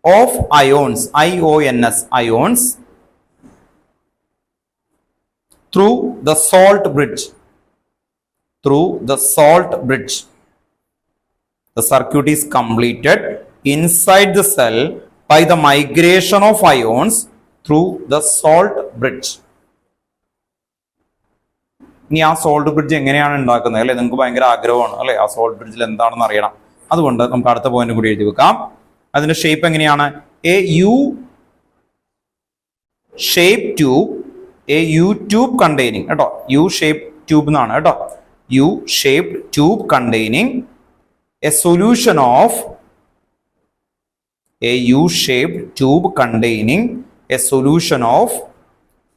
of ions, IONS, ions, through the salt bridge. Through the salt bridge. The circuit is completed inside the cell by the migration of ions through the salt bridge. ഇനി ആ സോൾട്ട് ബ്രിഡ്ജ് എങ്ങനെയാണ് ഉണ്ടാക്കുന്നത് അല്ലെ? നിങ്ങൾക്ക് ഭയങ്കര ആഗ്രഹമാണ് അല്ലെ ആ സോൾട്ട് ബ്രിഡ്ജിൽ എന്താണെന്ന് അറിയണം. അതുകൊണ്ട് നമുക്ക് അടുത്ത പോയിന്റ് കൂടി എഴുതി വെക്കാം. അതിന്റെ ഷേപ്പ് എങ്ങനെയാണ്? A U shape tube, a U tube containing കേട്ടോ. യു ഷേപ്പ് ട്യൂബ് എന്നാണ് കേട്ടോ. U shape tube containing a solution of, a U shape tube containing a solution of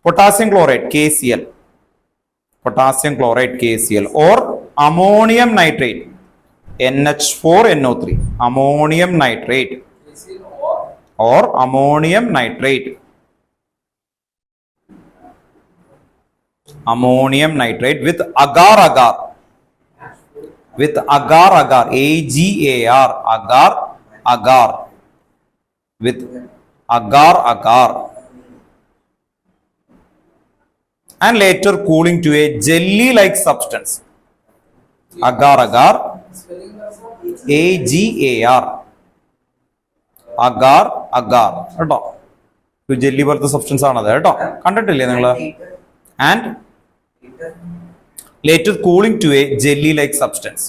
potassium chloride KCl, potassium chloride KCl, or ammonium nitrate NH4NO3, ammonium nitrate or ammonium nitrate, ammonium nitrate with agar agar, with agar agar, AGAR, agar agar, with agar agar, and later cooling to a jelly like substance. Agar agar, AGAR, agar agar കേട്ടോ. ജെല്ലി പോലത്തെ സബ്സ്റ്റൻസ് ആണത് കേട്ടോ. കണ്ടിട്ടില്ലേ നിങ്ങള്? And later cooling to a jelly like substance,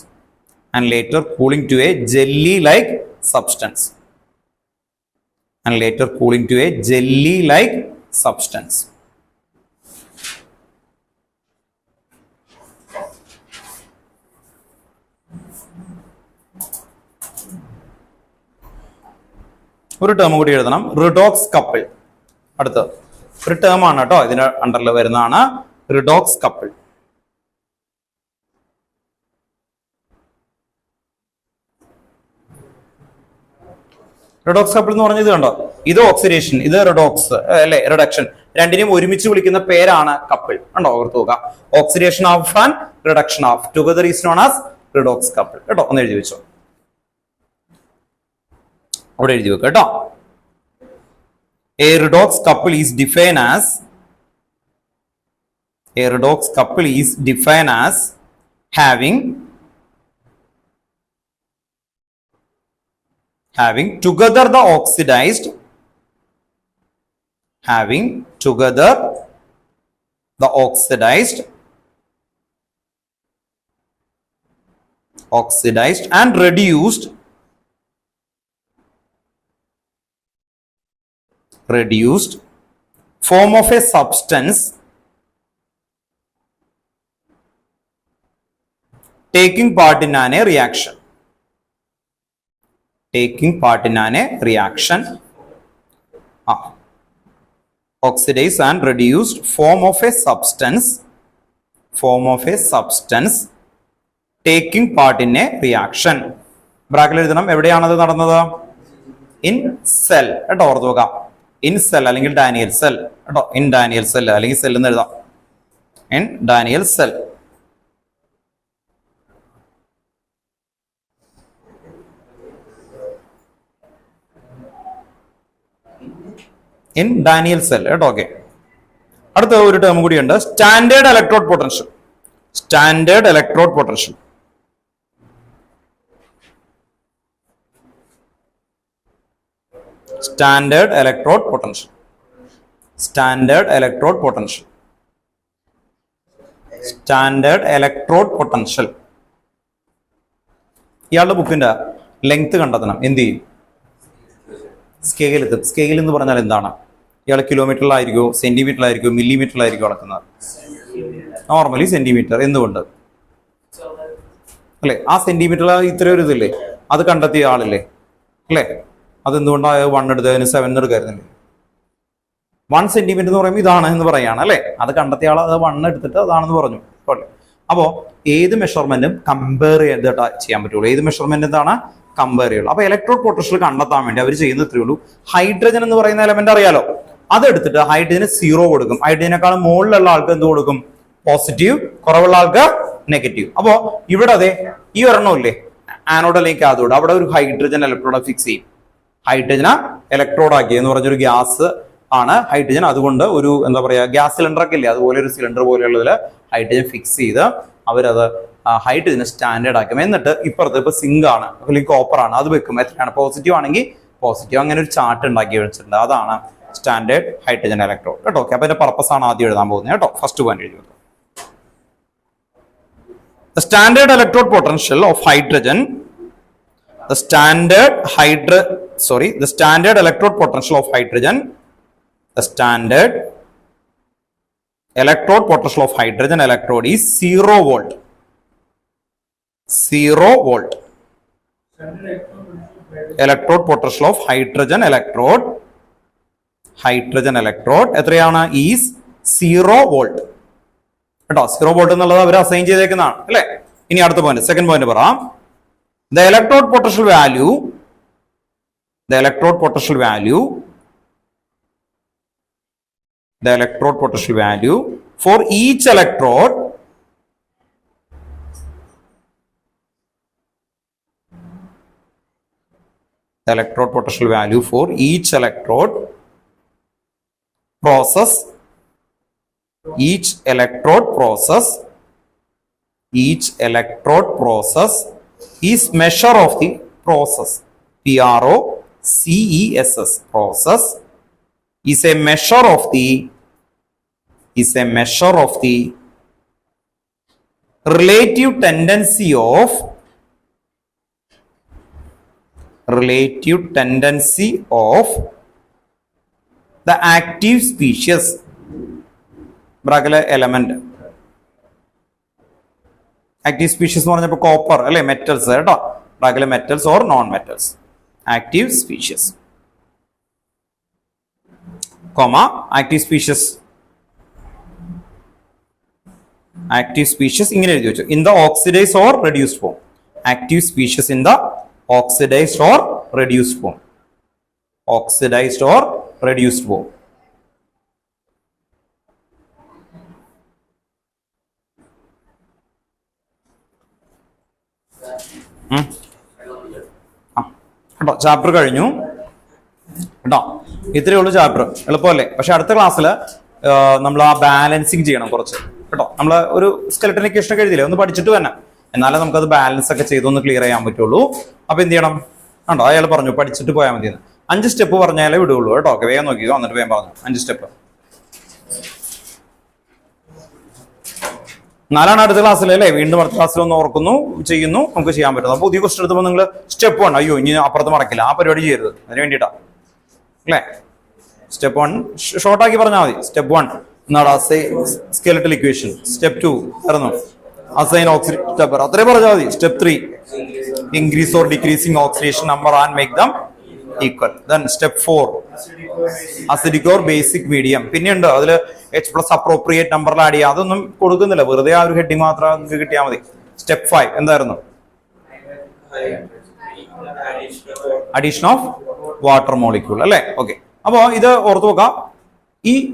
and later cooling to a jelly like substance, and later cooling to a jelly like substance. ഒരു ടേം കൂടി എഴുതണം. Redox couple. അടുത്ത ഒരു ടേം ആണ് കേട്ടോ, ഇതിന് അണ്ടറിൽ വരുന്നതാണ്. Redox couple. റിഡോക്സ് കപ്പിൾ എന്ന് പറഞ്ഞത് ഇത് കണ്ടോ, ഇത് ഓക്സിഡേഷൻ, ഇത് റിഡോക്സ് അല്ലെ, റിഡക്ഷൻ. രണ്ടിനെയും ഒരുമിച്ച് വിളിക്കുന്ന പേരാണ് കപ്പിൾ. കണ്ടോ, ഓർത്ത് നോക്കുക. Oxidation of and reduction of together is known as redox couple കേട്ടോ. ഒന്ന് എഴുതി വെച്ചോ, അവിടെ എഴുതി വെക്കുക കേട്ടോ. A redox couple is defined as, a redox couple is defined as having together the oxidized, having together the oxidized and reduced form of a substance taking part in an reaction, taking part in an reaction, oxidized and reduced form of a substance taking part in a reaction. ബ്രാക്കറ്റിൽ എഴുതണം എവിടെയാണത് നടന്നത്? ഇൻ സെൽ കേട്ടോ, ഓർത്ത് നോക്കാം. ഇൻ സെൽ അല്ലെങ്കിൽ ഡാനിയൽ സെൽ കേട്ടോ. ഇൻ ഡാനിയൽ സെൽ അല്ലെങ്കിൽ സെൽ എന്ന് എഴുതാം. In Daniel cell. In Daniel cell കേട്ടോ. ഓക്കെ, അടുത്ത ഒരു ടേം കൂടിയുണ്ട്, standard electrode potential. Standard electrode potential. Standard electrode potential. Standard electrode potential. Standard electrode potential. ഇയാളുടെ ബുക്കിന്റെ ലെങ്ത് കണ്ടെത്തണം. എന്ത് ചെയ്യും? സ്കെയിൽ എത്തും. സ്കെയിൽ എന്ന് പറഞ്ഞാൽ എന്താണ്? ഇയാൾ കിലോമീറ്ററിലായിരിക്കുമോ, സെന്റിമീറ്ററിലായിരിക്കുമോ, മില്ലിമീറ്ററിലായിരിക്കും അളക്കുന്നത്? Normally centimetre. എന്തുകൊണ്ട്? അല്ലെ, ആ സെന്റിമീറ്റർ ഇത്രയും ഒരു ഇതില്ലേ, അത് കണ്ടെത്തിയ ആളില്ലേ അല്ലേ? അതെന്തുകൊണ്ടാണ് 1 എടുത്തതിന് 7 എടുക്കായിരുന്നില്ലേ? 1 സെന്റിമീറ്റർ എന്ന് പറയുമ്പോൾ ഇതാണ് എന്ന് പറയാണ് അല്ലെ. അത് കണ്ടെത്തിയ ആൾ അത് 1 എടുത്തിട്ട് അതാണെന്ന് പറഞ്ഞു. അപ്പോ ഏത് മെഷർമെന്റും കമ്പയർ ചെയ്തിട്ട് ചെയ്യാൻ പറ്റുള്ളൂ. ഏത് മെഷർമെന്റ് എന്താണ്? കമ്പയർ ചെയ്യുള്ളൂ. അപ്പൊ ഇലക്ട്രോഡ് പൊട്ടൻഷ്യൽ കണ്ടെത്താൻ വേണ്ടി അവർ ചെയ്യുന്നത് ഇത്രയേ ഉള്ളൂ. ഹൈഡ്രജൻ എന്ന് പറയുന്ന എലമെന്റ് അറിയാലോ, അതെടുത്തിട്ട് ഹൈഡ്രജന് 0 കൊടുക്കും. ഹൈഡ്രജനേക്കാളും മുകളിലുള്ള ആൾക്ക് എന്ത് കൊടുക്കും? പോസിറ്റീവ്. കുറവുള്ള ആൾക്ക് നെഗറ്റീവ്. അപ്പോ ഇവിടെ അതെ ഈ ഒരെണ്ണം ഇല്ലേ, ആനോഡ് അല്ലെങ്കിൽ കാഥോഡ്, അവിടെ ഒരു ഹൈഡ്രജൻ ഇലക്ട്രോഡ് ഫിക്സ് ചെയ്യും. ഹൈഡ്രജന ഇലക്ട്രോഡ് ആക്കി എന്ന് പറഞ്ഞൊരു ഗ്യാസ് ആണ് ഹൈഡ്രജൻ. അതുകൊണ്ട് ഒരു എന്താ പറയാ, ഗ്യാസ് സിലിണ്ടർ ഒക്കെ ഇല്ലേ, അതുപോലെ ഒരു സിലിണ്ടർ പോലെയുള്ളതിൽ ഹൈഡ്രജൻ ഫിക്സ് ചെയ്ത് അവരത് ഹൈഡ്രജനെ സ്റ്റാൻഡേർഡ് ആക്കും. എന്നിട്ട് ഇപ്പുറത്ത് ഇപ്പൊ സിങ്ക് ആണ് അല്ലെങ്കിൽ കോപ്പർ ആണ്, അത് വെക്കും. എത്രയാണ്? പോസിറ്റീവ് ആണെങ്കിൽ പോസിറ്റീവ്. അങ്ങനെ ഒരു ചാർട്ട് ഉണ്ടാക്കി വെച്ചിട്ടുണ്ട്. അതാണ് സ്റ്റാൻഡേർഡ് ഹൈഡ്രജൻ ഇലക്ട്രോഡ് കേട്ടോ. ഓക്കെ, അപ്പൊ അതിന്റെ പർപ്പസ് ആണ് ആദ്യം എഴുതാൻ പോകുന്നത് കേട്ടോ. ഫസ്റ്റ് പോയിന്റ് എഴുതി. The standard electrode potential of hydrogen, the standard electrode potential of hydrogen, the standard electrode potential of hydrogen electrode is 0 volt. 0 volt. Electrode potential of hydrogen electrode എത്രയാണ്? is 0 volt. കേട്ടോ, 0 വോൾട്ട് എന്നുള്ളത് അവർ അസൈൻ ചെയ്തേക്കുന്നതാണ് അല്ലെ. ഇനി അടുത്ത പോയിന്റ്, സെക്കൻഡ് പോയിന്റ് പറയാം. The electrode potential value for each electrode process is measure of the process. PROCESS process is a measure of the relative tendency of the active species element. Active species എന്ന് പറഞ്ഞപ്പോൾ കോപ്പർ അല്ലെ, മെറ്റൽസ് കേട്ടോ. Metals or non metals. Active species active species ഇങ്ങനെ എഴുതി വെച്ചു. In the oxidised or reduced form. Active species in the oxidised or reduced form. കേട്ടോ, ചാപ്റ്റർ കഴിഞ്ഞു കേട്ടോ. ഇത്രയേ ഉള്ളൂ ചാപ്റ്റർ. എളുപ്പമല്ലേ? പക്ഷെ അടുത്ത ക്ലാസ്സിൽ നമ്മൾ ആ ബാലൻസിങ് ചെയ്യണം കുറച്ച് കേട്ടോ. നമ്മൾ ഒരു സ്കെലറ്റൻ ഇക്വേഷൻ ഒക്കെ എഴുതിയില്ലേ, ഒന്ന് പഠിച്ചിട്ട് തന്നെ, എന്നാലേ നമുക്കത് ബാലൻസ് ഒക്കെ ചെയ്തൊന്ന് ക്ലിയർ ചെയ്യാൻ പറ്റുള്ളൂ. അപ്പൊ എന്ത് ചെയ്യണം? കണ്ടോ, അയാൾ പറഞ്ഞു പഠിച്ചിട്ട് പോയാൽ മതി. 5 സ്റ്റെപ്പ് പറഞ്ഞാലേ വിടുള്ളൂ കേട്ടോ. ഓക്കെ, വേഗം നോക്കിയോ, എന്നിട്ട് വേഗം പറഞ്ഞു 5 സ്റ്റെപ്പ്. 4 അടുത്ത ക്ലാസ്സിൽ അല്ലേ, വീണ്ടും അടുത്ത ക്ലാസ്സിൽ ഒന്ന് ഓർക്കുന്നു, ചെയ്യുന്നു, നമുക്ക് ചെയ്യാൻ പറ്റുന്നു. അപ്പൊ പുതിയ ക്വസ്റ്റൻ എടുത്തപ്പോൾ നിങ്ങൾ സ്റ്റെപ്പ് 1 അയ്യോ ഇനി അപ്പുറത്ത് മറക്കില്ല, ആ പരിപാടി ചെയ്യരുത്. അതിന് വേണ്ടിയിട്ടാ അല്ലേ. സ്റ്റെപ്പ് 1 ഷോർട്ടാക്കി പറഞ്ഞാൽ മതി. സ്റ്റെപ്പ് 1 എന്നാണ് സ്കെലറ്റൽ ഇക്വേഷൻ. സ്റ്റെപ്പ് 2 ആയിരുന്നു അസൈൻ ഓക്സിഡേഷൻ നമ്പർ, അത്രേ പറഞ്ഞാൽ മതി. Step 3 increase or decreasing oxidation number and make them equal. Then step 4 acidic or basic medium. പിന്നെയുണ്ട് അതിൽ H+ അപ്രോപ്രിയേറ്റ് നമ്പറിൽ ആഡ് ചെയ്യുക. അതൊന്നും കൊടുക്കുന്നില്ല, വെറുതെ ആ ഒരു ഹെഡിങ് മാത്രം നിങ്ങൾക്ക് കിട്ടിയാൽ മതി. സ്റ്റെപ്പ് 5 എന്തായിരുന്നു? അഡീഷൻ ഓഫ് വാട്ടർ മോളിക്യൂൾ അല്ലേ. ഓക്കെ, അപ്പോ ഇത് ഓർത്തു നോക്കാം.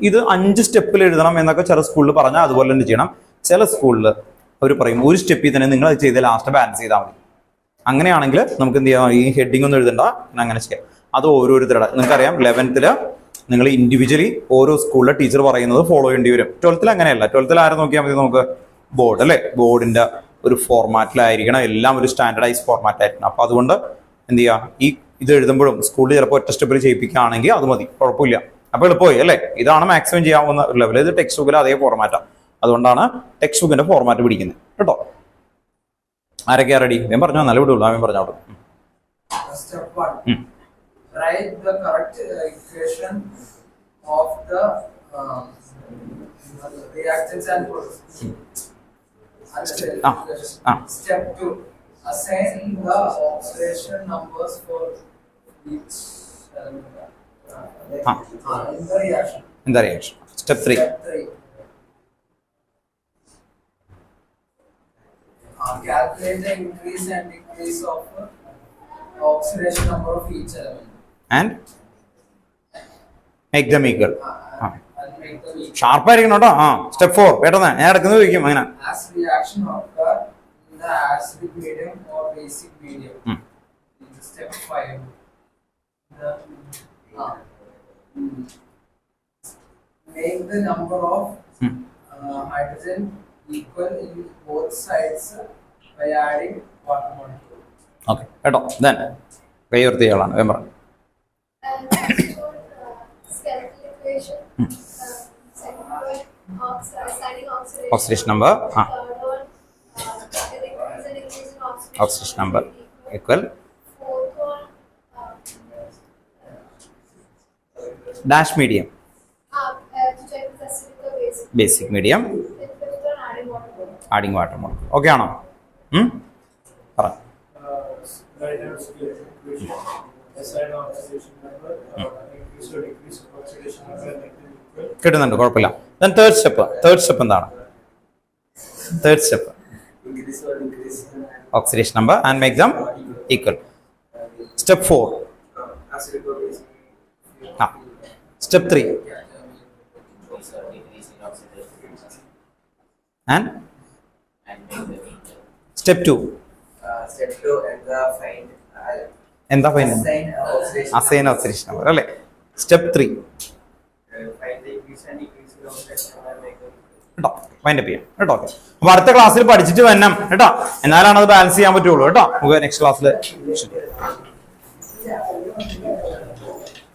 ഇത് 5 സ്റ്റെപ്പിൽ എഴുതണം എന്നൊക്കെ ചില സ്കൂളിൽ പറഞ്ഞാൽ അതുപോലെ തന്നെ ചെയ്യണം. ചില സ്കൂളിൽ അവർ പറയും ഒരു സ്റ്റെപ്പിൽ തന്നെ നിങ്ങൾ അത് ചെയ്ത് ലാസ്റ്റ് ബാലൻസ് ചെയ്താൽ മതി. അങ്ങനെയാണെങ്കിൽ നമുക്ക് എന്ത് ചെയ്യാം, ഈ ഹെഡിങ് ഒന്നും എഴുതണ്ട, അങ്ങനെ ചെയ്യാം. അത് ഓരോരുത്തരുടെ നിങ്ങൾക്കറിയാം 11th നിങ്ങൾ ഇൻഡിവിജ്വലി ഓരോ സ്കൂളിലെ ടീച്ചർ പറയുന്നത് ഫോളോ ചെയ്യേണ്ടി വരും. 12th അങ്ങനെയല്ല. 12th ആരെ നോക്കിയാൽ മതി നമുക്ക്? ബോർഡ് അല്ലേ, ബോർഡിന്റെ ഒരു ഫോർമാറ്റിലായിരിക്കണം, എല്ലാം ഒരു സ്റ്റാൻഡർഡൈസ് ഫോർമാറ്റ് ആയിരിക്കണം. അപ്പൊ അതുകൊണ്ട് എന്ത് ചെയ്യുക, ഈ ഇത് എഴുതുമ്പോഴും സ്കൂളിൽ ചിലപ്പോൾ ഒറ്റ സ്റ്റെപ്പിൽ ചെയ്യിപ്പിക്കുകയാണെങ്കിൽ അത് മതി, കുഴപ്പമില്ല. അപ്പൊ എളുപ്പമായി അല്ലേ? ഇതാണ് മാക്സിമം ചെയ്യാവുന്ന ഒരു ലെവൽ. ഇത് ടെക്സ്റ്റ് ബുക്കിൽ അതേ ഫോർമാറ്റാണ്. അതുകൊണ്ടാണ് ടെക്സ്റ്റ് ബുക്കിന്റെ ഫോർമാറ്റ് പിടിക്കുന്നത് കേട്ടോ. ആരൊക്കെയാ റെഡി? ഞാൻ പറഞ്ഞോ, നല്ല വിടുള്ളൂ. ഞാൻ പറഞ്ഞോളൂ. Step 1. Write the correct equation of the reactants and products. Step 2. Assign the oxidation numbers for each in the reaction. Step 3. Step 3. Calculate the increase and decrease of oxidation number of each element. And make them equal. And make them equal. ഷാർപ്പായിരിക്കണം കേട്ടോ. സ്റ്റെപ്പ് 4 പെട്ടെന്ന് ഞാൻ ഇടക്കുന്നത് ചോദിക്കും അങ്ങനെ. As reaction occur in the acidic medium or basic medium. Step 5. Make the number of hydrogen equal in both sides by adding water molecule. Okay കേട്ടോ. ദെൻ കൈയുയർത്തിയാളാണ് വേമ്പറ. Oxidation number oxidation number equal dash medium basic medium adding water molecule. Okay ആണോ? പറ. കിട്ടുന്നുണ്ട്, കുഴപ്പമില്ല. തേർഡ് സ്റ്റെപ്പ് എന്താണ്? Third step oxidation number and make them equal. Step 4. Step 3 and step 2. Step 2 എന്താ ഫൈൻഡ്? അസൈൻ ഓക്സിഡേഷൻ നമ്പർ അല്ലേ. സ്റ്റെപ്പ് 3 കേട്ടോ. വൈൻഡപ്പ് ചെയ്യാം കേട്ടോ. അപ്പൊ അടുത്ത ക്ലാസ്സിൽ പഠിച്ചിട്ട് വരണം കേട്ടോ. എന്നാലാണ് അത് ബാലൻസ് ചെയ്യാൻ പറ്റുള്ളൂ കേട്ടോ. നമുക്ക് നെക്സ്റ്റ് ക്ലാസ്സിൽ